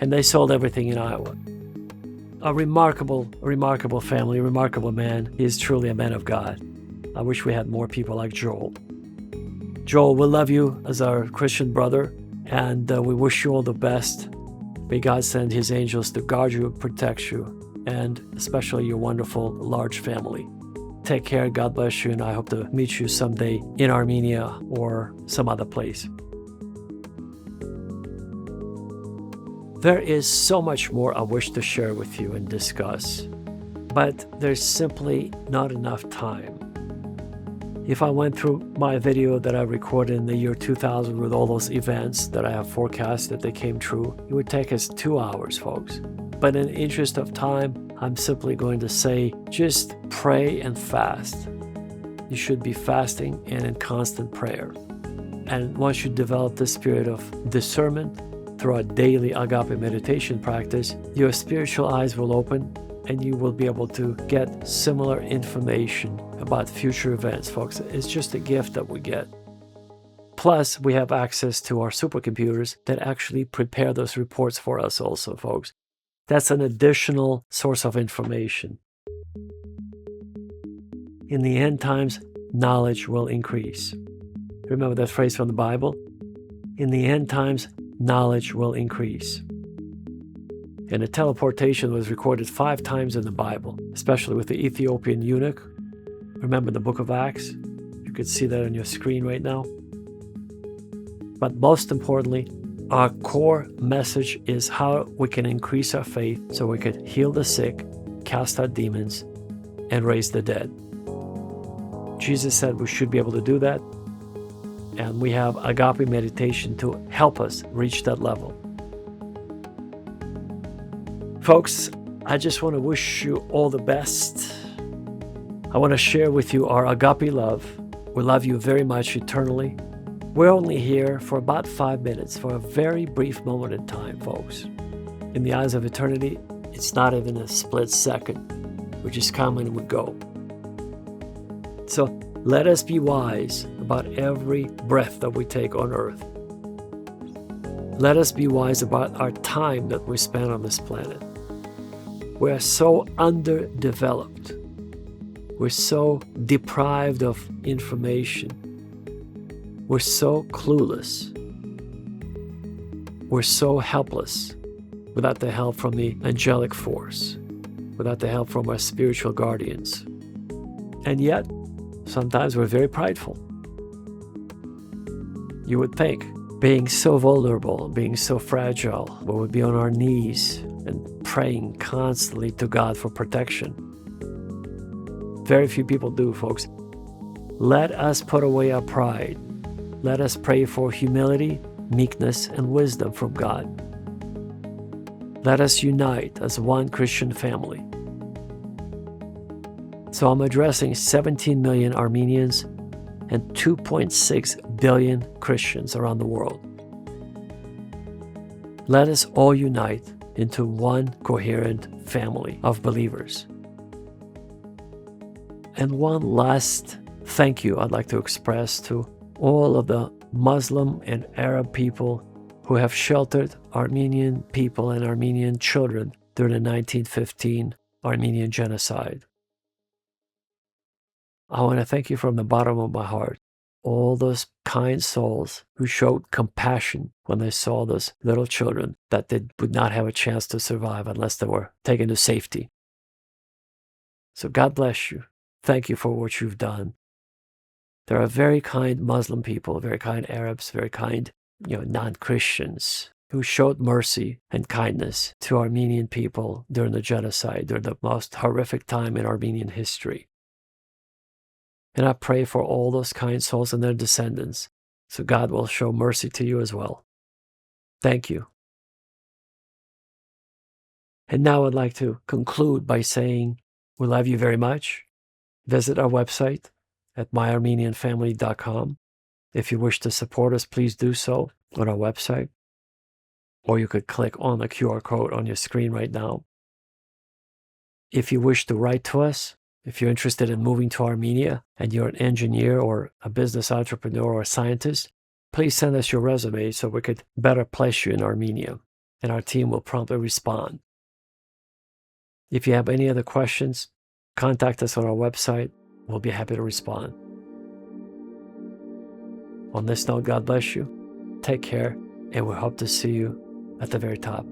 And they sold everything in Iowa. A remarkable family, a remarkable man. He is truly a man of God. I wish we had more people like Joel. Joel, we love you as our Christian brother, and we wish you all the best. May God send his angels to guard you, protect you, and especially your wonderful large family. Take care, God bless you, and I hope to meet you someday in Armenia or some other place. There is so much more I wish to share with you and discuss, but there's simply not enough time. If I went through my video that I recorded in the year 2000 with all those events that I have forecast that they came true, it would take us 2 hours, folks. But in the interest of time, I'm simply going to say, just pray and fast. You should be fasting and in constant prayer. And once you develop the spirit of discernment through a daily agape meditation practice, your spiritual eyes will open and you will be able to get similar information about future events, folks. It's just a gift that we get. Plus, we have access to our supercomputers that actually prepare those reports for us also, folks. That's an additional source of information. In the end times, knowledge will increase. Remember that phrase from the Bible? In the end times, knowledge will increase. And a teleportation was recorded 5 times in the Bible, especially with the Ethiopian eunuch. Remember the book of Acts? You could see that on your screen right now. But most importantly, our core message is how we can increase our faith so we could heal the sick, cast out demons, and raise the dead. Jesus said we should be able to do that, and we have agape meditation to help us reach that level. Folks, I just want to wish you all the best. I want to share with you our agape love. We love you very much eternally. We're only here for about 5 minutes, for a very brief moment in time, folks. In the eyes of eternity, it's not even a split second. We just come and we go. So let us be wise about every breath that we take on earth. Let us be wise about our time that we spend on this planet. We're so underdeveloped. We're so deprived of information. We're so clueless. We're so helpless without the help from the angelic force, without the help from our spiritual guardians. And yet, sometimes we're very prideful. You would think, being so vulnerable, being so fragile, we would be on our knees and praying constantly to God for protection. Very few people do, folks. Let us put away our pride. Let us pray for humility, meekness, and wisdom from God. Let us unite as one Christian family. So I'm addressing 17 million Armenians and 2.6 billion Christians around the world. Let us all unite into one coherent family of believers. And one last thank you I'd like to express to all of the Muslim and Arab people who have sheltered Armenian people and Armenian children during the 1915 Armenian Genocide. I want to thank you from the bottom of my heart. All those kind souls who showed compassion when they saw those little children that they would not have a chance to survive unless they were taken to safety. So God bless you. Thank you for what you've done. There are very kind Muslim people, very kind Arabs, very kind, non-Christians who showed mercy and kindness to Armenian people during the genocide, during the most horrific time in Armenian history. And I pray for all those kind souls and their descendants, so God will show mercy to you as well. Thank you. And now I'd like to conclude by saying we love you very much. Visit our website at myarmenianfamily.com. If you wish to support us, please do so on our website. Or you could click on the QR code on your screen right now. If you wish to write to us, if you're interested in moving to Armenia and you're an engineer or a business entrepreneur or a scientist, please send us your resume so we could better place you in Armenia, and our team will promptly respond. If you have any other questions, contact us on our website. We'll be happy to respond. On this note, God bless you. Take care, and we hope to see you at the very top.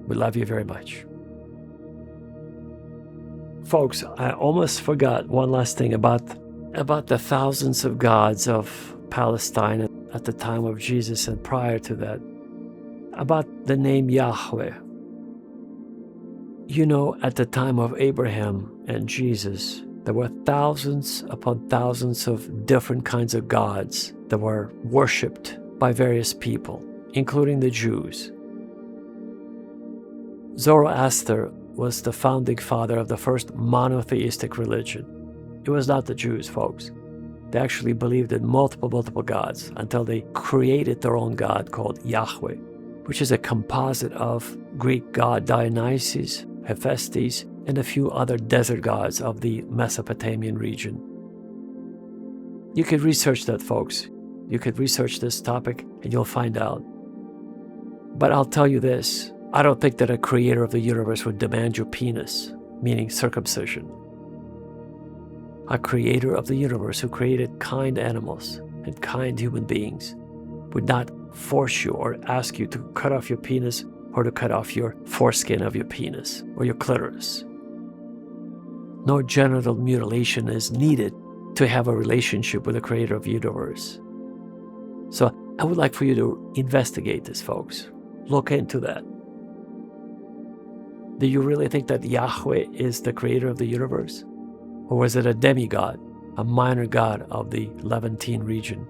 We love you very much. Folks, I almost forgot one last thing about the thousands of gods of Palestine at the time of Jesus and prior to that, about the name Yahweh. At the time of Abraham and Jesus, There were thousands upon thousands of different kinds of gods that were worshipped by various people, including the Jews. Zoroaster was the founding father of the first monotheistic religion. It was not the Jews, folks. They actually believed in multiple gods until they created their own god called Yahweh, which is a composite of Greek god Dionysus, Hephaestus, and a few other desert gods of the Mesopotamian region. You could research that, folks. You could research this topic and you'll find out. But I'll tell you this, I don't think that a creator of the universe would demand your penis, meaning circumcision. A creator of the universe who created kind animals and kind human beings would not force you or ask you to cut off your penis or to cut off your foreskin of your penis or your clitoris. No genital mutilation is needed to have a relationship with the creator of the universe. So I would like for you to investigate this, folks. Look into that. Do you really think that Yahweh is the creator of the universe? Or was it a demigod, a minor god of the Levantine region?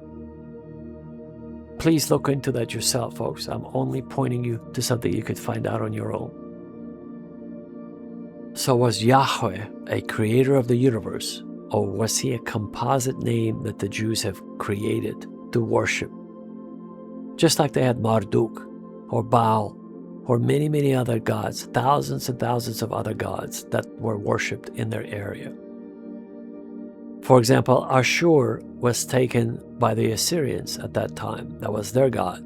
Please look into that yourself, folks. I'm only pointing you to something you could find out on your own. So was Yahweh a creator of the universe, or was he a composite name that the Jews have created to worship? Just like they had Marduk, or Baal, or many other gods, thousands and thousands of other gods that were worshipped in their area. For example, Ashur was taken by the Assyrians at that time. That was their god.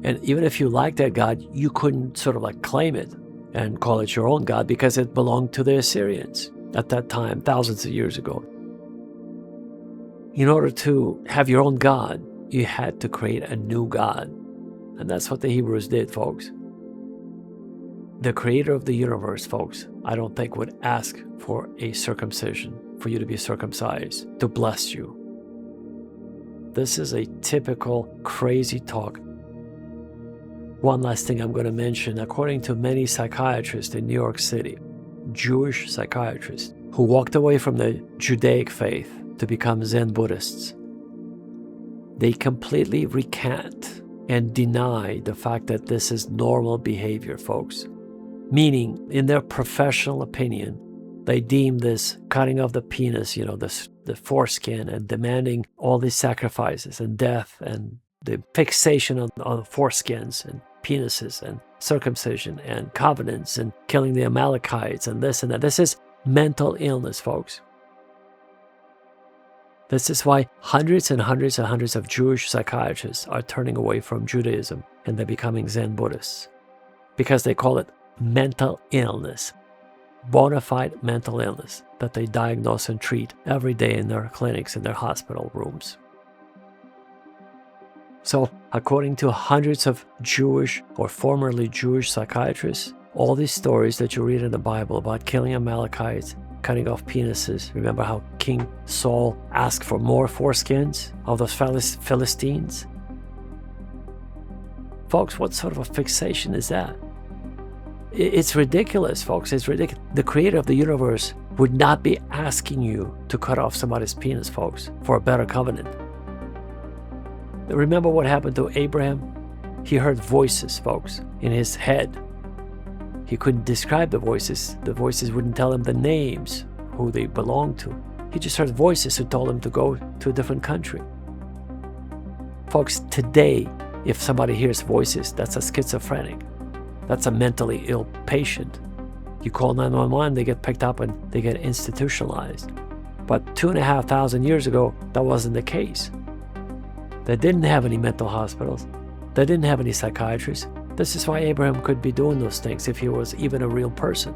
And even if you liked that god, you couldn't sort of like claim it and call it your own god because it belonged to the Assyrians at that time, thousands of years ago. In order to have your own god, you had to create a new god. And that's what the Hebrews did, folks. The creator of the universe, folks, I don't think would ask for a circumcision, for you to be circumcised, to bless you. This is a typical crazy talk. One last thing I'm going to mention, according to many psychiatrists in New York City, Jewish psychiatrists who walked away from the Judaic faith to become Zen Buddhists, they completely recant and deny the fact that this is normal behavior, folks. Meaning, in their professional opinion, they deem this cutting off the penis, the foreskin, and demanding all these sacrifices and death and the fixation on foreskins and penises and circumcision and covenants and killing the Amalekites and this and that. This is mental illness, folks. This is why hundreds and hundreds and hundreds of Jewish psychiatrists are turning away from Judaism and they're becoming Zen Buddhists. Because they call it mental illness, bona fide mental illness that they diagnose and treat every day in their clinics, in their hospital rooms. So, according to hundreds of Jewish or formerly Jewish psychiatrists, all these stories that you read in the Bible about killing Amalekites, cutting off penises, remember how King Saul asked for more foreskins of those Philistines? Folks, what sort of a fixation is that? It's ridiculous, folks. It's ridiculous. The creator of the universe would not be asking you to cut off somebody's penis, folks, for a better covenant. Remember what happened to Abraham? He heard voices, folks, in his head. He couldn't describe the voices. The voices wouldn't tell him the names, who they belonged to. He just heard voices who told him to go to a different country. Folks, today, if somebody hears voices, that's a schizophrenic. That's a mentally ill patient. You call 911, they get picked up and they get institutionalized. But 2,500 years ago, that wasn't the case. They didn't have any mental hospitals. They didn't have any psychiatrists. This is why Abraham could be doing those things if he was even a real person.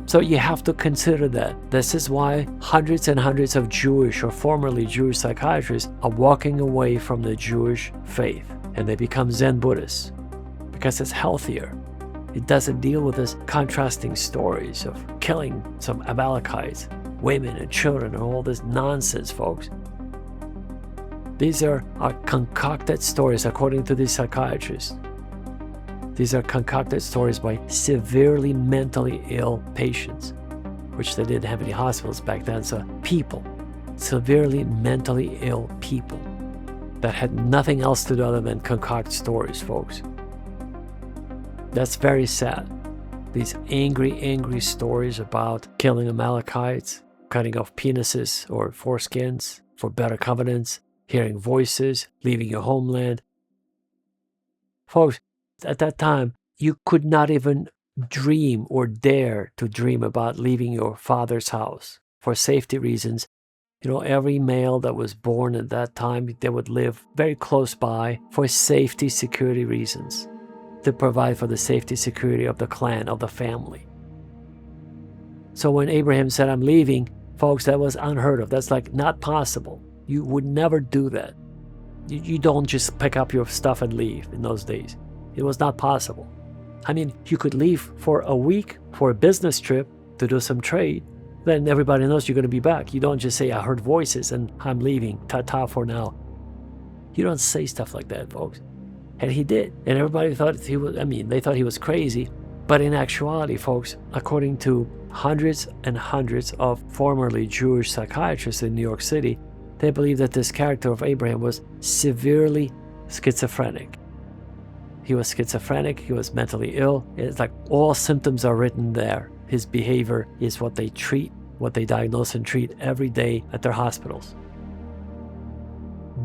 So you have to consider that. This is why hundreds and hundreds of Jewish or formerly Jewish psychiatrists are walking away from the Jewish faith and they become Zen Buddhists because it's healthier. It doesn't deal with this contrasting stories of killing some Amalekites, women and children and all this nonsense, folks. These are concocted stories according to these psychiatrists. These are concocted stories by severely mentally ill patients. which they didn't have any hospitals back then. So people, severely mentally ill people that had nothing else to do other than concoct stories, folks. That's very sad. These angry stories about killing Amalekites, cutting off penises or foreskins for better covenants, hearing voices, leaving your homeland. Folks, at that time, you could not even dream or dare to dream about leaving your father's house for safety reasons. You know, every male that was born at that time, they would live very close by for safety, security reasons, to provide for the safety, security of the clan, of the family. So when Abraham said, I'm leaving, folks, that was unheard of. That's like not possible. You would never do that. You don't just pick up your stuff and leave in those days. It was not possible. I mean, you could leave for a week for a business trip to do some trade. Then everybody knows you're going to be back. You don't just say, I heard voices and I'm leaving. Ta-ta for now. You don't say stuff like that, folks. And he did. And everybody thought they thought he was crazy. But in actuality, folks, according to hundreds and hundreds of formerly Jewish psychiatrists in New York City, they believe that this character of Abraham was severely schizophrenic. He was schizophrenic, he was mentally ill. It's like all symptoms are written there. His behavior is what they treat, what they diagnose and treat every day at their hospitals.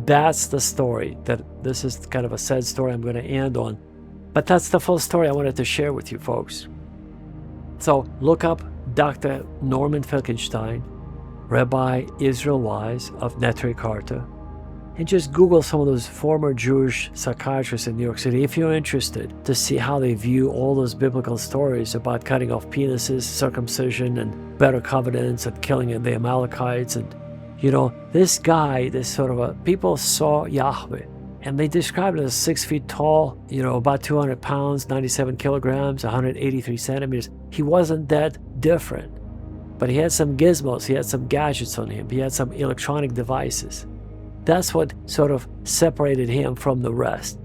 That's the story. This is kind of a sad story I'm going to end on. But that's the full story I wanted to share with you folks. So look up Dr. Norman Finkelstein, Rabbi Israel Wise of Neturei Karta, and just Google some of those former Jewish psychiatrists in New York City if you're interested to see how they view all those biblical stories about cutting off penises, circumcision, and better covenants, and killing the Amalekites. And, you know, this guy, people saw Yahweh, and they described him as 6 feet tall, you know, about 200 pounds, 97 kilograms, 183 centimeters. He wasn't that different, but he had some gizmos, he had some gadgets on him, he had some electronic devices. That's what sort of separated him from the rest.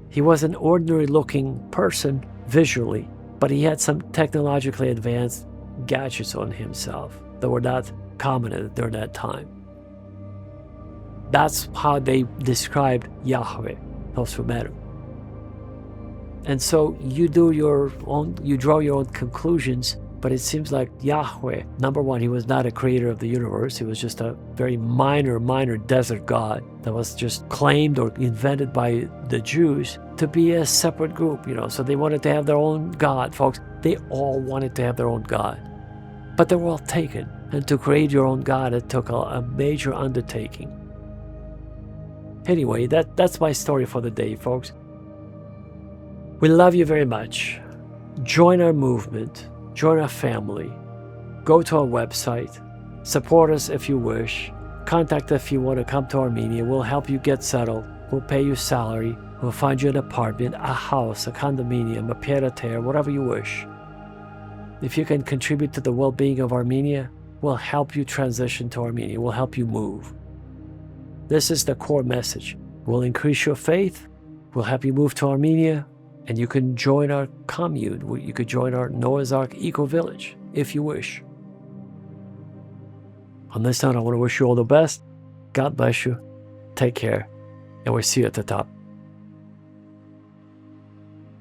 He was an ordinary looking person visually, but he had some technologically advanced gadgets on himself that were not common during that time. That's how they described Yahweh, those who met him. And so you draw your own conclusions, but it seems like Yahweh, number one, he was not a creator of the universe. He was just a very minor desert god that was just claimed or invented by the Jews to be a separate group, you know. So they wanted to have their own god, folks. They all wanted to have their own god. But they were all taken. And to create your own god, it took a major undertaking. Anyway, that's my story for the day, folks. We love you very much. Join our movement. Join our family. Go to our website. Support us if you wish. Contact us if you want to come to Armenia. We'll help you get settled. We'll pay you salary. We'll find you an apartment, a house, a condominium, a pied-à-terre, whatever you wish. If you can contribute to the well-being of Armenia, we'll help you transition to Armenia. We'll help you move. This is the core message. We'll increase your faith. We'll help you move to Armenia. And you can join our commune. You could join our Noah's Ark eco-village if you wish. On this note, I want to wish you all the best. God bless you. Take care. And we'll see you at the top.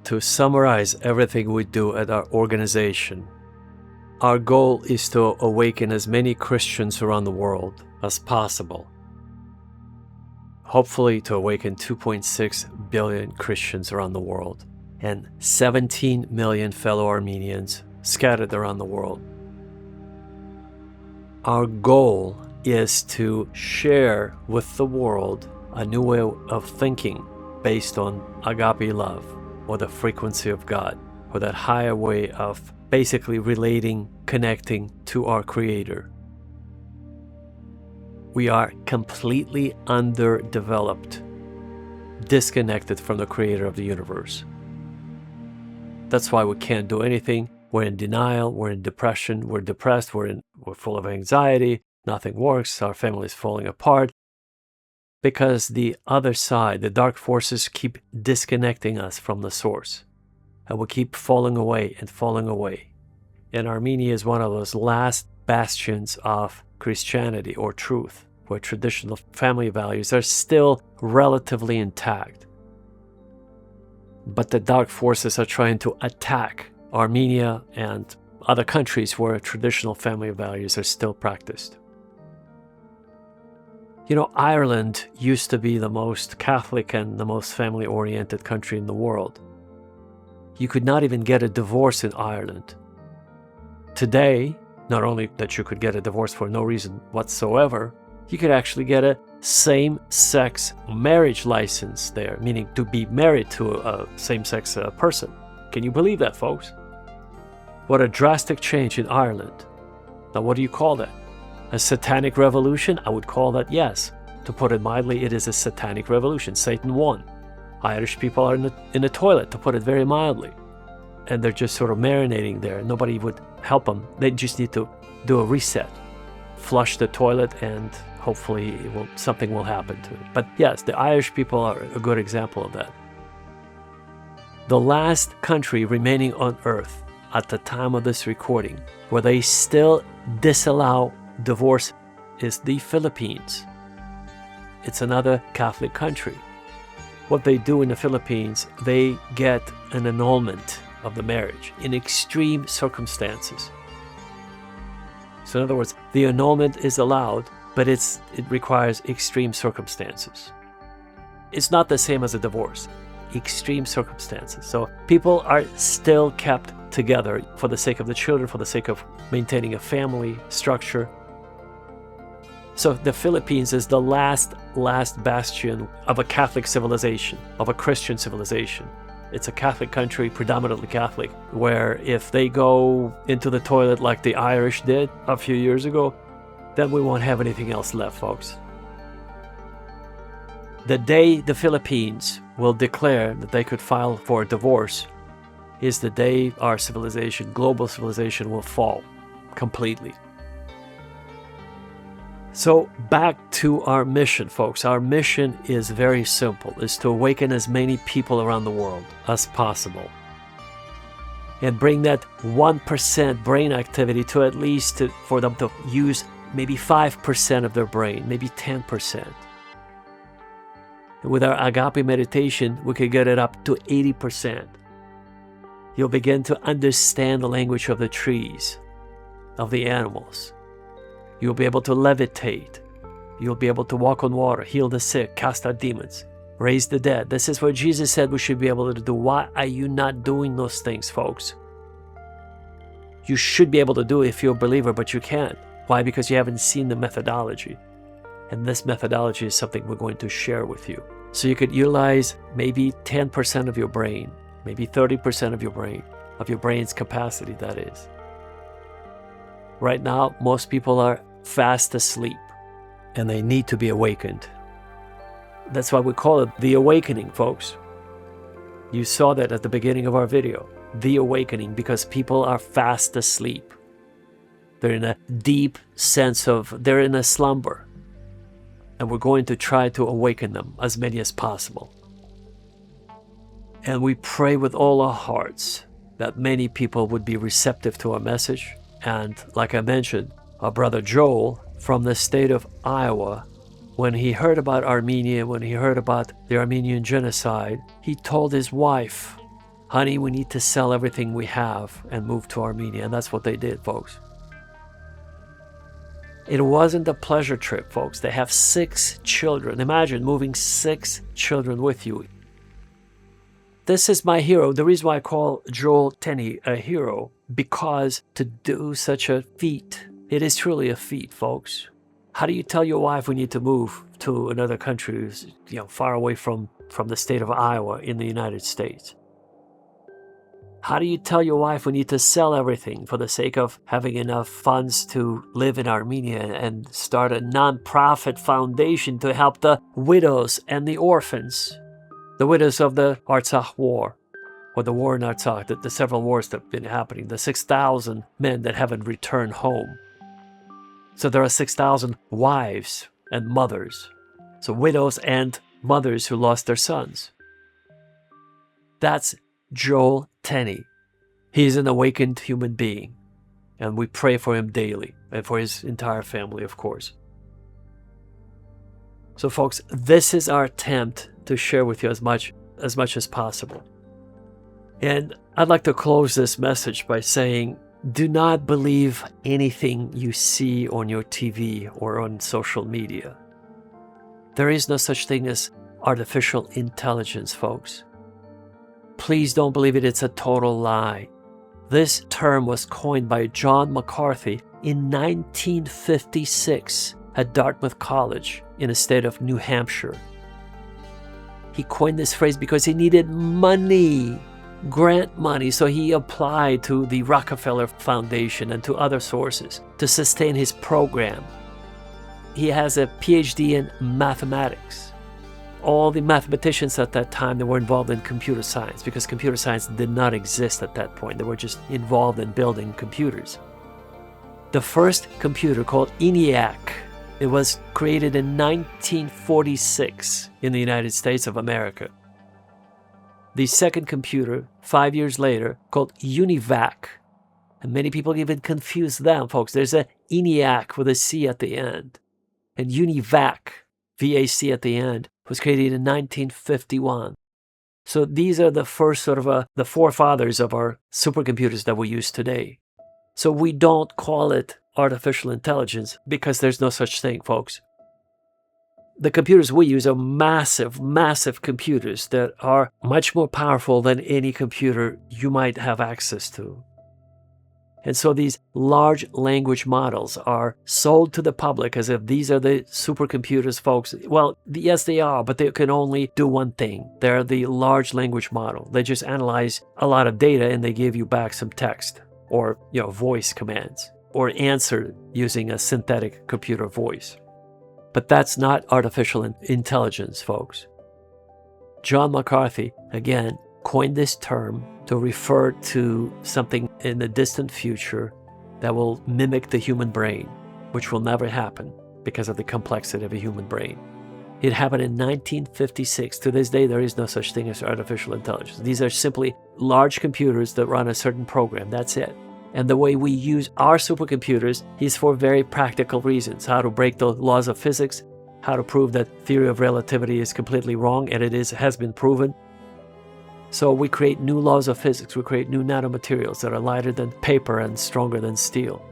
To summarize everything we do at our organization, our goal is to awaken as many Christians around the world as possible. Hopefully to awaken 2.6 billion Christians around the world and 17 million fellow Armenians scattered around the world. Our goal is to share with the world a new way of thinking based on agape love, or the frequency of God, or that higher way of basically relating, connecting to our Creator. We are completely underdeveloped, disconnected from the Creator of the universe. That's why we can't do anything. We're in denial, we're in depression, we're depressed, we're full of anxiety, nothing works, our family is falling apart. Because the other side, the dark forces, keep disconnecting us from the source. And we keep falling away and falling away. And Armenia is one of those last bastions of Christianity or truth, where traditional family values are still relatively intact. But the dark forces are trying to attack Armenia and other countries where traditional family values are still practiced. You know, Ireland used to be the most Catholic and the most family-oriented country in the world. You could not even get a divorce in Ireland. Today, not only that you could get a divorce for no reason whatsoever, you could actually get a same-sex marriage license there, meaning to be married to a same-sex person. Can you believe that, folks? What a drastic change in Ireland. Now, what do you call that? A satanic revolution? I would call that, yes. To put it mildly, it is a satanic revolution. Satan won. Irish people are in the toilet, to put it very mildly. And they're just sort of marinating there. Nobody would help them. They just need to do a reset. Flush the toilet and hopefully something will happen to it. But yes, the Irish people are a good example of that. The last country remaining on earth at the time of this recording where they still disallow divorce is the Philippines. It's another Catholic country. What they do in the Philippines, they get an annulment of the marriage in extreme circumstances. So in other words, the annulment is allowed, but it requires extreme circumstances. It's not the same as a divorce. Extreme circumstances. So people are still kept together for the sake of the children, for the sake of maintaining a family structure. So the Philippines is the last bastion of a Catholic civilization, of a Christian civilization. It's a Catholic country, predominantly Catholic, where if they go into the toilet like the Irish did a few years ago, then we won't have anything else left, folks. The day the Philippines will declare that they could file for a divorce is the day our civilization, global civilization, will fall completely. So back to our mission, folks. Our mission is very simple. It's to awaken as many people around the world as possible and bring that 1% brain activity to at least for them to use maybe 5% of their brain, maybe 10%. With our Agape meditation, we could get it up to 80%. You'll begin to understand the language of the trees, of the animals. You'll be able to levitate. You'll be able to walk on water, heal the sick, cast out demons, raise the dead. This is what Jesus said we should be able to do. Why are you not doing those things, folks? You should be able to do it if you're a believer, but you can't. Why? Because you haven't seen the methodology. And this methodology is something we're going to share with you. So you could utilize maybe 10% of your brain, maybe 30% of your brain's capacity, that is. Right now, most people are fast asleep and they need to be awakened. That's why we call it the awakening, folks. You saw that at the beginning of our video, the awakening, because people are fast asleep. They're in a deep sense of, they're in a slumber. And we're going to try to awaken them, as many as possible. And we pray with all our hearts that many people would be receptive to our message. And like I mentioned, our brother Joel from the state of Iowa, when he heard about Armenia, when he heard about the Armenian Genocide, he told his wife, honey, we need to sell everything we have and move to Armenia. And that's what they did, folks. It wasn't a pleasure trip, folks. They have 6 children. Imagine moving 6 children with you. This is my hero. The reason why I call Joel Tenney a hero, because to do such a feat, it is truly a feat, folks. How do you tell your wife we need to move to another country, far away from the state of Iowa in the United States? How do you tell your wife we need to sell everything for the sake of having enough funds to live in Armenia and start a non-profit foundation to help the widows and the orphans? The widows of the Artsakh War, or the war in Artsakh, the several wars that have been happening, the 6,000 men that haven't returned home. So there are 6,000 wives and mothers. So widows and mothers who lost their sons. That's Joel Tenney. He's an awakened human being. And we pray for him daily and for his entire family, of course. So folks, this is our attempt to share with you as much as possible. And I'd like to close this message by saying, do not believe anything you see on your TV or on social media. There is no such thing as artificial intelligence, folks. Please don't believe it. It's a total lie. This term was coined by John McCarthy in 1956 at Dartmouth College in the state of New Hampshire. He coined this phrase because he needed money, grant money, so he applied to the Rockefeller Foundation and to other sources to sustain his program. He has a PhD in mathematics. All the mathematicians at that time, they were involved in computer science because computer science did not exist at that point. They were just involved in building computers. The first computer, called ENIAC, it was created in 1946 in the United States of America. The second computer, 5 years later, called UNIVAC. And many people even confuse them, folks. There's a ENIAC with a C at the end. And UNIVAC, VAC at the end, was created in 1951. So these are the first the forefathers of our supercomputers that we use today. So we don't call it artificial intelligence because there's no such thing, folks. The computers we use are massive, massive computers that are much more powerful than any computer you might have access to. And so these large language models are sold to the public as if these are the supercomputers, folks. Well, yes, they are, but they can only do one thing. They're the large language model. They just analyze a lot of data and they give you back some text or, voice commands or answer using a synthetic computer voice. But that's not artificial intelligence, folks. John McCarthy, again, coined this term to refer to something in the distant future that will mimic the human brain, which will never happen because of the complexity of a human brain. It happened in 1956. To this day, there is no such thing as artificial intelligence. These are simply large computers that run a certain program. That's it. And the way we use our supercomputers is for very practical reasons. How to break the laws of physics, how to prove that theory of relativity is completely wrong, and has been proven. So we create new laws of physics. We create new nanomaterials that are lighter than paper and stronger than steel.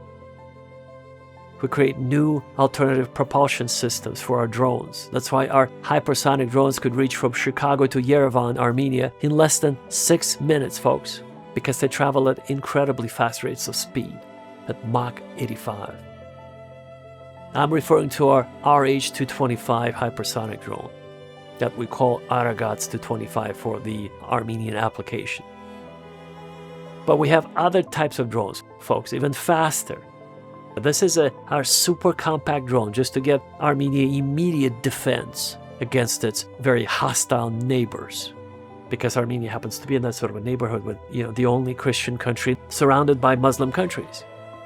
We create new alternative propulsion systems for our drones. That's why our hypersonic drones could reach from Chicago to Yerevan, Armenia in less than 6 minutes, folks, because they travel at incredibly fast rates of speed, at Mach 85. I'm referring to our RH-225 hypersonic drone that we call Aragats 225 for the Armenian application. But we have other types of drones, folks, even faster. This is our super compact drone just to give Armenia immediate defense against its very hostile neighbors. Because Armenia happens to be in that sort of a neighborhood with, the only Christian country surrounded by Muslim countries.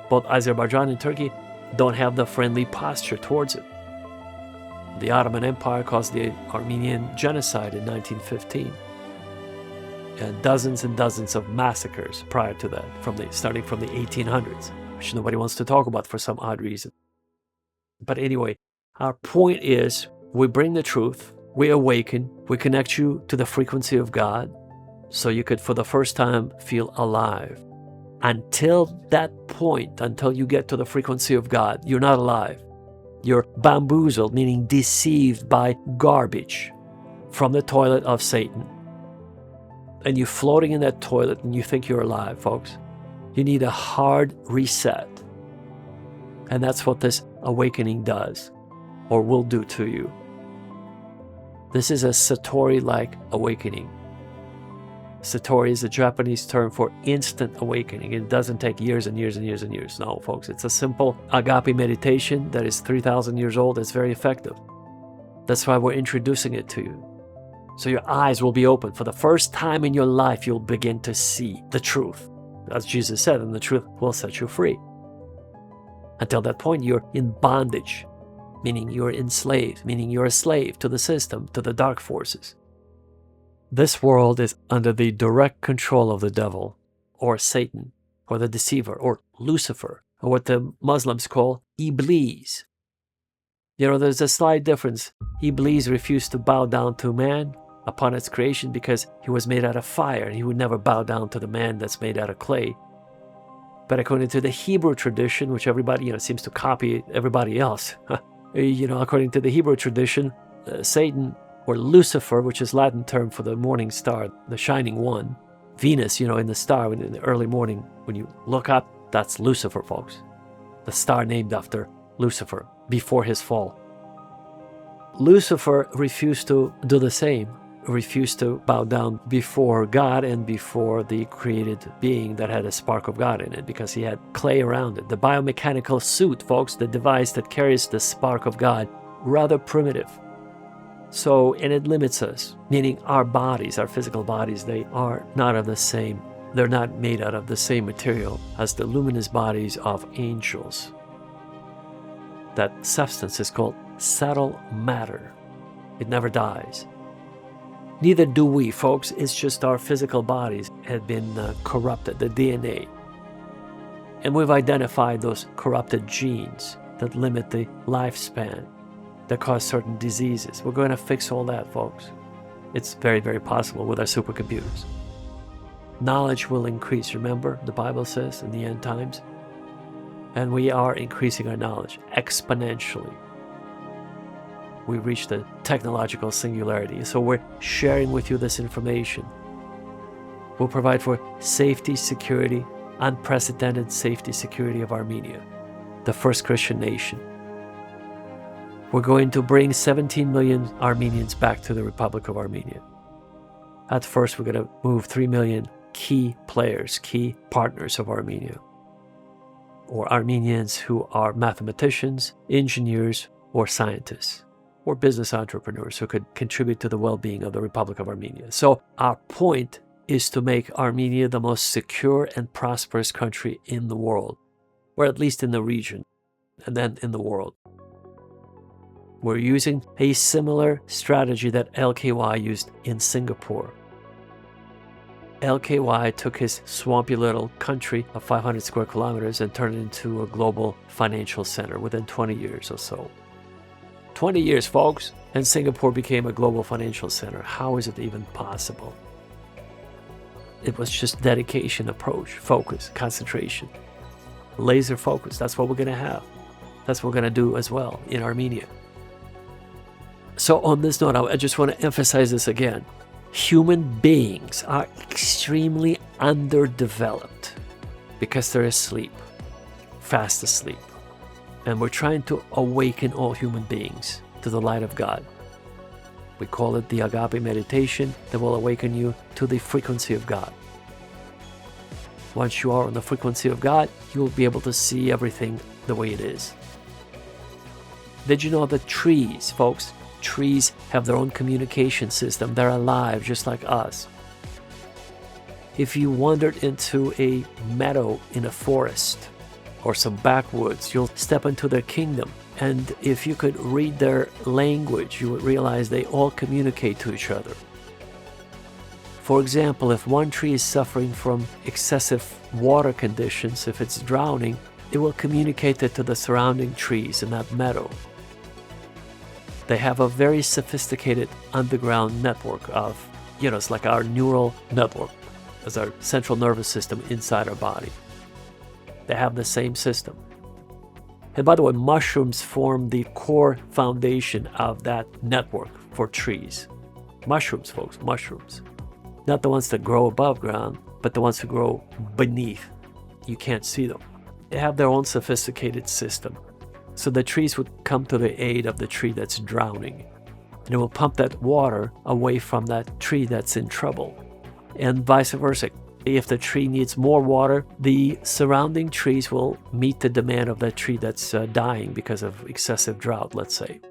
Both Azerbaijan and Turkey don't have the friendly posture towards it. The Ottoman Empire caused the Armenian Genocide in 1915. And dozens of massacres prior to that, starting from the 1800s, which nobody wants to talk about for some odd reason. But anyway, our point is, we bring the truth, we awaken, we connect you to the frequency of God, so you could, for the first time, feel alive. Until that point, until you get to the frequency of God, you're not alive. You're bamboozled, meaning deceived by garbage from the toilet of Satan. And you're floating in that toilet and you think you're alive, folks. You need a hard reset. And that's what this awakening does, or will do to you. This is a Satori-like awakening. Satori is a Japanese term for instant awakening. It doesn't take years and years and years and years. No, folks, it's a simple agape meditation that is 3,000 years old. It's very effective. That's why we're introducing it to you. So your eyes will be open. For the first time in your life, you'll begin to see the truth. As Jesus said, and the truth will set you free. Until that point, you're in bondage, meaning you're enslaved, meaning you're a slave to the system, to the dark forces. This world is under the direct control of the devil, or Satan, or the deceiver, or Lucifer, or what the Muslims call Iblis. There's a slight difference. Iblis refused to bow down to man upon its creation because he was made out of fire, and he would never bow down to the man that's made out of clay. But according to the Hebrew tradition, which everybody seems to copy everybody else, according to the Hebrew tradition, Satan, or Lucifer, which is Latin term for the morning star, the shining one, Venus, in the star in the early morning, when you look up, that's Lucifer, folks. The star named after Lucifer before his fall. Lucifer refused to do the same, refused to bow down before God and before the created being that had a spark of God in it, because he had clay around it. The biomechanical suit, folks, the device that carries the spark of God, rather primitive. So, and it limits us, meaning our bodies, our physical bodies, they are not of the same, they're not made out of the same material as the luminous bodies of angels. That substance is called subtle matter. It never dies. Neither do we, folks. It's just our physical bodies had been corrupted, the DNA. And we've identified those corrupted genes that limit the lifespan, that cause certain diseases. We're going to fix all that, folks. It's very, very possible with our supercomputers. Knowledge will increase, remember, the Bible says in the end times. And we are increasing our knowledge exponentially. We reach the technological singularity. So we're sharing with you this information. We'll provide for safety, security, unprecedented safety, security of Armenia, the first Christian nation. We're going to bring 17 million Armenians back to the Republic of Armenia. At first, we're going to move 3 million key players, key partners of Armenia, or Armenians who are mathematicians, engineers, or scientists, or business entrepreneurs who could contribute to the well-being of the Republic of Armenia. So our point is to make Armenia the most secure and prosperous country in the world, or at least in the region, and then in the world. We're using a similar strategy that LKY used in Singapore. LKY took his swampy little country of 500 square kilometers and turned it into a global financial center within 20 years or so. 20 years, folks, and Singapore became a global financial center. How is it even possible? It was just dedication, approach, focus, concentration, laser focus. That's what we're going to have. That's what we're going to do as well in Armenia. So on this note, I just want to emphasize this again. Human beings are extremely underdeveloped because they're asleep, fast asleep. And we're trying to awaken all human beings to the light of God. We call it the Agape meditation that will awaken you to the frequency of God. Once you are on the frequency of God, you'll be able to see everything the way it is. Did you know that trees, folks, trees have their own communication system? They're alive just like us. If you wandered into a meadow in a forest or some backwoods, you'll step into their kingdom. And if you could read their language, you would realize they all communicate to each other. For example, if one tree is suffering from excessive water conditions, if it's drowning, it will communicate it to the surrounding trees in that meadow. They have a very sophisticated underground network of, it's like our neural network, as our central nervous system inside our body. They have the same system. And by the way, mushrooms form the core foundation of that network for trees. Mushrooms, folks, mushrooms. Not the ones that grow above ground, but the ones who grow beneath. You can't see them. They have their own sophisticated system. So the trees would come to the aid of the tree that's drowning. And it will pump that water away from that tree that's in trouble. And vice versa. If the tree needs more water, the surrounding trees will meet the demand of that tree that's dying because of excessive drought, let's say.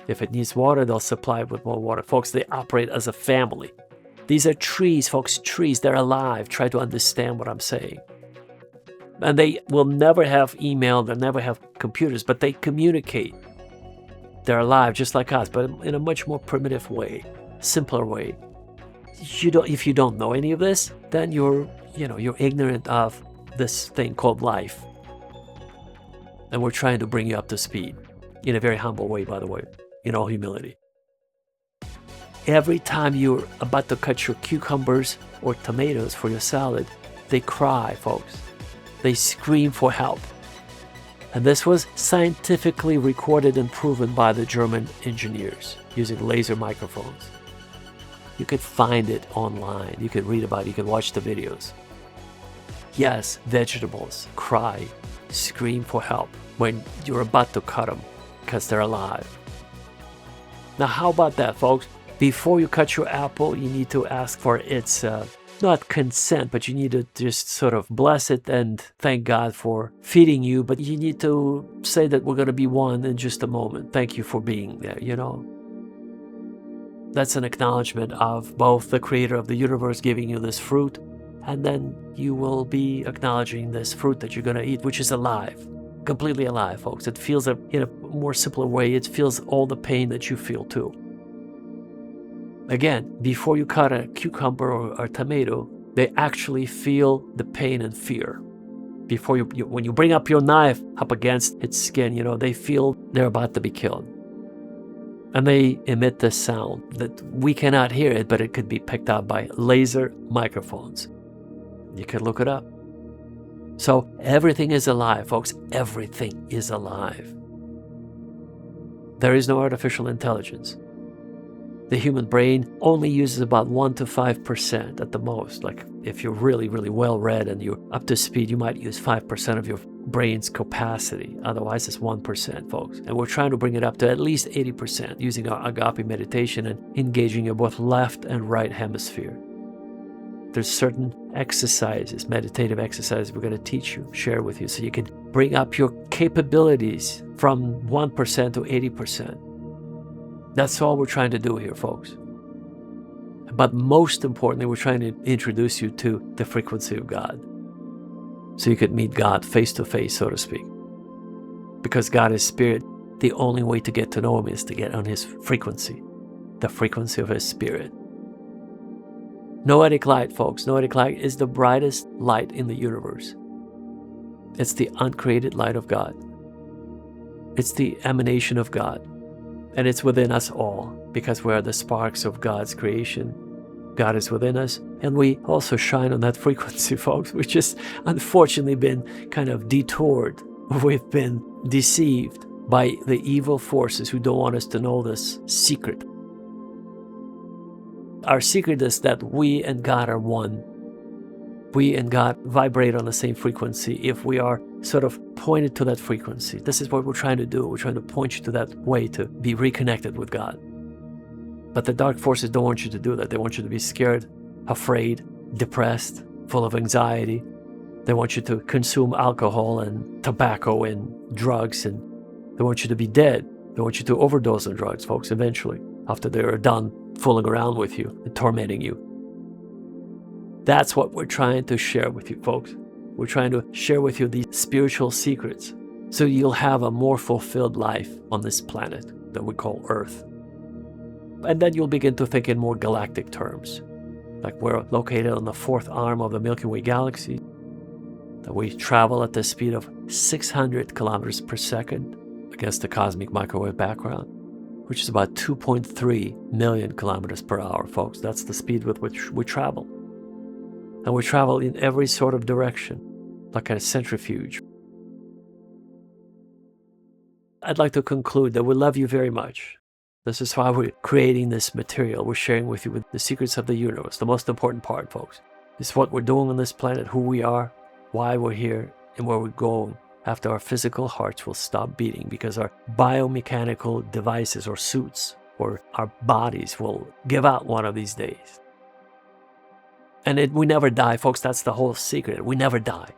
If it needs water, they'll supply it with more water. Folks, they operate as a family. These are trees, folks, trees. They're alive. Try to understand what I'm saying. And they will never have email, they'll never have computers, but they communicate. They're alive just like us, but in a much more primitive way, simpler way. If you don't know any of this, then you're ignorant of this thing called life. And we're trying to bring you up to speed in a very humble way, by the way, in all humility. Every time you're about to cut your cucumbers or tomatoes for your salad, they cry, folks. They scream for help. And this was scientifically recorded and proven by the German engineers using laser microphones. You could find it online. You could read about it. You could watch the videos. Yes, vegetables cry, scream for help when you're about to cut them because they're alive. Now, how about that, folks? Before you cut your apple, you need to ask for its, not consent, but you need to just sort of bless it and thank God for feeding you. But you need to say that we're going to be one in just a moment. Thank you for being there, you know. That's an acknowledgement of both the creator of the universe giving you this fruit, and then you will be acknowledging this fruit that you're going to eat, which is alive, completely alive, folks. It feels, in a more simpler way, it feels all the pain that you feel too. Again, before you cut a cucumber or a tomato, they actually feel the pain and fear. Before when you bring up your knife up against its skin, you know, they feel they're about to be killed. And they emit this sound that we cannot hear it, but it could be picked up by laser microphones. You can look it up. So everything is alive, folks. Everything is alive. There is no artificial intelligence. The human brain only uses about 1 to 5% at the most. Like if you're really, really well read and you're up to speed, you might use 5% of your brain's capacity. Otherwise, it's 1%, folks. And we're trying to bring it up to at least 80% using our Agape meditation and engaging your both left and right hemisphere. There's certain exercises, meditative exercises we're going to teach you, share with you, so you can bring up your capabilities from 1% to 80%. That's all we're trying to do here, folks. But most importantly, we're trying to introduce you to the frequency of God, so you could meet God face to face, so to speak. Because God is spirit, the only way to get to know Him is to get on His frequency, the frequency of His spirit. Noetic light, folks. Noetic light is the brightest light in the universe. It's the uncreated light of God. It's the emanation of God. And it's within us all, because we are the sparks of God's creation. God is within us, and we also shine on that frequency, folks. We've just unfortunately been kind of detoured. We've been deceived by the evil forces who don't want us to know this secret. Our secret is that we and God are one. We and God vibrate on the same frequency if we are sort of pointed to that frequency. This is what we're trying to do. We're trying to point you to that way to be reconnected with God. But the dark forces don't want you to do that. They want you to be scared, afraid, depressed, full of anxiety. They want you to consume alcohol and tobacco and drugs, and they want you to be dead. They want you to overdose on drugs, folks, eventually, after they're done fooling around with you and tormenting you. That's what we're trying to share with you, folks. We're trying to share with you these spiritual secrets so you'll have a more fulfilled life on this planet that we call Earth. And then you'll begin to think in more galactic terms. Like we're located on the fourth arm of the Milky Way galaxy, that we travel at the speed of 600 kilometers per second against the cosmic microwave background, which is about 2.3 million kilometers per hour, folks. That's the speed with which we travel. And we travel in every sort of direction, like a centrifuge. I'd like to conclude that we love you very much. This is why we're creating this material. We're sharing with you the secrets of the universe. The most important part, folks, is what we're doing on this planet, who we are, why we're here, and where we're going after our physical hearts will stop beating, because our biomechanical devices or suits or our bodies will give out one of these days. And we never die, folks. That's the whole secret. We never die.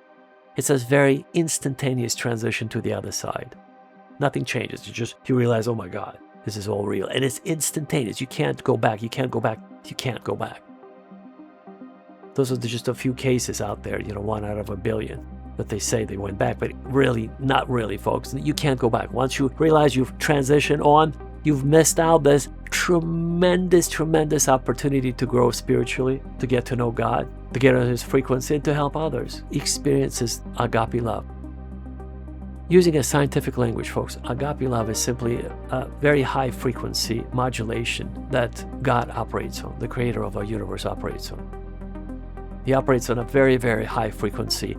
It's a very instantaneous transition to the other side. Nothing changes. You realize, oh my God, this is all real. And it's instantaneous. You can't go back. You can't go back. You can't go back. Those are just a few cases out there, 1 out of a billion that they say they went back. But really, not really, folks. You can't go back. Once you realize you've transitioned on, you've missed out this tremendous opportunity to grow spiritually, to get to know God, to get on His frequency, and to help others experience His agape love. Using a scientific language, folks, agape love is simply a very high frequency modulation that God operates on, the creator of our universe operates on. He operates on a very, very high frequency,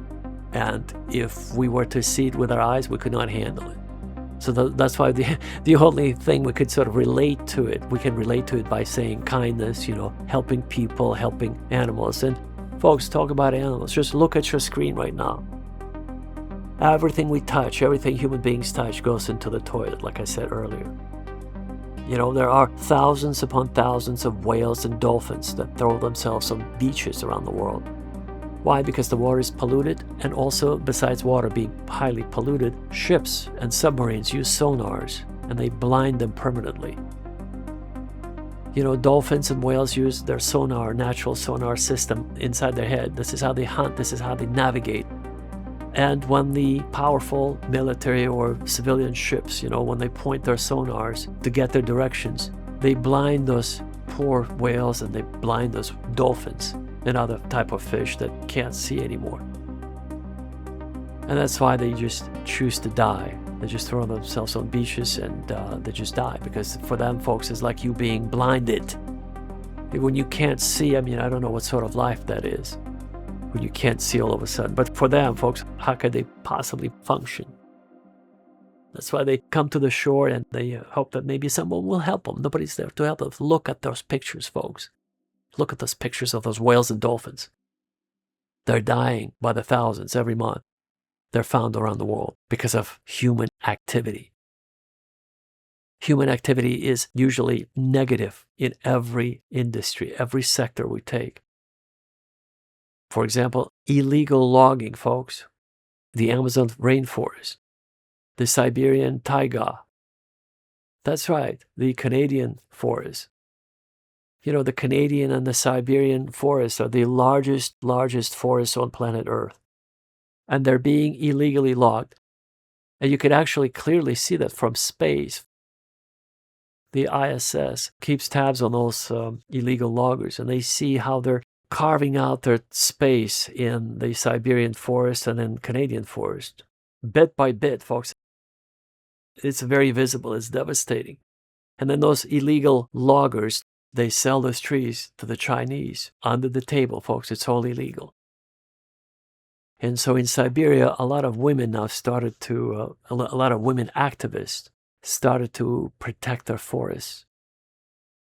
and if we were to see it with our eyes, we could not handle it. So that's why the only thing we could sort of relate to it, we can relate to it by saying kindness, helping people, helping animals. And folks, talk about animals. Just look at your screen right now. Everything we touch, everything human beings touch goes into the toilet, like I said earlier. There are thousands upon thousands of whales and dolphins that throw themselves on beaches around the world. Why? Because the water is polluted, and also, besides water being highly polluted, ships and submarines use sonars, and they blind them permanently. Dolphins and whales use their natural sonar system inside their head. This is how they hunt, this is how they navigate. And when the powerful military or civilian ships, when they point their sonars to get their directions, they blind those poor whales and they blind those dolphins and other type of fish that can't see anymore. And that's why they just choose to die. They just throw themselves on beaches and they just die, because for them, folks, it's like you being blinded. When you can't see, I don't know what sort of life that is, when you can't see all of a sudden. But for them, folks, how could they possibly function? That's why they come to the shore and they hope that maybe someone will help them. Nobody's there to help them. Look at those pictures, folks. Look at those pictures of those whales and dolphins. They're dying by the thousands every month. They're found around the world because of human activity. Human activity is usually negative in every industry, every sector we take. For example, illegal logging, folks. The Amazon rainforest. The Siberian taiga. That's right, the Canadian forest. The Canadian and the Siberian forests are the largest forests on planet Earth. And they're being illegally logged. And you can actually clearly see that from space. The ISS keeps tabs on those illegal loggers, and they see how they're carving out their space in the Siberian forest and in Canadian forest. Bit by bit, folks. It's very visible, it's devastating. And then those illegal loggers, they sell those trees to the Chinese under the table, folks. It's all illegal. And so in Siberia, a lot of women now started to, a lot of women activists started to protect their forests.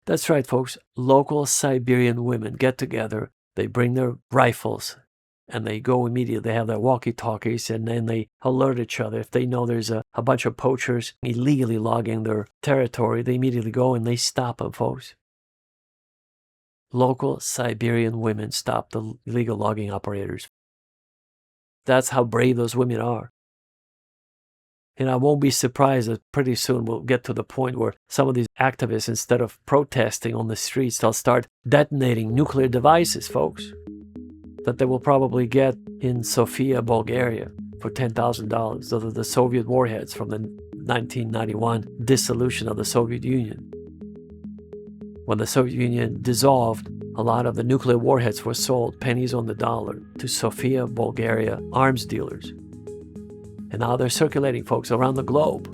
That's right, folks. Local Siberian women get together, they bring their rifles, and they go immediately. They have their walkie-talkies, and then they alert each other. If they know there's a bunch of poachers illegally logging their territory, they immediately go and they stop them, folks. Local Siberian women stop the illegal logging operators. That's how brave those women are. And I won't be surprised that pretty soon we'll get to the point where some of these activists, instead of protesting on the streets, they'll start detonating nuclear devices, folks, that they will probably get in Sofia, Bulgaria for $10,000. Those are the Soviet warheads from the 1991 dissolution of the Soviet Union. When the Soviet Union dissolved, a lot of the nuclear warheads were sold pennies on the dollar to Sofia, Bulgaria arms dealers. And now they're circulating, folks, around the globe.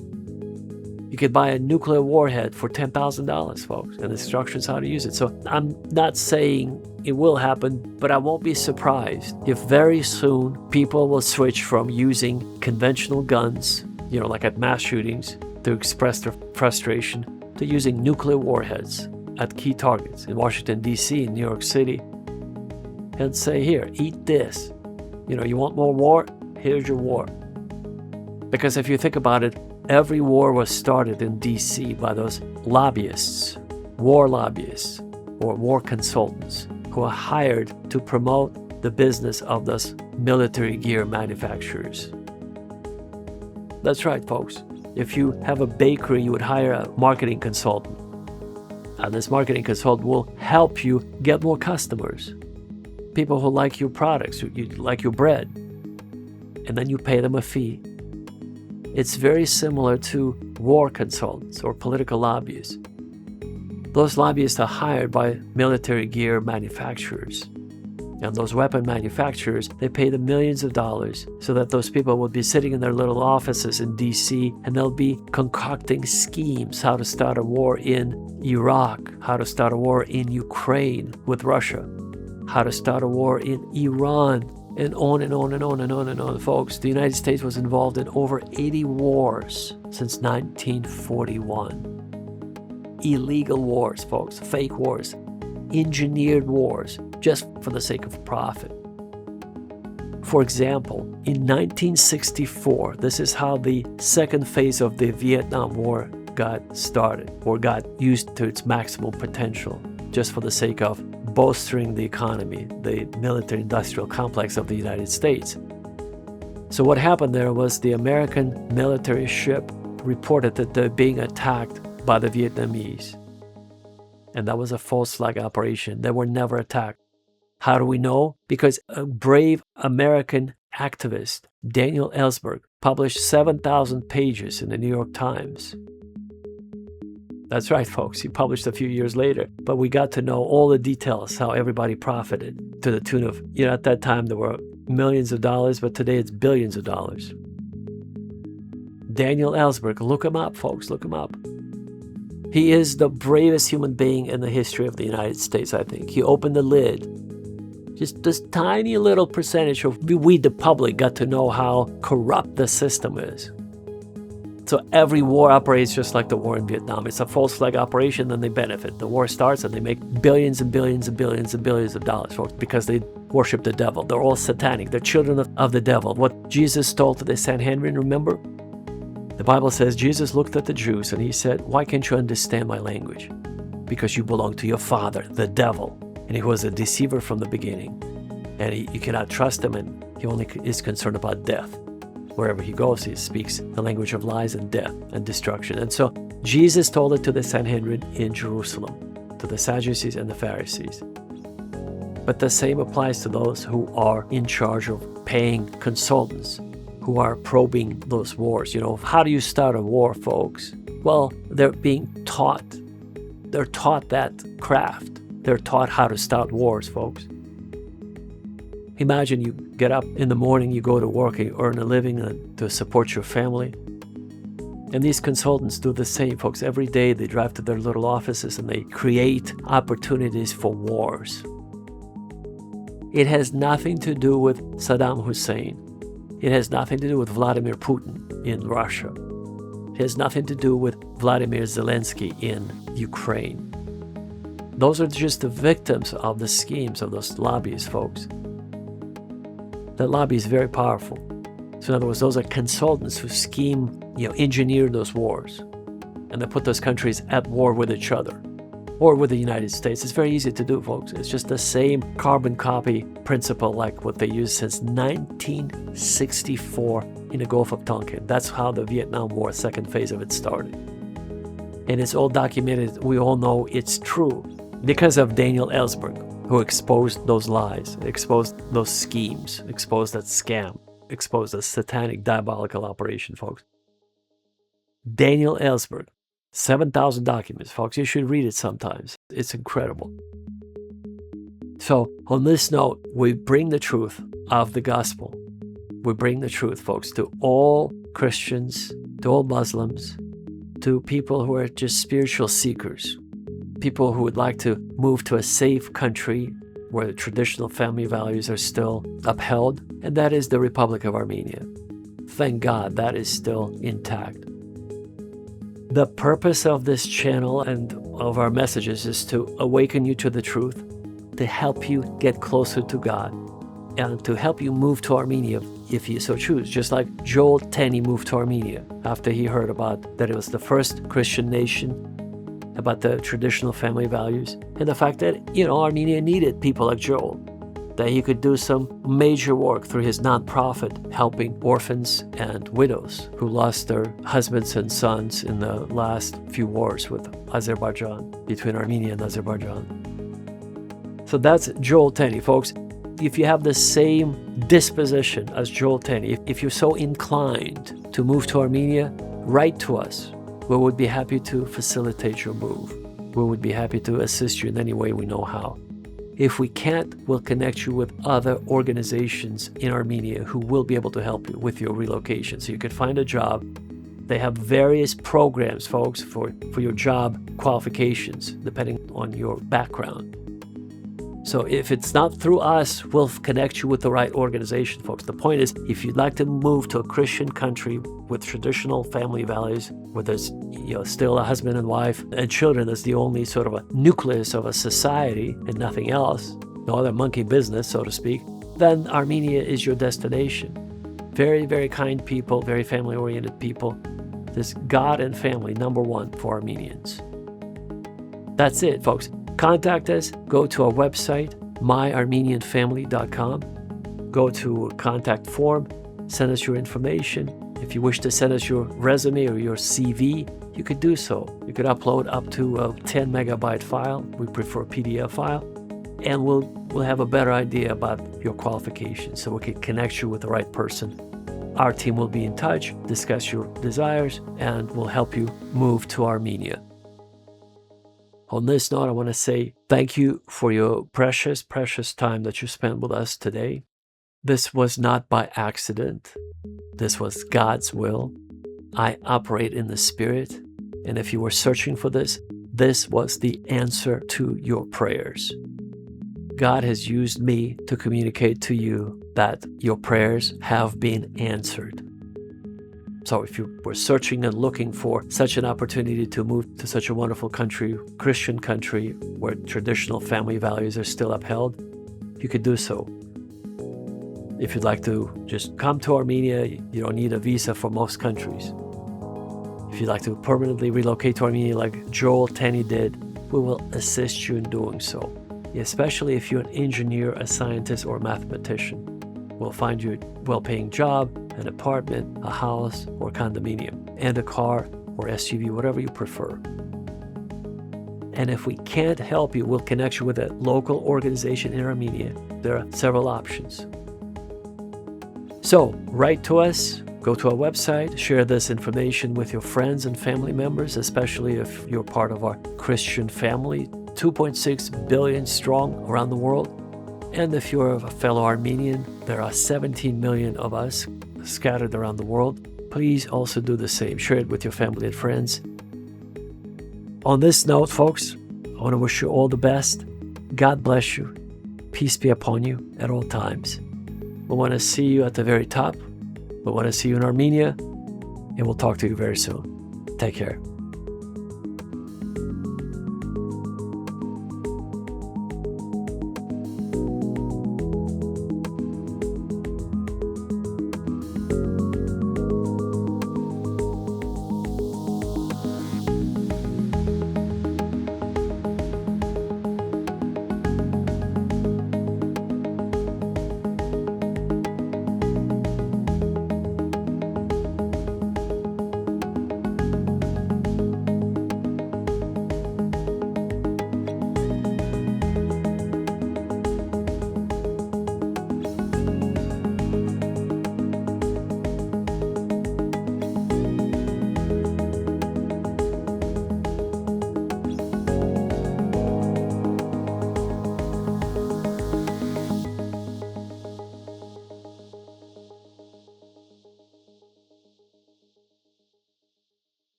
You could buy a nuclear warhead for $10,000, folks, and instructions how to use it. So I'm not saying it will happen, but I won't be surprised if very soon people will switch from using conventional guns, like at mass shootings, to express their frustration, to using nuclear warheads at key targets in Washington, D.C., in New York City, and say, here, eat this. You want more war? Here's your war. Because if you think about it, every war was started in D.C. by those lobbyists, or war consultants, who are hired to promote the business of those military gear manufacturers. That's right, folks. If you have a bakery, you would hire a marketing consultant. And this marketing consultant will help you get more customers. People who like your products, who like your bread. And then you pay them a fee. It's very similar to war consultants or political lobbyists. Those lobbyists are hired by military gear manufacturers. And those weapon manufacturers, they pay them millions of dollars so that those people will be sitting in their little offices in DC and they'll be concocting schemes how to start a war in Iraq, how to start a war in Ukraine with Russia, how to start a war in Iran, and on and on and on and on and on. Folks, the United States was involved in over 80 wars since 1941. Illegal wars, folks, fake wars, engineered wars, just for the sake of profit. For example, in 1964, this is how the second phase of the Vietnam War got started, or got used to its maximal potential, just for the sake of bolstering the economy, the military-industrial complex of the United States. So what happened there was the American military ship reported that they're being attacked by the Vietnamese. And that was a false flag operation. They were never attacked. How do we know? Because a brave American activist, Daniel Ellsberg, published 7,000 pages in the New York Times. That's right, folks. He published a few years later. But we got to know all the details, how everybody profited to the tune of, at that time there were millions of dollars, but today it's billions of dollars. Daniel Ellsberg, look him up, folks, look him up. He is the bravest human being in the history of the United States, I think. He opened the lid. Just this tiny little percentage of we, the public, got to know how corrupt the system is. So every war operates just like the war in Vietnam. It's a false flag operation, then they benefit. The war starts and they make billions and billions and billions and billions of dollars, folks, because they worship the devil. They're all satanic. They're children of the devil. What Jesus told to the Sanhedrin, remember? The Bible says Jesus looked at the Jews and he said, "Why can't you understand my language? Because you belong to your father, the devil. And he was a deceiver from the beginning. And you cannot trust him, and he only is concerned about death. Wherever he goes, he speaks the language of lies and death and destruction." And so Jesus told it to the Sanhedrin in Jerusalem, to the Sadducees and the Pharisees. But the same applies to those who are in charge of paying consultants, who are probing those wars. How do you start a war, folks? Well, they're being taught. They're taught that craft. They're taught how to start wars, folks. Imagine you get up in the morning, you go to work, and you earn a living to support your family. And these consultants do the same, folks. Every day they drive to their little offices and they create opportunities for wars. It has nothing to do with Saddam Hussein. It has nothing to do with Vladimir Putin in Russia. It has nothing to do with Vladimir Zelensky in Ukraine. Those are just the victims of the schemes of those lobbies, folks. That lobby is very powerful. So in other words, those are consultants who scheme, engineer those wars. And they put those countries at war with each other or with the United States. It's very easy to do, folks. It's just the same carbon copy principle like what they used since 1964 in the Gulf of Tonkin. That's how the Vietnam War, second phase of it, started. And it's all documented. We all know it's true because of Daniel Ellsberg, who exposed those lies, exposed those schemes, exposed that scam, exposed a satanic, diabolical operation, folks. Daniel Ellsberg, 7,000 documents, folks. You should read it sometimes. It's incredible. So on this note, we bring the truth of the gospel. We bring the truth, folks, to all Christians, to all Muslims, to people who are just spiritual seekers, people who would like to move to a safe country where the traditional family values are still upheld, and that is the Republic of Armenia. Thank God that is still intact. The purpose of this channel and of our messages is to awaken you to the truth, to help you get closer to God, and to help you move to Armenia if you so choose. Just like Joel Tenney moved to Armenia after he heard about that it was the first Christian nation, about the traditional family values, and the fact that, Armenia needed people like Joel, that he could do some major work through his nonprofit, helping orphans and widows who lost their husbands and sons in the last few wars with Azerbaijan, between Armenia and Azerbaijan. So that's Joel Tenney, folks. If you have the same disposition as Joel Tenney, if you're so inclined to move to Armenia, write to us. we would be happy to facilitate your move. We would be happy to assist you in any way we know how. If we can't, we'll connect you with other organizations in Armenia who will be able to help you with your relocation. So you could find a job. They have various programs, folks, for your job qualifications, depending on your background. So if it's not through us, we'll connect you with the right organization, folks. The point is, if you'd like to move to a Christian country with traditional family values, where there's still a husband and wife and children as the only sort of a nucleus of a society and nothing else, no other monkey business, so to speak, then Armenia is your destination. Very, very kind people, very family-oriented people. There's God and family, number one for Armenians. That's it, folks. Contact us. Go to our website, myarmenianfamily.com. Go to a contact form. Send us your information. If you wish to send us your resume or your CV, you could do so. You could upload up to a 10 megabyte file. We prefer a PDF file. And we'll have a better idea about your qualifications so we can connect you with the right person. Our team will be in touch, discuss your desires, and will help you move to Armenia. On this note, I want to say thank you for your precious, precious time that you spent with us today. This was not by accident. This was God's will. I operate in the Spirit. And if you were searching for this, this was the answer to your prayers. God has used me to communicate to you that your prayers have been answered. So if you were searching and looking for such an opportunity to move to such a wonderful country, Christian country, where traditional family values are still upheld, you could do so. If you'd like to just come to Armenia, you don't need a visa for most countries. If you'd like to permanently relocate to Armenia like Joel Tenney did, we will assist you in doing so, especially if you're an engineer, a scientist, or a mathematician. We'll find you a well-paying job, an apartment, a house, or condominium, and a car or SUV, whatever you prefer. And if we can't help you, we'll connect you with a local organization in Armenia. There are several options. So write to us, go to our website, share this information with your friends and family members, especially if you're part of our Christian family, 2.6 billion strong around the world. And if you're a fellow Armenian, there are 17 million of us scattered around the world. Please also do the same. Share it with your family and friends. On this note, folks, I want to wish you all the best. God bless you. Peace be upon you at all times. We want to see you at the very top. We want to see you in Armenia, and we'll talk to you very soon. Take care.